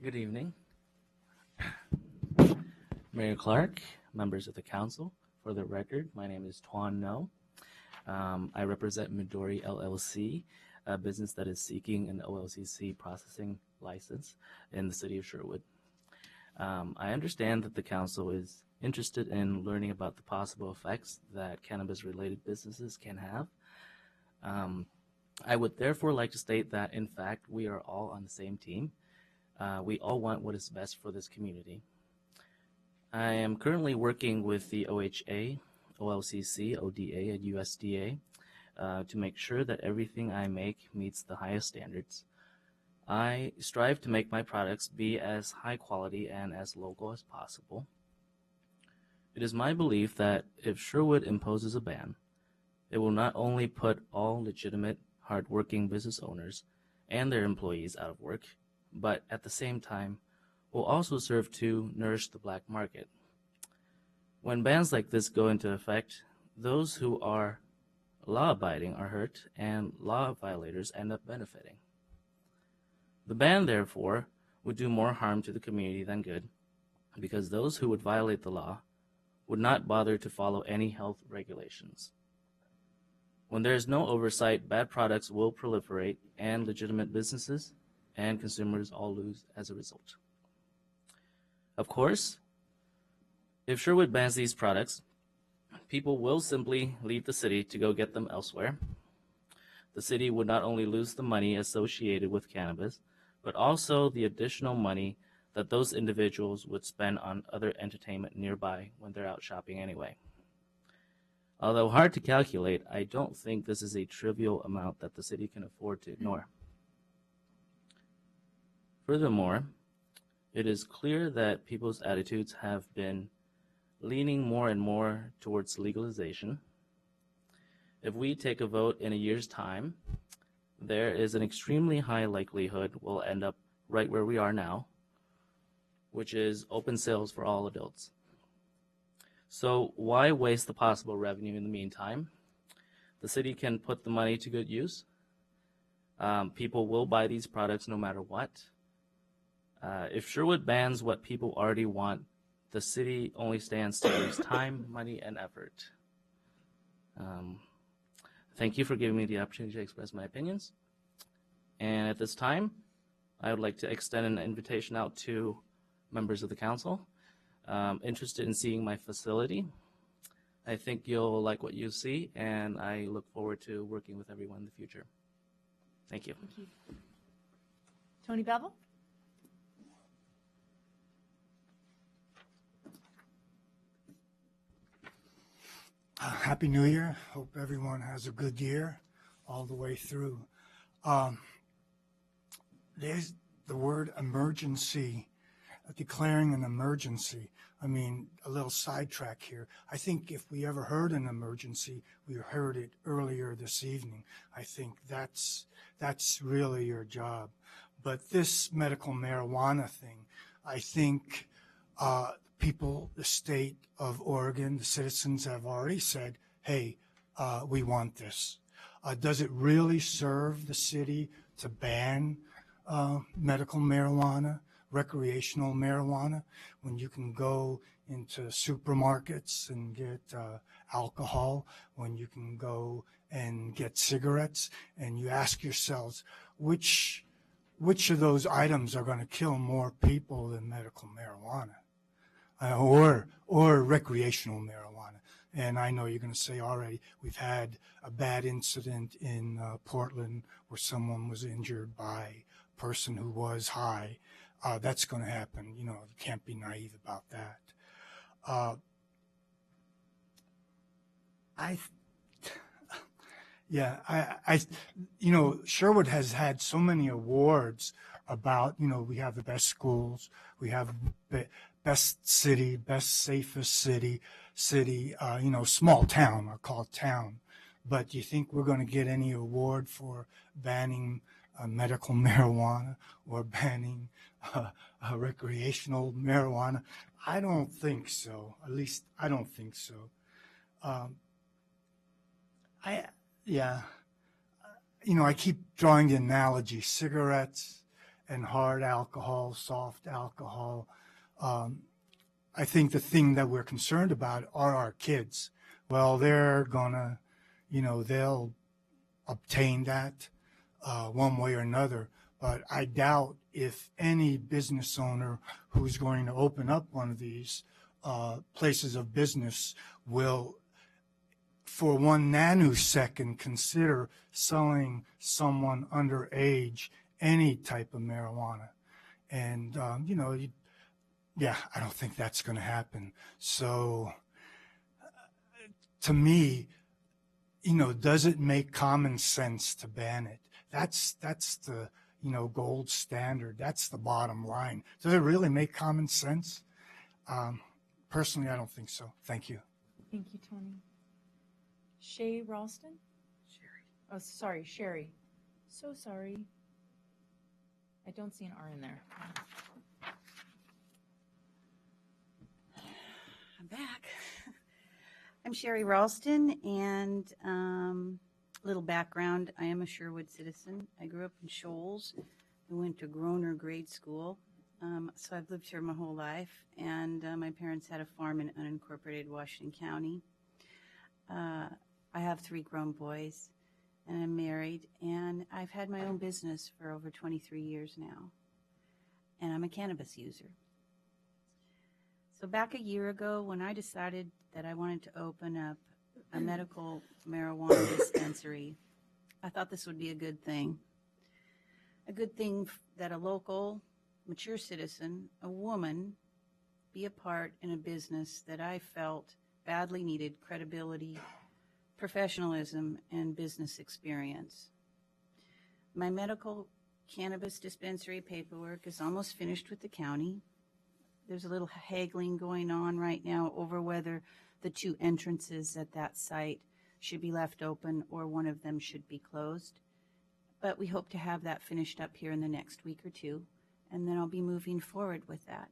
Good evening. Mayor Clark, members of the council. For the record, my name is Tuan No. I represent Midori LLC, a business that is seeking an OLCC processing license in the city of Sherwood. I understand that the council is interested in learning about the possible effects that cannabis-related businesses can have. I would therefore like to state that, in fact, we are all on the same team. We all want what is best for this community. I am currently working with the OHA, OLCC, ODA, and USDA to make sure that everything I make meets the highest standards. I strive to make my products be as high quality and as local as possible. It is my belief that if Sherwood imposes a ban, it will not only put all legitimate, hardworking business owners and their employees out of work, but at the same time will also serve to nourish the black market. When bans like this go into effect, those who are law-abiding are hurt and law violators end up benefiting. The ban, therefore, would do more harm to the community than good, because those who would violate the law would not bother to follow any health regulations. When there is no oversight, bad products will proliferate, and legitimate businesses and consumers all lose as a result. Of course, if Sherwood bans these products, people will simply leave the city to go get them elsewhere. The city would not only lose the money associated with cannabis, but also the additional money that those individuals would spend on other entertainment nearby when they're out shopping anyway. Although hard to calculate, I don't think this is a trivial amount that the city can afford to ignore. Furthermore, it is clear that people's attitudes have been leaning more and more towards legalization. If we take a vote in a year's time, there is an extremely high likelihood we'll end up right where we are now, which is open sales for all adults. So why waste the possible revenue in the meantime? The city can put the money to good use. People will buy these products no matter what. If Sherwood bans what people already want, the city only stands to lose time, money, and effort. Thank you for giving me the opportunity to express my opinions. And at this time, I would like to extend an invitation out to members of the council interested in seeing my facility. I think you'll like what you see, and I look forward to working with everyone in the future. Thank you. Thank you. Tony Bevel? Happy New Year. Hope everyone has a good year all the way through. There's the word emergency, declaring an emergency. I mean, a little sidetrack here. I think if we ever heard an emergency, we heard it earlier this evening. I think that's really your job. But this medical marijuana thing, I think people, the state of Oregon, the citizens have already said, hey, we want this. Does it really serve the city to ban medical marijuana, recreational marijuana, when you can go into supermarkets and get alcohol, when you can go and get cigarettes, and you ask yourselves, which of those items are going to kill more people than medical marijuana? Or recreational marijuana. And I know you're going to say already, we've had a bad incident in Portland where someone was injured by a person who was high. That's going to happen. You can't be naive about that. Sherwood has had so many awards about, we have the best schools, we have best city, best safest city, small town, I'll call it town. But do you think we're going to get any award for banning medical marijuana or banning recreational marijuana? I don't think so. At least I don't think so. I keep drawing the analogy, cigarettes and hard alcohol, soft alcohol. I think the thing that we're concerned about are our kids. Well, they're gonna, they'll obtain that one way or another. But I doubt if any business owner who's going to open up one of these places of business will, for 1 nanosecond, consider selling someone underage any type of marijuana. And, I don't think that's going to happen. So to me, does it make common sense to ban it? That's the, gold standard. That's the bottom line. Does it really make common sense? Personally, I don't think so. Thank you. Thank you, Tony. Shay Ralston? Sherry. Oh, sorry, Sherry. So sorry. I don't see an R in there. I'm back. I'm Sherry Ralston, and little background, I am a Sherwood citizen. I grew up in Shoals. I went to Groner grade school, so I've lived here my whole life, and my parents had a farm in unincorporated Washington County. I have 3 grown boys, and I'm married, and I've had my own business for over 23 years now, and I'm a cannabis user. So back a year ago, when I decided that I wanted to open up a medical marijuana dispensary, I thought this would be a good thing. A good thing that a local, mature citizen, a woman, be a part in a business that I felt badly needed credibility, professionalism, and business experience. My medical cannabis dispensary paperwork is almost finished with the county. There's a little haggling going on right now over whether the 2 entrances at that site should be left open or one of them should be closed. But we hope to have that finished up here in the next week or 2, and then I'll be moving forward with that.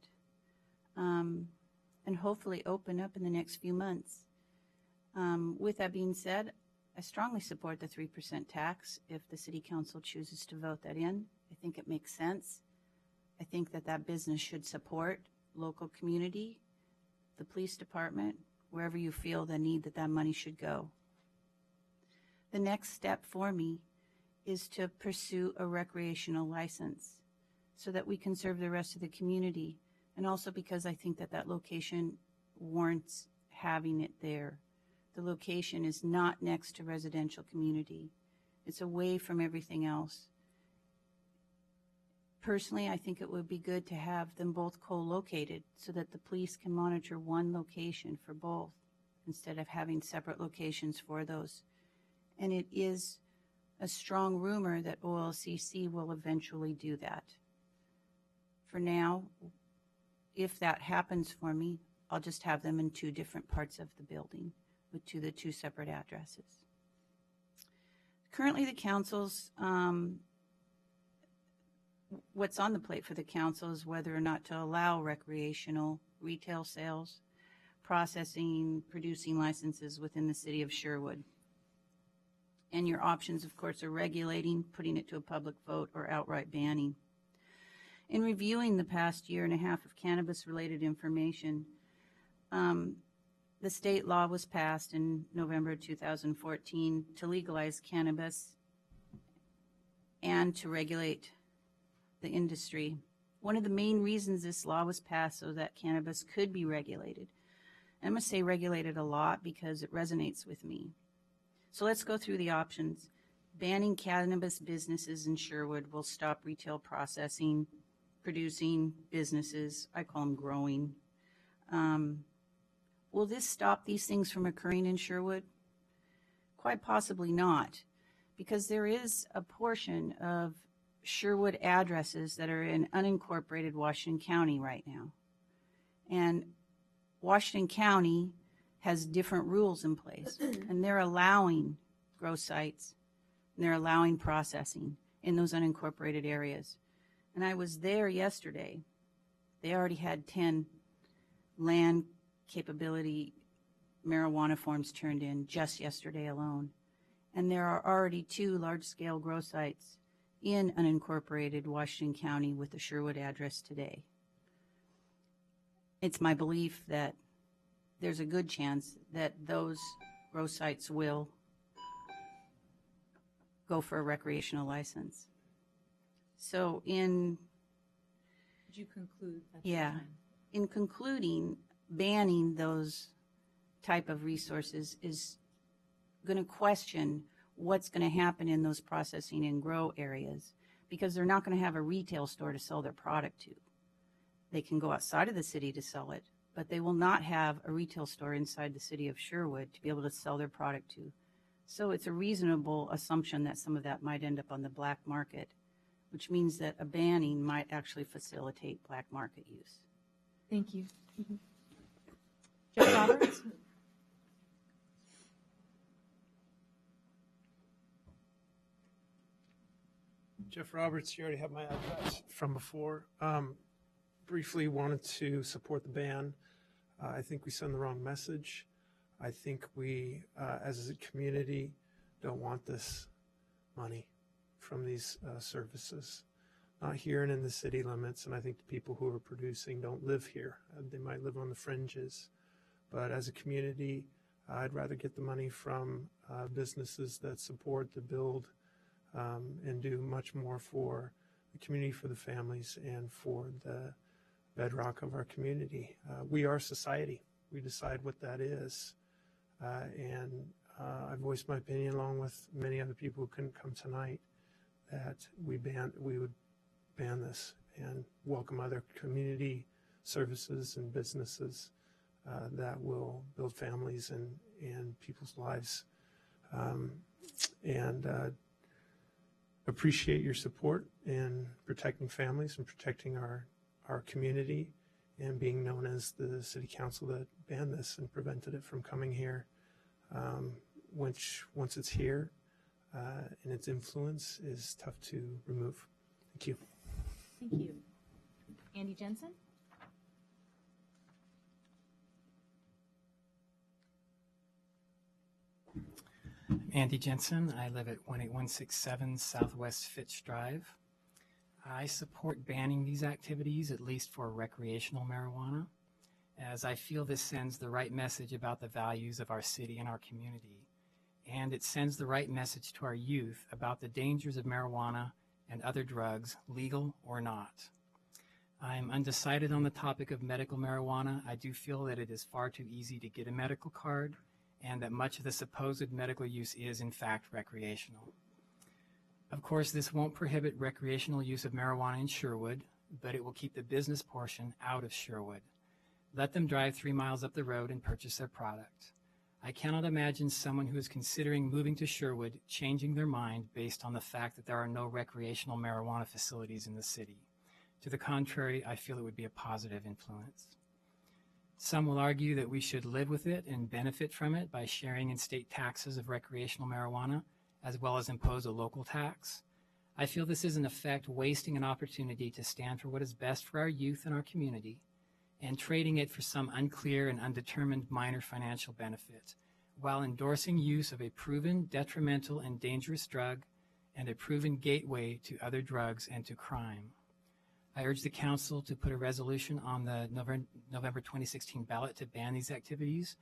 And hopefully open up in the next few months. With that being said, I strongly support the 3% tax if the City Council chooses to vote that in. I think it makes sense. I think that business should support local community, the police department, wherever you feel the need that money should go. The next step for me is to pursue a recreational license so that we can serve the rest of the community, and also because I think that location warrants having it there. The location is not next to residential community. It's away from everything else. Personally, I think it would be good to have them both co-located so that the police can monitor one location for both instead of having separate locations for those. And it is a strong rumor that OLCC will eventually do that. For now, if that happens for me, I'll just have them in 2 different parts of the building with the 2 separate addresses. Currently, the council's what's on the plate for the council is whether or not to allow recreational retail sales, processing, producing licenses within the city of Sherwood. And your options, of course, are regulating, putting it to a public vote, or outright banning. In reviewing the past year and a half of cannabis-related information, the state law was passed in November 2014 to legalize cannabis and to regulate the industry. One of the main reasons this law was passed so that cannabis could be regulated. I'm going to say regulated a lot because it resonates with me. So let's go through the options. Banning cannabis businesses in Sherwood will stop retail processing, producing businesses. I call them growing. Will this stop these things from occurring in Sherwood? Quite possibly not, because there is a portion of Sherwood addresses that are in unincorporated Washington County right now. And Washington County has different rules in place, and they're allowing grow sites, and they're allowing processing in those unincorporated areas. And I was there yesterday. They already had 10 land capability marijuana forms turned in just yesterday alone. And there are already 2 large-scale grow sites in unincorporated Washington County with a Sherwood address today. It's my belief that there's a good chance that those grow sites will go for a recreational license. So in... Would you conclude? In concluding, banning those type of resources is going to question what's going to happen in those processing and grow areas, because they're not going to have a retail store to sell their product to. They can go outside of the city to sell it, but they will not have a retail store inside the city of Sherwood to be able to sell their product to. So it's a reasonable assumption that some of that might end up on the black market, which means that a banning might actually facilitate black market use. Thank you. Jeff Roberts? Jeff Roberts, you already have my address from before. Briefly wanted to support the ban. I think we send the wrong message. I think we, as a community, don't want this money from these services. Not here and in the city limits, and I think the people who are producing don't live here. They might live on the fringes. But as a community, I'd rather get the money from businesses that support the build and do much more for the community, for the families, and for the bedrock of our community. We are society. We decide what that is. And I voiced my opinion, along with many other people who couldn't come tonight, that we would ban this and welcome other community services and businesses that will build families and people's lives. And appreciate your support in protecting families and protecting our community, and being known as the city council that banned this and prevented it from coming here. Which, once it's here, and its influence is tough to remove. Thank you. Thank you. Andy Jensen? Andy Jensen. I live at 18167 Southwest Fitch Drive. I support banning these activities, at least for recreational marijuana, as I feel this sends the right message about the values of our city and our community. And it sends the right message to our youth about the dangers of marijuana and other drugs, legal or not. I'm undecided on the topic of medical marijuana. I do feel that it is far too easy to get a medical card, and that much of the supposed medical use is, in fact, recreational. Of course, this won't prohibit recreational use of marijuana in Sherwood, but it will keep the business portion out of Sherwood. Let them drive 3 miles up the road and purchase their product. I cannot imagine someone who is considering moving to Sherwood changing their mind based on the fact that there are no recreational marijuana facilities in the city. To the contrary, I feel it would be a positive influence. Some will argue that we should live with it and benefit from it by sharing in state taxes of recreational marijuana, as well as impose a local tax. I feel this is in effect wasting an opportunity to stand for what is best for our youth and our community, and trading it for some unclear and undetermined minor financial benefit, while endorsing use of a proven detrimental and dangerous drug and a proven gateway to other drugs and to crime. I urge the council to put a resolution on the November 2016 ballot to ban these activities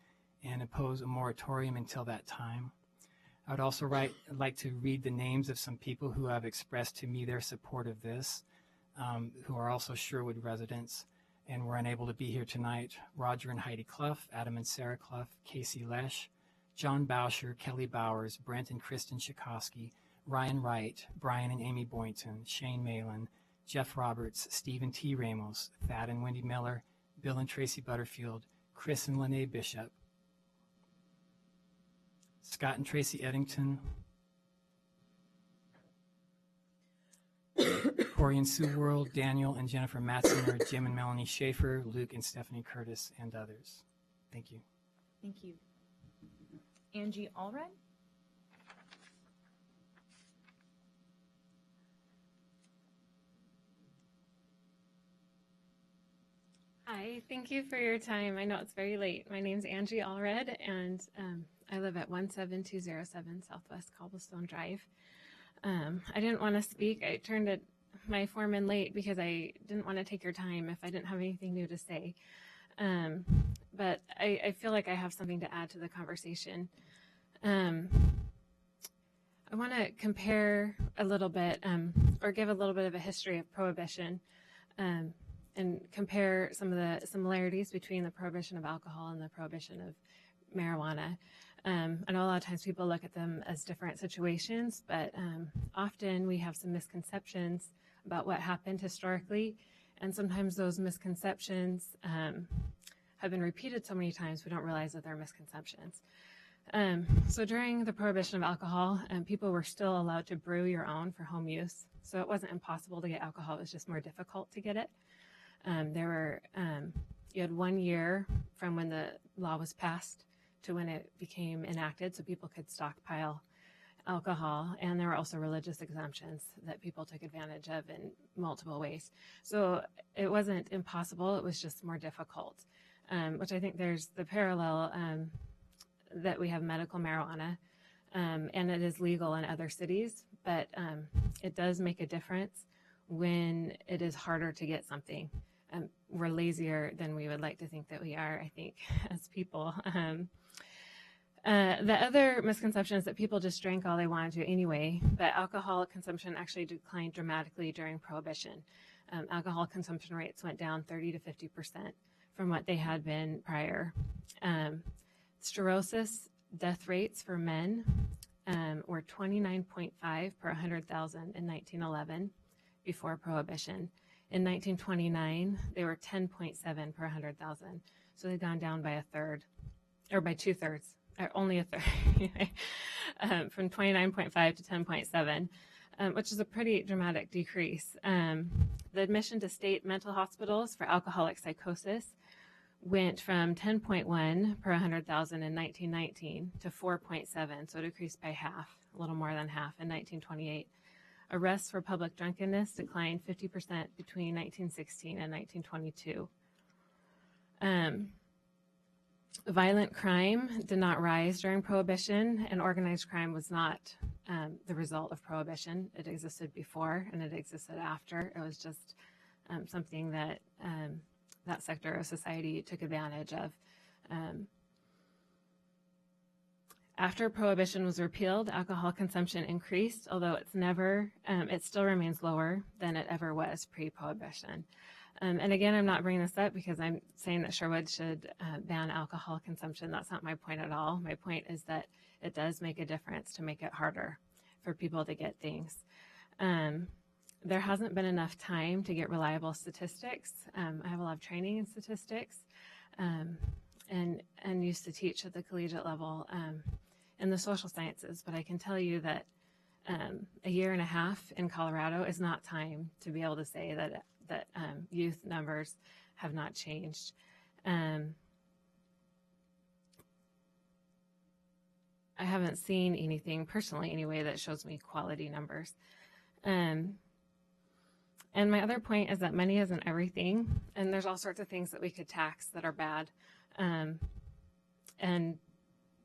and impose a moratorium until that time. I would also like to read the names of some people who have expressed to me their support of this, who are also Sherwood residents. and were unable to be here tonight: Roger and Heidi Clough, Adam and Sarah Clough, Casey Lesh, John Bauscher, Kelly Bowers, Brent and Kristen Schakowsky, Ryan Wright, Brian and Amy Boynton, Shane Malin, Jeff Roberts, Stephen T. Ramos, Thad and Wendy Miller, Bill and Tracy Butterfield, Chris and Lene Bishop, Scott and Tracy Eddington, Corey and Sue World, Daniel and Jennifer Matzinger, Jim and Melanie Schaefer, Luke and Stephanie Curtis, and others. Thank you. Thank you. Angie Allred? Hi, thank you for your time. I know it's very late. My name's Angie Allred, and I live at 17207 Southwest Cobblestone Drive. I didn't want to speak. I turned my form in late because I didn't want to take your time if I didn't have anything new to say. But I feel like I have something to add to the conversation. I want to compare a little bit, or give a little bit of a history of Prohibition, and compare some of the similarities between the prohibition of alcohol and the prohibition of marijuana. I know a lot of times people look at them as different situations, but often we have some misconceptions about what happened historically, and sometimes those misconceptions have been repeated so many times we don't realize that they're misconceptions. So during the prohibition of alcohol, people were still allowed to brew your own for home use. So it wasn't impossible to get alcohol, it was just more difficult to get it. You had 1 year from when the law was passed to when it became enacted, so people could stockpile alcohol, and there were also religious exemptions that people took advantage of in multiple ways. So it wasn't impossible, it was just more difficult, which I think there's the parallel that we have medical marijuana, and it is legal in other cities, but it does make a difference when it is harder to get something. We're lazier than we would like to think that we are, I think, as people. The other misconception is that people just drank all they wanted to anyway, but alcohol consumption actually declined dramatically during Prohibition. Alcohol consumption rates went down 30 to 50% from what they had been prior. Cirrhosis death rates for men were 29.5 per 100,000 in 1911 before Prohibition. In 1929, they were 10.7 per 100,000. So they'd gone down by a third, or by 2/3, or only a third, from 29.5 to 10.7, which is a pretty dramatic decrease. The admission to state mental hospitals for alcoholic psychosis went from 10.1 per 100,000 in 1919 to 4.7, so it decreased by half, a little more than half, in 1928. Arrests for public drunkenness declined 50% between 1916 and 1922. Violent crime did not rise during Prohibition, and organized crime was not the result of Prohibition. It existed before and it existed after. It was just something that that sector of society took advantage of. After Prohibition was repealed, alcohol consumption increased, although it still remains lower than it ever was pre-Prohibition. And again, I'm not bringing this up because I'm saying that Sherwood should ban alcohol consumption. That's not my point at all. My point is that it does make a difference to make it harder for people to get things. There hasn't been enough time to get reliable statistics. I have a lot of training in statistics and used to teach at the collegiate level in the social sciences, but I can tell you that a year and a half in Colorado is not time to be able to say that youth numbers have not changed. I haven't seen anything personally anyway that shows me quality numbers. And my other point is that money isn't everything, and there's all sorts of things that we could tax that are bad. And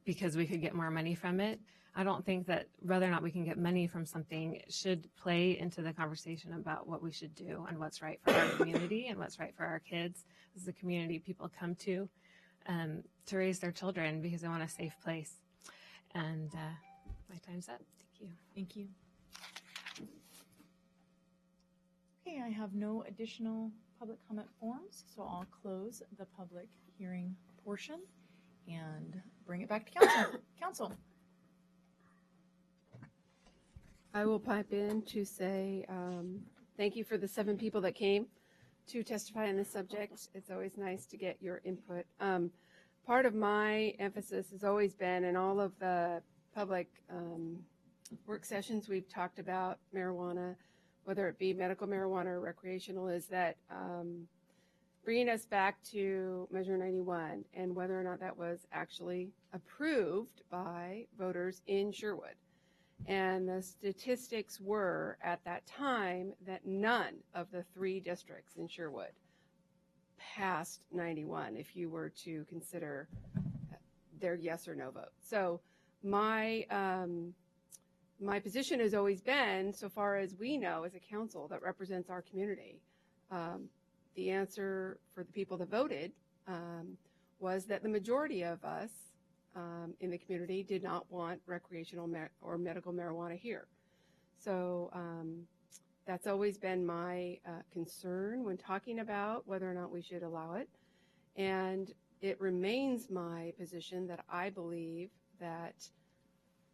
because we could get more money from it, I don't think that whether or not we can get money from something should play into the conversation about what we should do and what's right for our community and what's right for our kids. This is a community people come to raise their children because they want a safe place. And my time's up. Thank you. Thank you. Okay, I have no additional public comment forms, so I'll close the public hearing portion and bring it back to council. Council. I will pipe in to say thank you for the 7 people that came to testify on this subject. It's always nice to get your input. Part of my emphasis has always been in all of the public work sessions we've talked about marijuana, whether it be medical marijuana or recreational, is that bringing us back to Measure 91 and whether or not that was actually approved by voters in Sherwood. And the statistics were at that time that none of the 3 districts in Sherwood passed 91 if you were to consider their yes or no vote. So my position has always been, so far as we know as a council that represents our community, the answer for the people that voted was that the majority of us in the community did not want recreational or medical marijuana here. So that's always been my concern when talking about whether or not we should allow it. And it remains my position that I believe that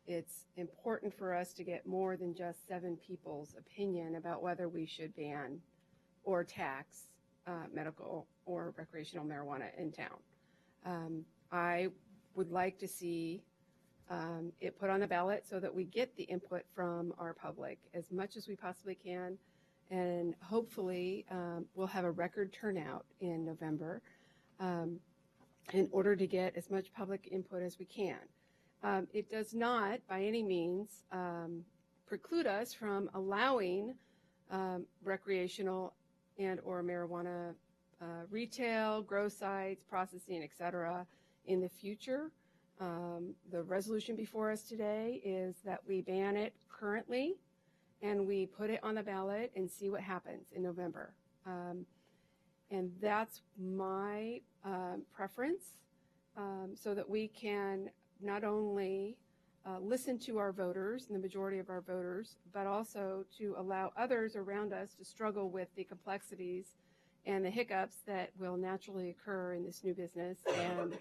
it's important for us to get more than just 7 people's opinion about whether we should ban or tax medical or recreational marijuana in town. I would like to see it put on the ballot so that we get the input from our public as much as we possibly can, and hopefully we'll have a record turnout in November in order to get as much public input as we can. It does not by any means preclude us from allowing recreational and or marijuana retail, grow sites, processing, etc. in the future. The resolution before us today is that we ban it currently and we put it on the ballot and see what happens in November. And that's my preference, so that we can not only listen to our voters and the majority of our voters, but also to allow others around us to struggle with the complexities and the hiccups that will naturally occur in this new business and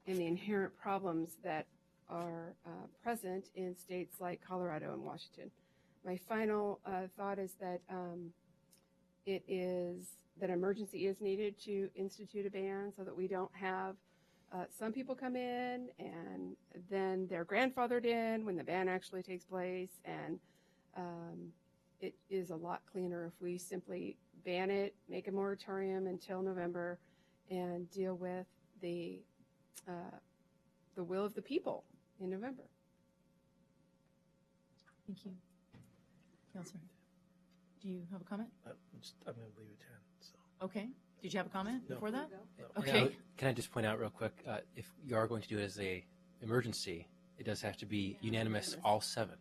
the inherent problems that are present in states like Colorado and Washington. My final thought is that emergency is needed to institute a ban so that we don't have some people come in and then they're grandfathered in when the ban actually takes place, and it is a lot cleaner if we simply ban it, make a moratorium until November, and deal with the will of the people in November. Thank you. Councilor, do you have a comment? I'm going to leave it 10. So. Okay. Did you have a comment No. before that? No. Okay. Can I just point out real quick, if you are going to do it as a emergency, it does have to be unanimous, all 7.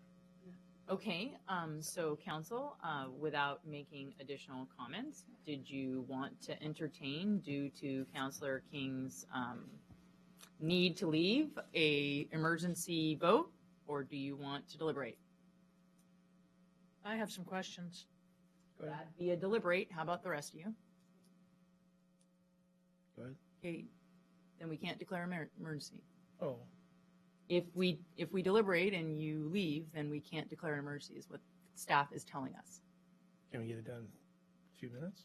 Okay, so council, without making additional comments, did you want to entertain, due to Councilor King's need to leave, a emergency vote, or do you want to deliberate? I have some questions. That'd be a deliberate. How about the rest of you? Go ahead. Okay, then we can't declare emergency. Oh. If we deliberate and you leave, then we can't declare an emergency, is what staff is telling us. Can we get it done in a few minutes?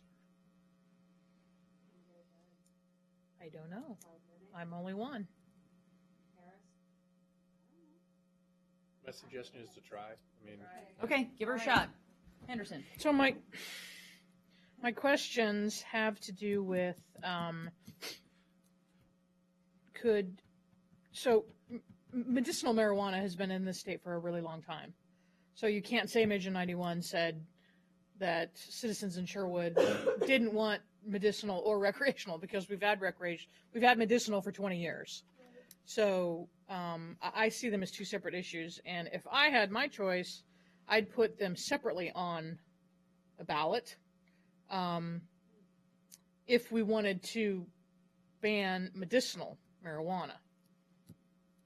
I don't know. I'm only one. My suggestion is to try. I mean, Okay, give her a shot. Henderson. So my questions have to do with medicinal marijuana has been in this state for a really long time. So you can't say Measure 91 said that citizens in Sherwood didn't want medicinal or recreational, because we've had medicinal for 20 years. So I see them as 2 separate issues. And if I had my choice, I'd put them separately on a ballot. If we wanted to ban medicinal marijuana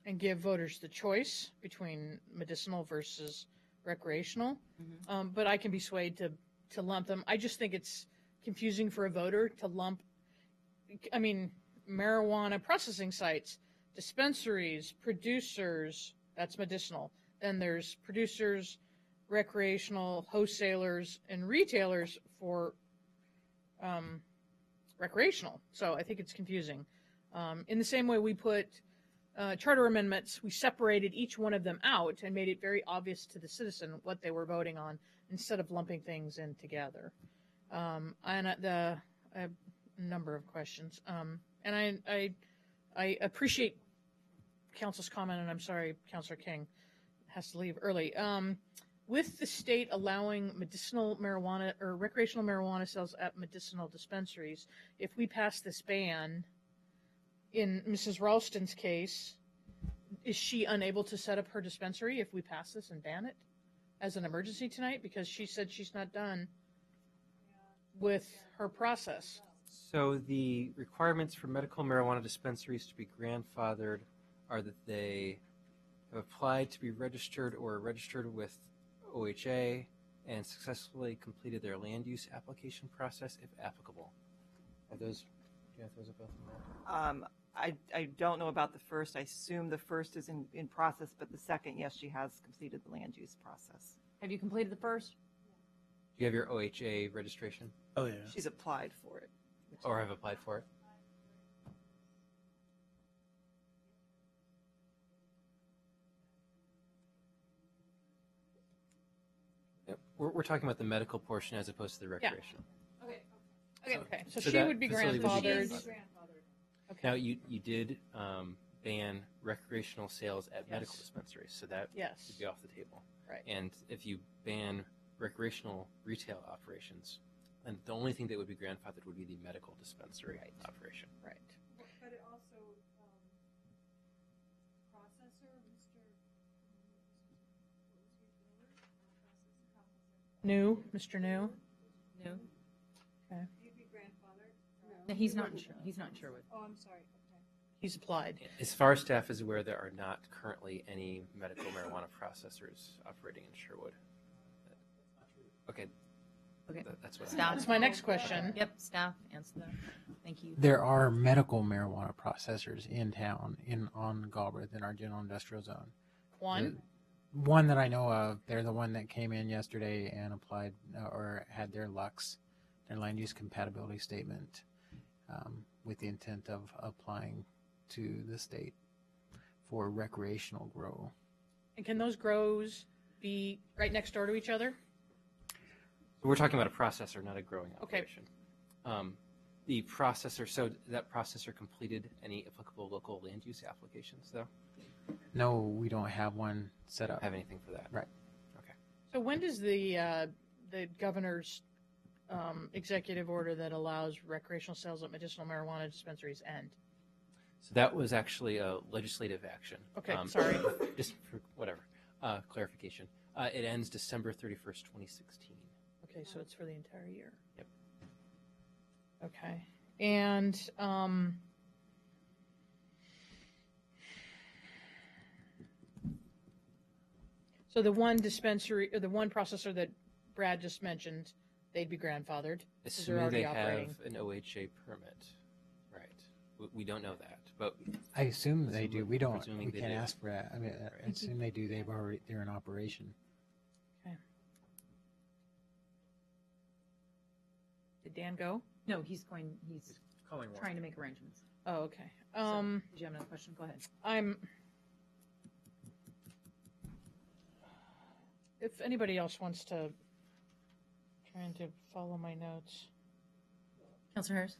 and give voters the choice between medicinal versus recreational, but I can be swayed to to lump them. I just think it's confusing for a voter to lump, I mean, marijuana processing sites, dispensaries, producers, that's medicinal. Then there's producers, recreational, wholesalers, and retailers for recreational. So I think it's confusing. In the same way we put charter amendments, we separated each one of them out and made it very obvious to the citizen what they were voting on instead of lumping things in together. And I have a number of questions. And I appreciate Council's comment, and I'm sorry, Councilor King has to leave early. With the state allowing medicinal marijuana or recreational marijuana sales at medicinal dispensaries, if we pass this ban, in Mrs. Ralston's case, is she unable to set up her dispensary if we pass this and ban it as an emergency tonight? Because she said she's not done with her process. So the requirements for medical marijuana dispensaries to be grandfathered are that they have applied to be registered or are registered with OHA and successfully completed their land use application process if applicable. Are those, do you have those up? I don't know about the first. I assume the first is in process, but the second, yes, she has completed the land use process. Have you completed the first? Do you have your OHA registration? Oh, yeah. She's applied for it. Or have applied for it? Yep. We're talking about the medical portion as opposed to the recreational. Okay. So she would be grandfathered. Okay. Now, you did ban recreational sales at medical dispensaries, so that would be off the table. Right. And if you ban recreational retail operations, then the only thing that would be grandfathered would be the medical dispensary operation. Right. But it also, processor, Mr. New? No. Okay. you'd be grandfathered? No, he's not in Sherwood. Oh, I'm sorry, okay. He's applied. As far as staff is aware, there are not currently any medical marijuana processors operating in Sherwood. Okay. Okay. That's what Staff. That's my next question. Yep, staff, answer that. Thank you. There are medical marijuana processors in town on Galbraith in our general industrial zone. One? One that I know of. They're the one that came in yesterday and applied or had their LUX, their land use compatibility statement, with the intent of applying to the state for recreational grow. And can those grows be right next door to each other? We're talking about a processor, not a growing Okay. operation. The processor, so that processor completed any applicable local land use applications, though? No, we don't have one set up. Have anything for that? Right. Okay. So when does the governor's executive order that allows recreational sales at medicinal marijuana dispensaries end? So that was actually a legislative action. Okay, sorry. Just for whatever clarification. It ends December 31st, 2016. Okay, so it's for the entire year. Yep. Okay. And so the one dispensary or the one processor that Brad just mentioned, they'd be grandfathered because they're Assuming already they operating. have an OHA permit. Right. We don't know that, but I assume they do. We don't. presuming We they can't do. ask for that. I mean, I assume they do. They're in operation. Did Dan go? No, he's trying to make arrangements. Oh, okay. Did you have another question? Go ahead. If anybody else wants to, trying to follow my notes. Councilor Harris?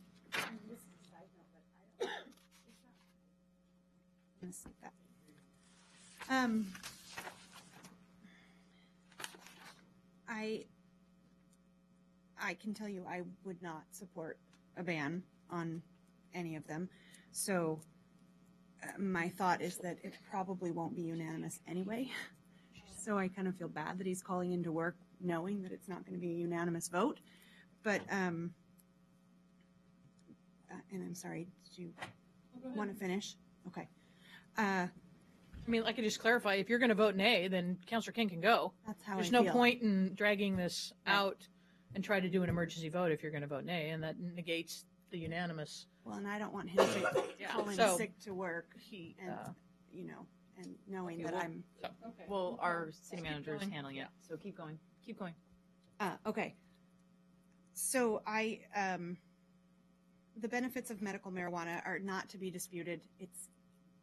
I can tell you I would not support a ban on any of them. So my thought is that it probably won't be unanimous anyway. So I kind of feel bad that he's calling into work knowing that it's not going to be a unanimous vote. But, and I'm sorry, did you want to finish? Okay. I mean, I could just clarify, if you're going to vote nay, then Councilor King can go. That's how There's I no feel. point in dragging this out and try to do an emergency vote if you're going to vote nay, and that negates the unanimous. Well, and I don't want him to call in So- sick to work, and, you know, and knowing that I'm. Well, our city Keep manager is going. handling it, so keep going. Keep going. Okay. So the benefits of medical marijuana are not to be disputed. It's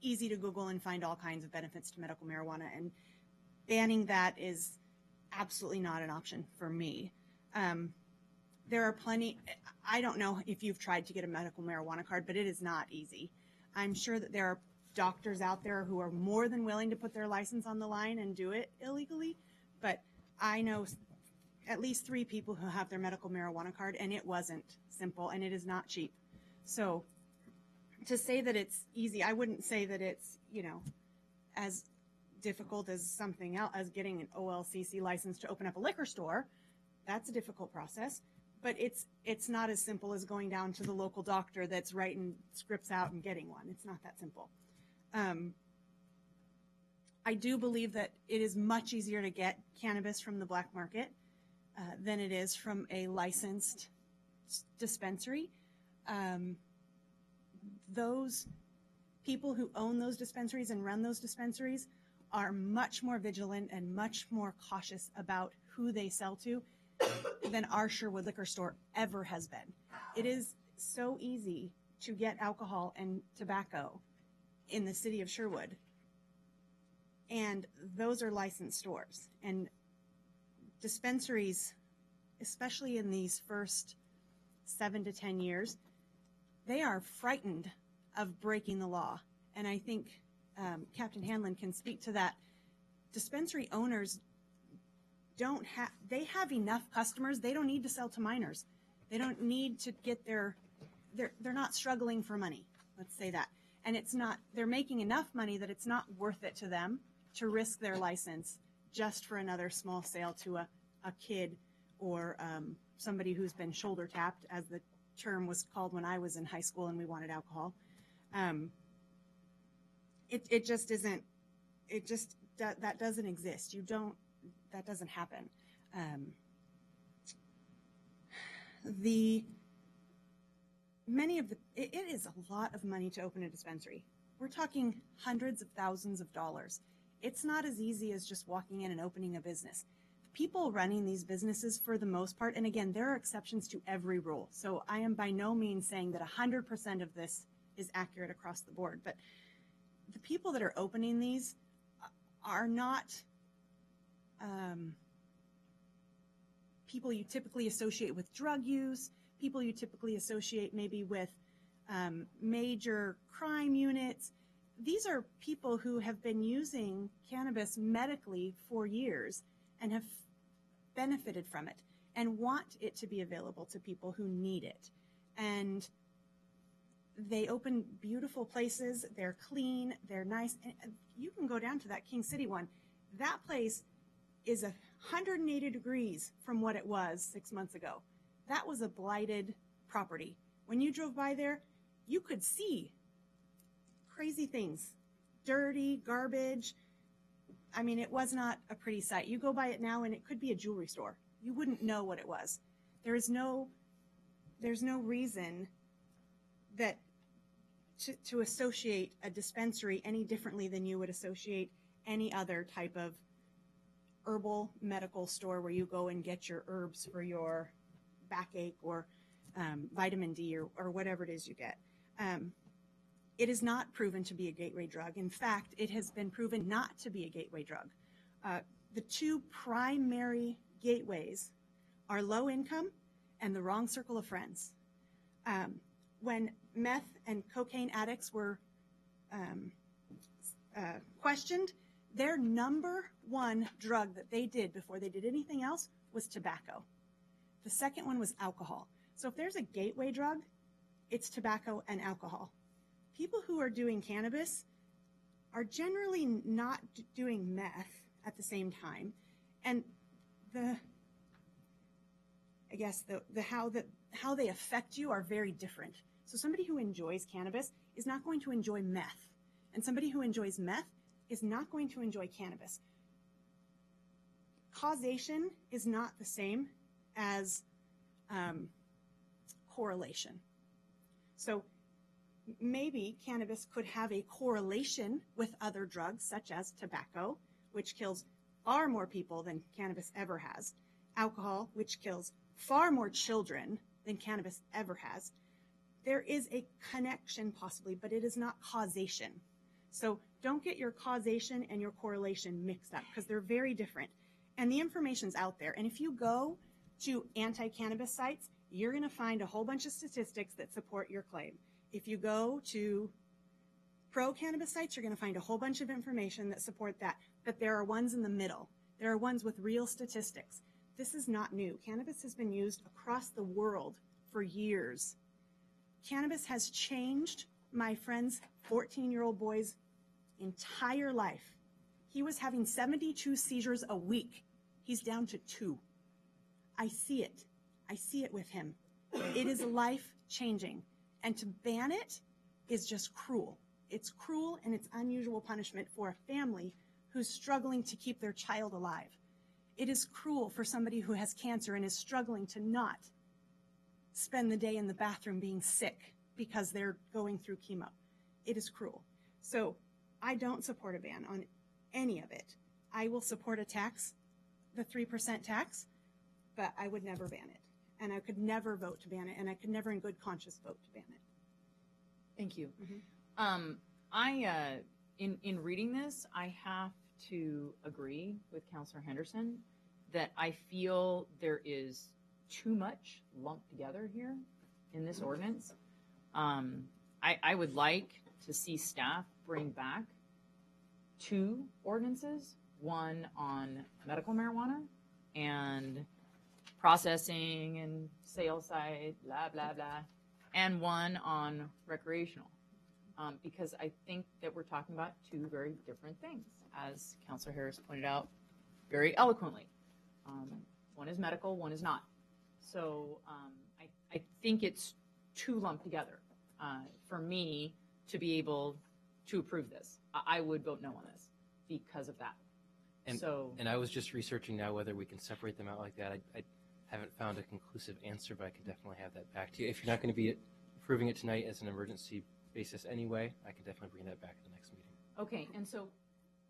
easy to Google and find all kinds of benefits to medical marijuana, and banning that is absolutely not an option for me. There are plenty, I don't know if you've tried to get a medical marijuana card, but it is not easy. I'm sure that there are doctors out there who are more than willing to put their license on the line and do it illegally, but I know at least 3 people who have their medical marijuana card, and it wasn't simple, and it is not cheap. So to say that it's easy, I wouldn't say that it's, you know, as difficult as something else, as getting an OLCC license to open up a liquor store. That's a difficult process, but it's not as simple as going down to the local doctor that's writing scripts out and getting one. It's not that simple. I do believe that it is much easier to get cannabis from the black market than it is from a licensed dispensary. Those people who own those dispensaries and run those dispensaries are much more vigilant and much more cautious about who they sell to than our Sherwood liquor store ever has been. It is so easy to get alcohol and tobacco in the city of Sherwood, and those are licensed stores. And dispensaries, especially in these first 7 to 10 years, they are frightened of breaking the law. And I think Captain Hanlon can speak to that. Dispensary owners they have enough customers. They don't need to sell to minors. They don't need to get they're not struggling for money. Let's say that. And they're making enough money that it's not worth it to them to risk their license just for another small sale to a kid or somebody who's been shoulder tapped, as the term was called when I was in high school and we wanted alcohol. It just isn't, that doesn't exist. That doesn't happen. It is a lot of money to open a dispensary. We're talking hundreds of thousands of dollars. It's not as easy as just walking in and opening a business. People running these businesses, for the most part, and again, there are exceptions to every rule. So I am by no means saying that 100% of this is accurate across the board, but the people that are opening these are not people you typically associate with drug use, people you typically associate maybe with major crime units. These are people who have been using cannabis medically for years and have benefited from it and want it to be available to people who need it. And they open beautiful places. They're clean. They're nice. And you can go down to that King City one. That place is 180 degrees from what it was 6 months ago. That was a blighted property. When you drove by there, you could see crazy things, dirty, garbage. I mean, it was not a pretty sight. You go by it now and it could be a jewelry store. You wouldn't know what it was. There's no reason that to associate a dispensary any differently than you would associate any other type of herbal medical store where you go and get your herbs for your backache or vitamin D or whatever it is you get. It is not proven to be a gateway drug. In fact, it has been proven not to be a gateway drug. The 2 primary gateways are low income and the wrong circle of friends. When meth and cocaine addicts were questioned, their number 1 drug that they did before they did anything else was tobacco. The second one was alcohol. So if there's a gateway drug, it's tobacco and alcohol. People who are doing cannabis are generally not doing meth at the same time. And how they affect you are very different. So somebody who enjoys cannabis is not going to enjoy meth. And somebody who enjoys meth is not going to enjoy cannabis. Causation is not the same as correlation. So maybe cannabis could have a correlation with other drugs, such as tobacco, which kills far more people than cannabis ever has, alcohol, which kills far more children than cannabis ever has. There is a connection possibly, but it is not causation. So don't get your causation and your correlation mixed up, because they're very different. And the information's out there. And if you go to anti-cannabis sites, you're going to find a whole bunch of statistics that support your claim. If you go to pro-cannabis sites, you're going to find a whole bunch of information that support that. But there are ones in the middle. There are ones with real statistics. This is not new. Cannabis has been used across the world for years. Cannabis has changed my friend's 14-year-old boy's entire life. He was having 72 seizures a week. He's down to 2. I see it. I see it with him. It is life-changing. And to ban it is just cruel. It's cruel and it's unusual punishment for a family who's struggling to keep their child alive. It is cruel for somebody who has cancer and is struggling to not spend the day in the bathroom being sick because they're going through chemo. It is cruel. So I don't support a ban on any of it. I will support a tax, the 3% tax, but I would never ban it. And I could never vote to ban it, and I could never in good conscience vote to ban it. Thank you. In reading this, I have to agree with Councilor Henderson that I feel there is too much lumped together here in this ordinance. I would like to see staff bring back 2 ordinances, one on medical marijuana and processing and sales side, blah, blah, blah, and one on recreational. Because I think that we're talking about 2 very different things, as Councilor Harris pointed out very eloquently. One is medical, one is not. So I think it's too lumped together for me to be able to approve this. I would vote no on this because of that. And I was just researching now whether we can separate them out like that. I haven't found a conclusive answer, but I can definitely have that back to you. If you're not going to be approving it tonight as an emergency basis anyway, I can definitely bring that back at the next meeting. Okay, and so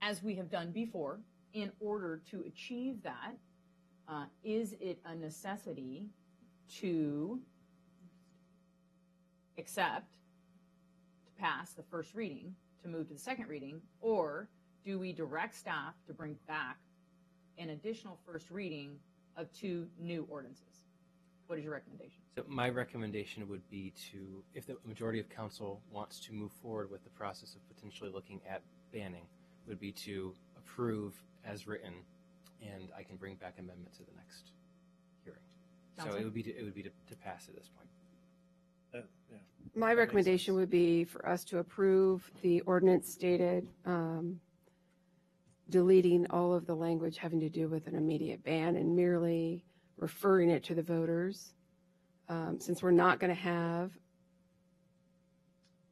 as we have done before, in order to achieve that, is it a necessity to accept, to pass the first reading, to move to the second reading, or do we direct staff to bring back an additional first reading of 2 new ordinances? What is your recommendation? So my recommendation would be to, if the majority of council wants to move forward with the process of potentially looking at banning, would be to approve as written, and I can bring back amendments at the next hearing. So it would be to pass at this point. Yeah. My recommendation would be for us to approve the ordinance stated, deleting all of the language having to do with an immediate ban and merely referring it to the voters, since we're not going to have.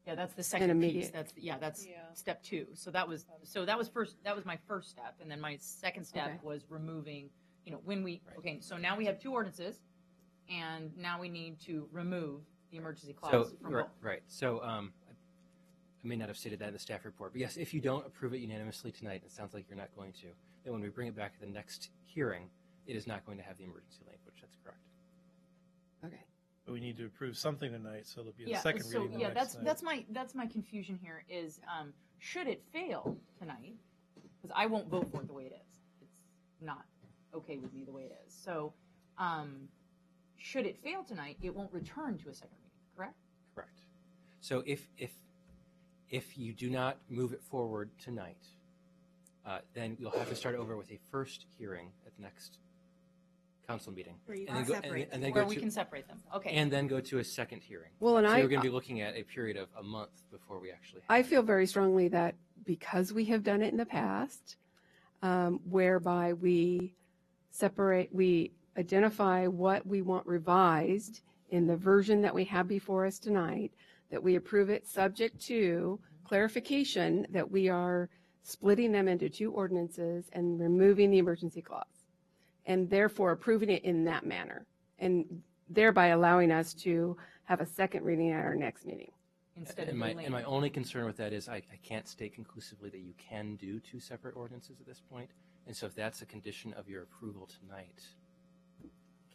Yeah, that's the second piece. That's step 2. So that was my first step, and then my second step was removing. Okay, so now we have 2 ordinances, and now we need to remove the emergency clause from both. Right. So I may not have stated that in the staff report, but yes, if you don't approve it unanimously tonight, it sounds like you're not going to, then when we bring it back at the next hearing, it is not going to have the emergency language. That's correct. Okay. But we need to approve something tonight, so there'll be a second reading. Yeah, that's my confusion here is, should it fail tonight, because I won't vote for it the way it is. It's not okay with me the way it is. So should it fail tonight, it won't return to a second reading, correct? Correct. So if you do not move it forward tonight, then you'll have to start over with a first hearing at the next council meeting. Where you and can separate them. Where we can separate them. Okay. And then go to a second hearing. Well, and so you're going to be looking at a period of a month before we actually have I feel very strongly that because we have done it in the past, whereby we identify what we want revised in the version that we have before us tonight, that we approve it subject to clarification that we are splitting them into 2 ordinances and removing the emergency clause, and therefore approving it in that manner. And thereby allowing us to have a second reading at our next meeting. Instead And of my only concern with that is I can't state conclusively that you can do two separate ordinances at this point. And so if that's a condition of your approval tonight,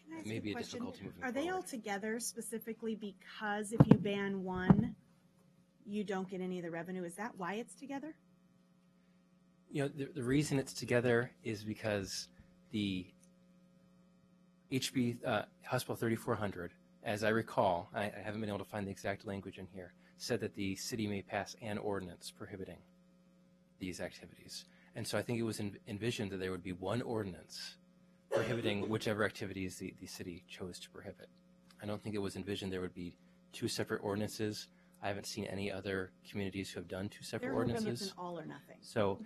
Can I it ask may a be a question? difficulty moving Are forward. they all together specifically because if you ban one, you don't get any of the revenue? Is that why it's together? You know, the reason it's together is because the HB House Bill 3400, as I recall, I haven't been able to find the exact language in here, said that the city may pass an ordinance prohibiting these activities. And so I think it was envisioned that there would be one ordinance prohibiting whichever activities the city chose to prohibit. I don't think it was envisioned there would be two separate ordinances. I haven't seen any other communities who have done two separate They're hoping ordinances. it's an all or nothing. So,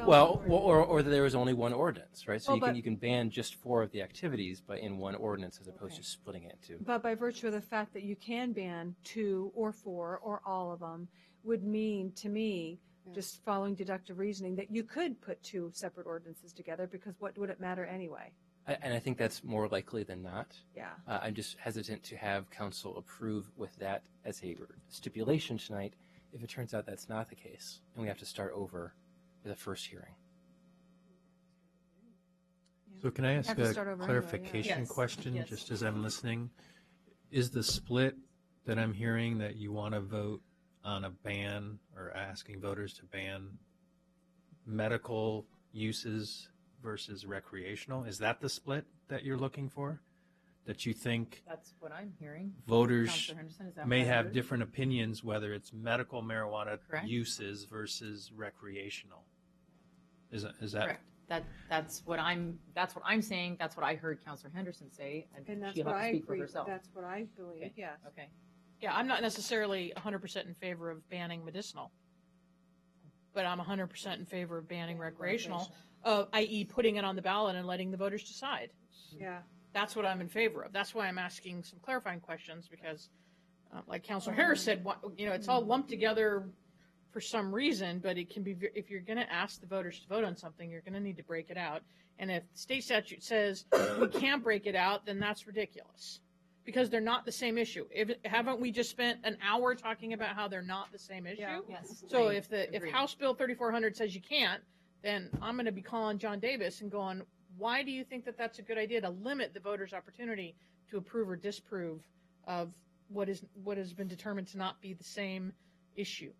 or that there was only one ordinance, right? So Well, you can ban just 4 of the activities, but in one ordinance as opposed to splitting it into. But by virtue of the fact that you can ban 2 or 4 or all of them would mean to me, just following deductive reasoning, that you could put 2 separate ordinances together because what would it matter anyway? And I think that's more likely than not. Yeah. I'm just hesitant to have council approve with that as a stipulation tonight if it turns out that's not the case and we have to start over with a first hearing. So can I ask Have to a start over clarification anyway, yeah. question, Yes. just as I'm listening? Is the split that I'm hearing that you want to vote on a ban or asking voters to ban medical uses versus recreational? Is that the split that you're looking for? That you think That's what I'm hearing. voters Counselor Henderson, is that may what I have heard? different opinions whether it's medical marijuana Correct. uses versus recreational? Is that Correct. That's what I'm saying. That's what I heard Councilor Henderson say, And that's she'll what have to I speak for agree. herself. That's what I believe, Okay. yes. Okay. Yeah, I'm not necessarily 100% in favor of banning medicinal, but I'm 100% in favor of banning recreational, i.e. putting it on the ballot and letting the voters decide. Yeah. That's what I'm in favor of. That's why I'm asking some clarifying questions because, like Councilor Harris said, it's all lumped together for some reason, but it can be, if you're going to ask the voters to vote on something, you're going to need to break it out. And if the state statute says we can't break it out, then that's ridiculous because they're not the same issue. Haven't we just spent an hour talking about how they're not the same issue? Yeah. Yes. So I if agree. House Bill 3400 says you can't, then I'm going to be calling John Davis and going, why do you think that that's a good idea to limit the voters' opportunity to approve or disapprove of what has been determined to not be the same issue?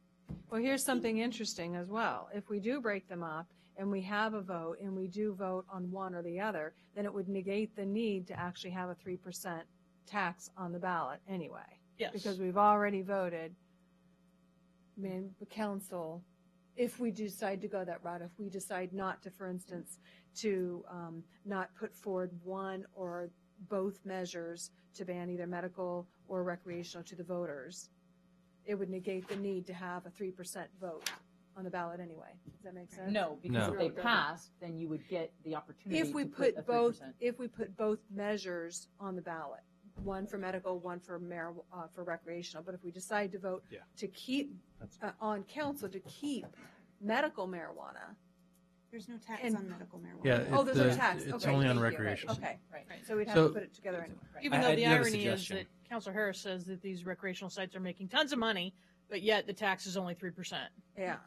Well, here's something interesting as well. If we do break them up and we have a vote and we do vote on one or the other, then it would negate the need to actually have a 3% tax on the ballot anyway. Yes. Because we've already voted, the council, if we decide to go that route, if we decide not to, for instance, to not put forward one or both measures to ban either medical or recreational to the voters, it would negate the need to have a 3% vote on the ballot anyway. Does that make sense? No, because if they passed, then you would get the opportunity If we to put a put both, 3%. if we put both measures on the ballot, one for medical, one for for recreational, but if we decide to vote to keep on council to keep medical marijuana, There's no tax And- on medical marijuana. Yeah, there's no tax. it's Okay, only on thank you. recreational. Okay, right. So we'd have So- to put it together anyway. Even though I the do have a irony is suggestion. that Councilor Harris says that these recreational sites are making tons of money, but yet the tax is only 3%. Yeah.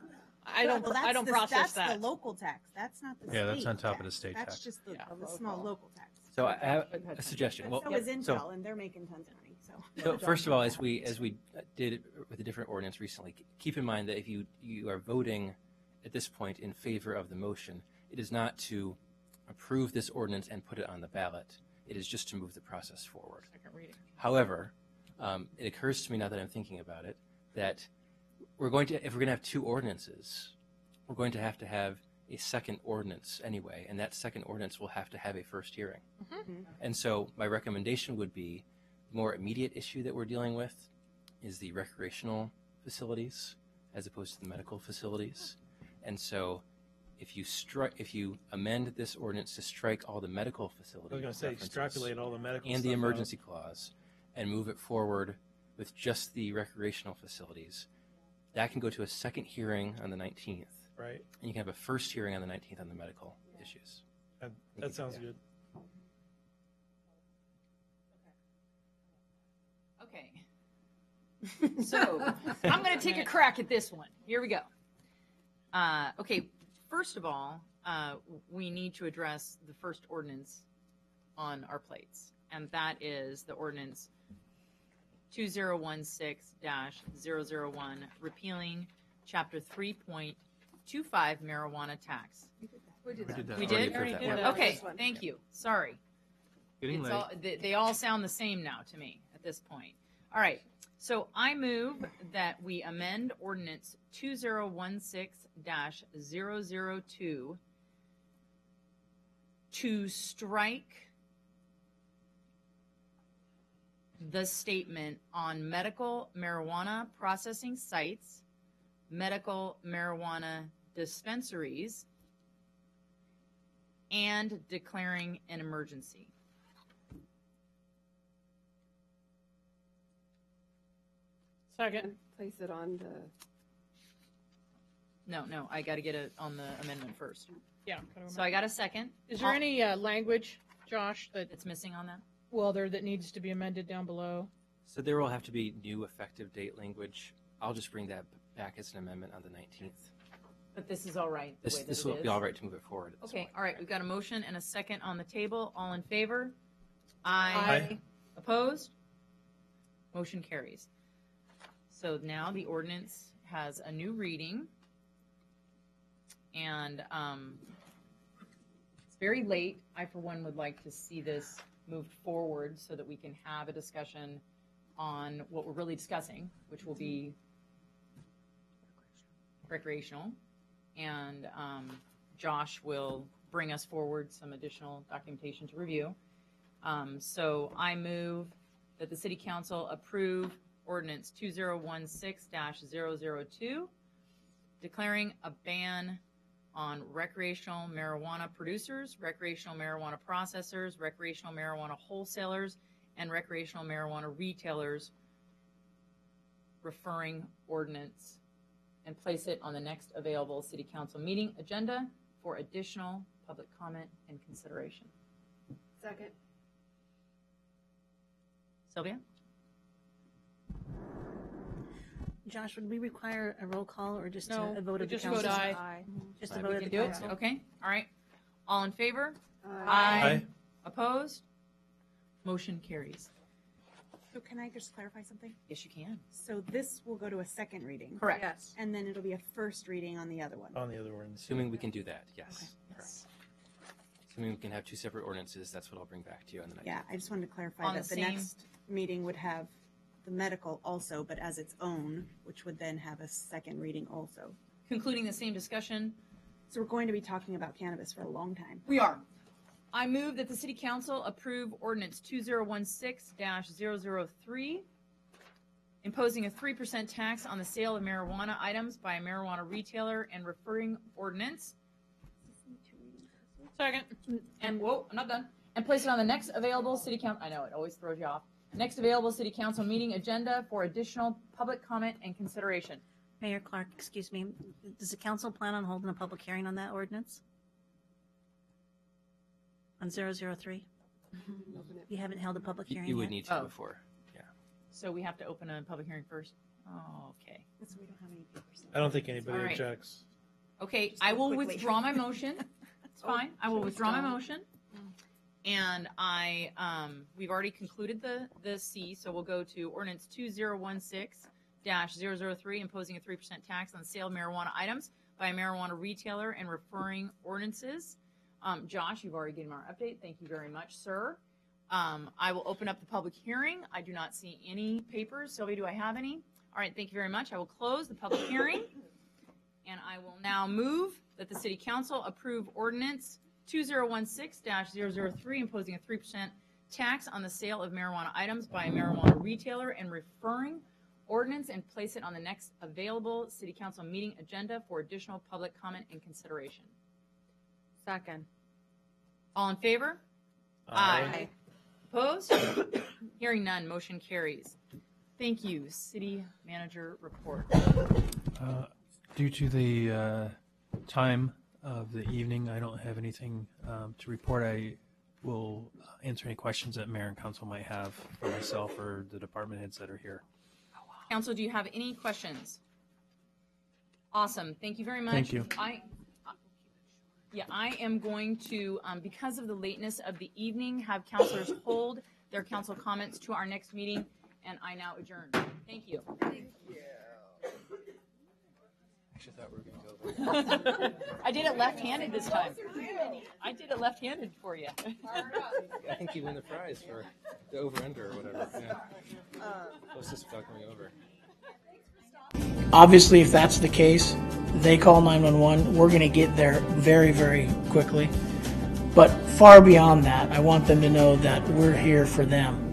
I don't process that's that. the local tax. That's not the state Yeah, that's on top of tax. the state That's tax. just the small local tax. So I have a suggestion. But Well, so is Intel, so- and they're making tons of money. So first of all, as we did with a different ordinance recently, keep in mind that if you are voting at this point in favor of the motion, it is not to approve this ordinance and put it on the ballot. It is just to move the process forward. Second reading. However, it occurs to me now that I'm thinking about it that if we're going to have two ordinances, we're going to have a second ordinance anyway, and that second ordinance will have to have a first hearing. Mm-hmm. And so my recommendation would be the more immediate issue that we're dealing with is the recreational facilities as opposed to the medical facilities. And so if you amend this ordinance to strike all the medical facilities, I was going to say, extrapolate all the medical and the stuff out. emergency clause and move it forward with just the recreational facilities, that can go to a second hearing on the 19th. Right. And you can have a first hearing on the 19th on the medical issues. That sounds good. Okay. So I'm going to take a crack at this one. Here we go. Okay, first of all, we need to address the first ordinance on our plates, and that is the ordinance 2016-001, repealing Chapter 3.25 marijuana tax. We did that. We Already did? approved that. Yeah. Okay, This one. thank you. Sorry. Getting late. They all sound the same now to me at this point. All right. So I move that we amend ordinance 2016-002 to strike the statement on medical marijuana processing sites, medical marijuana dispensaries, and declaring an emergency. Second. Place it on the. No, I got to get it on the amendment first. Yeah. So I got a second. Is there any language, Josh, that It's missing on that? well there that needs to be amended down below? So there will have to be new effective date language. I'll just bring that back as an amendment on the 19th. But this is all right. The way that This it will is. be all right to move it forward. at this Okay, point. all right. We've got a motion and a second on the table. All in favor? Aye. Aye. Opposed? Motion carries. So now the ordinance has a new reading. And it's very late. I, for one, would like to see this moved forward so that we can have a discussion on what we're really discussing, which will be recreational. And Josh will bring us forward some additional documentation to review. So I move that the City Council approve ordinance 2016-002, declaring a ban on recreational marijuana producers, recreational marijuana processors, recreational marijuana wholesalers, and recreational marijuana retailers, referring ordinance, and place it on the next available City Council meeting agenda for additional public comment and consideration. Second. Sylvia? Josh, would we require a roll call or just No, a vote we of the just council? vote aye. Just We a vote of can the do it? council? Okay, all right. All in favor? Aye. Opposed? Motion carries. So can I just clarify something? Yes, you can. So this will go to a second reading? Correct. Yes. And then it'll be a first reading on the other one? On the other one. Assuming we can do that, yes. Okay. Correct. Assuming we can have two separate ordinances, that's what I'll bring back to you on the 19th. Yeah, I just wanted to clarify On that the the same- next meeting would have the medical also, but as its own, which would then have a second reading also. Concluding the same discussion, So we're going to be talking about cannabis for a long time. we are. I move that the City Council approve ordinance 2016-003, imposing a 3% tax on the sale of marijuana items by a marijuana retailer and referring ordinance. Second. And, whoa, I'm not done. And place it on the next available City Council, I know, it always throws you off. Next available City Council meeting agenda for additional public comment and consideration. Mayor Clark, excuse me, does the council plan on holding a public hearing on that ordinance? On 003? You haven't held a public hearing You would yet? need to Oh. before. Yeah. So we have to open a public hearing first? Oh, okay. So we don't have any papers. I don't think anybody All right. objects. Okay, Just I go will quickly. withdraw my motion. It's fine. I will should we withdraw my stop? motion. And we've already concluded the C, so we'll go to ordinance 2016-003, imposing a 3% tax on the sale of marijuana items by a marijuana retailer and referring ordinances. Josh, you've already given our update. Thank you very much, sir. I will open up the public hearing. I do not see any papers. Sylvia, do I have any? All right, thank you very much. I will close the public hearing. And I will now move that the City Council approve ordinance 2016-003, imposing a 3% tax on the sale of marijuana items by a marijuana retailer and referring ordinance, and place it on the next available City Council meeting agenda for additional public comment and consideration. Second. All in favor? Aye. Opposed? Hearing none, motion carries. Thank you. City Manager report. Due to the time of the evening, I don't have anything to report. I we'll answer any questions that mayor and council might have for myself or the department heads that are here. Council, do you have any questions? Awesome. Thank you very much. Thank you. I am going to, because of the lateness of the evening, have councilors hold their council comments to our next meeting, and I now adjourn. Thank you. Actually thought we were going to go. I did it left-handed this time. I did it left-handed for you. I think you win the prize for the over-under or whatever. Yeah. Closest without going over. Obviously, if that's the case, they call 911. We're going to get there very, very quickly. But far beyond that, I want them to know that we're here for them.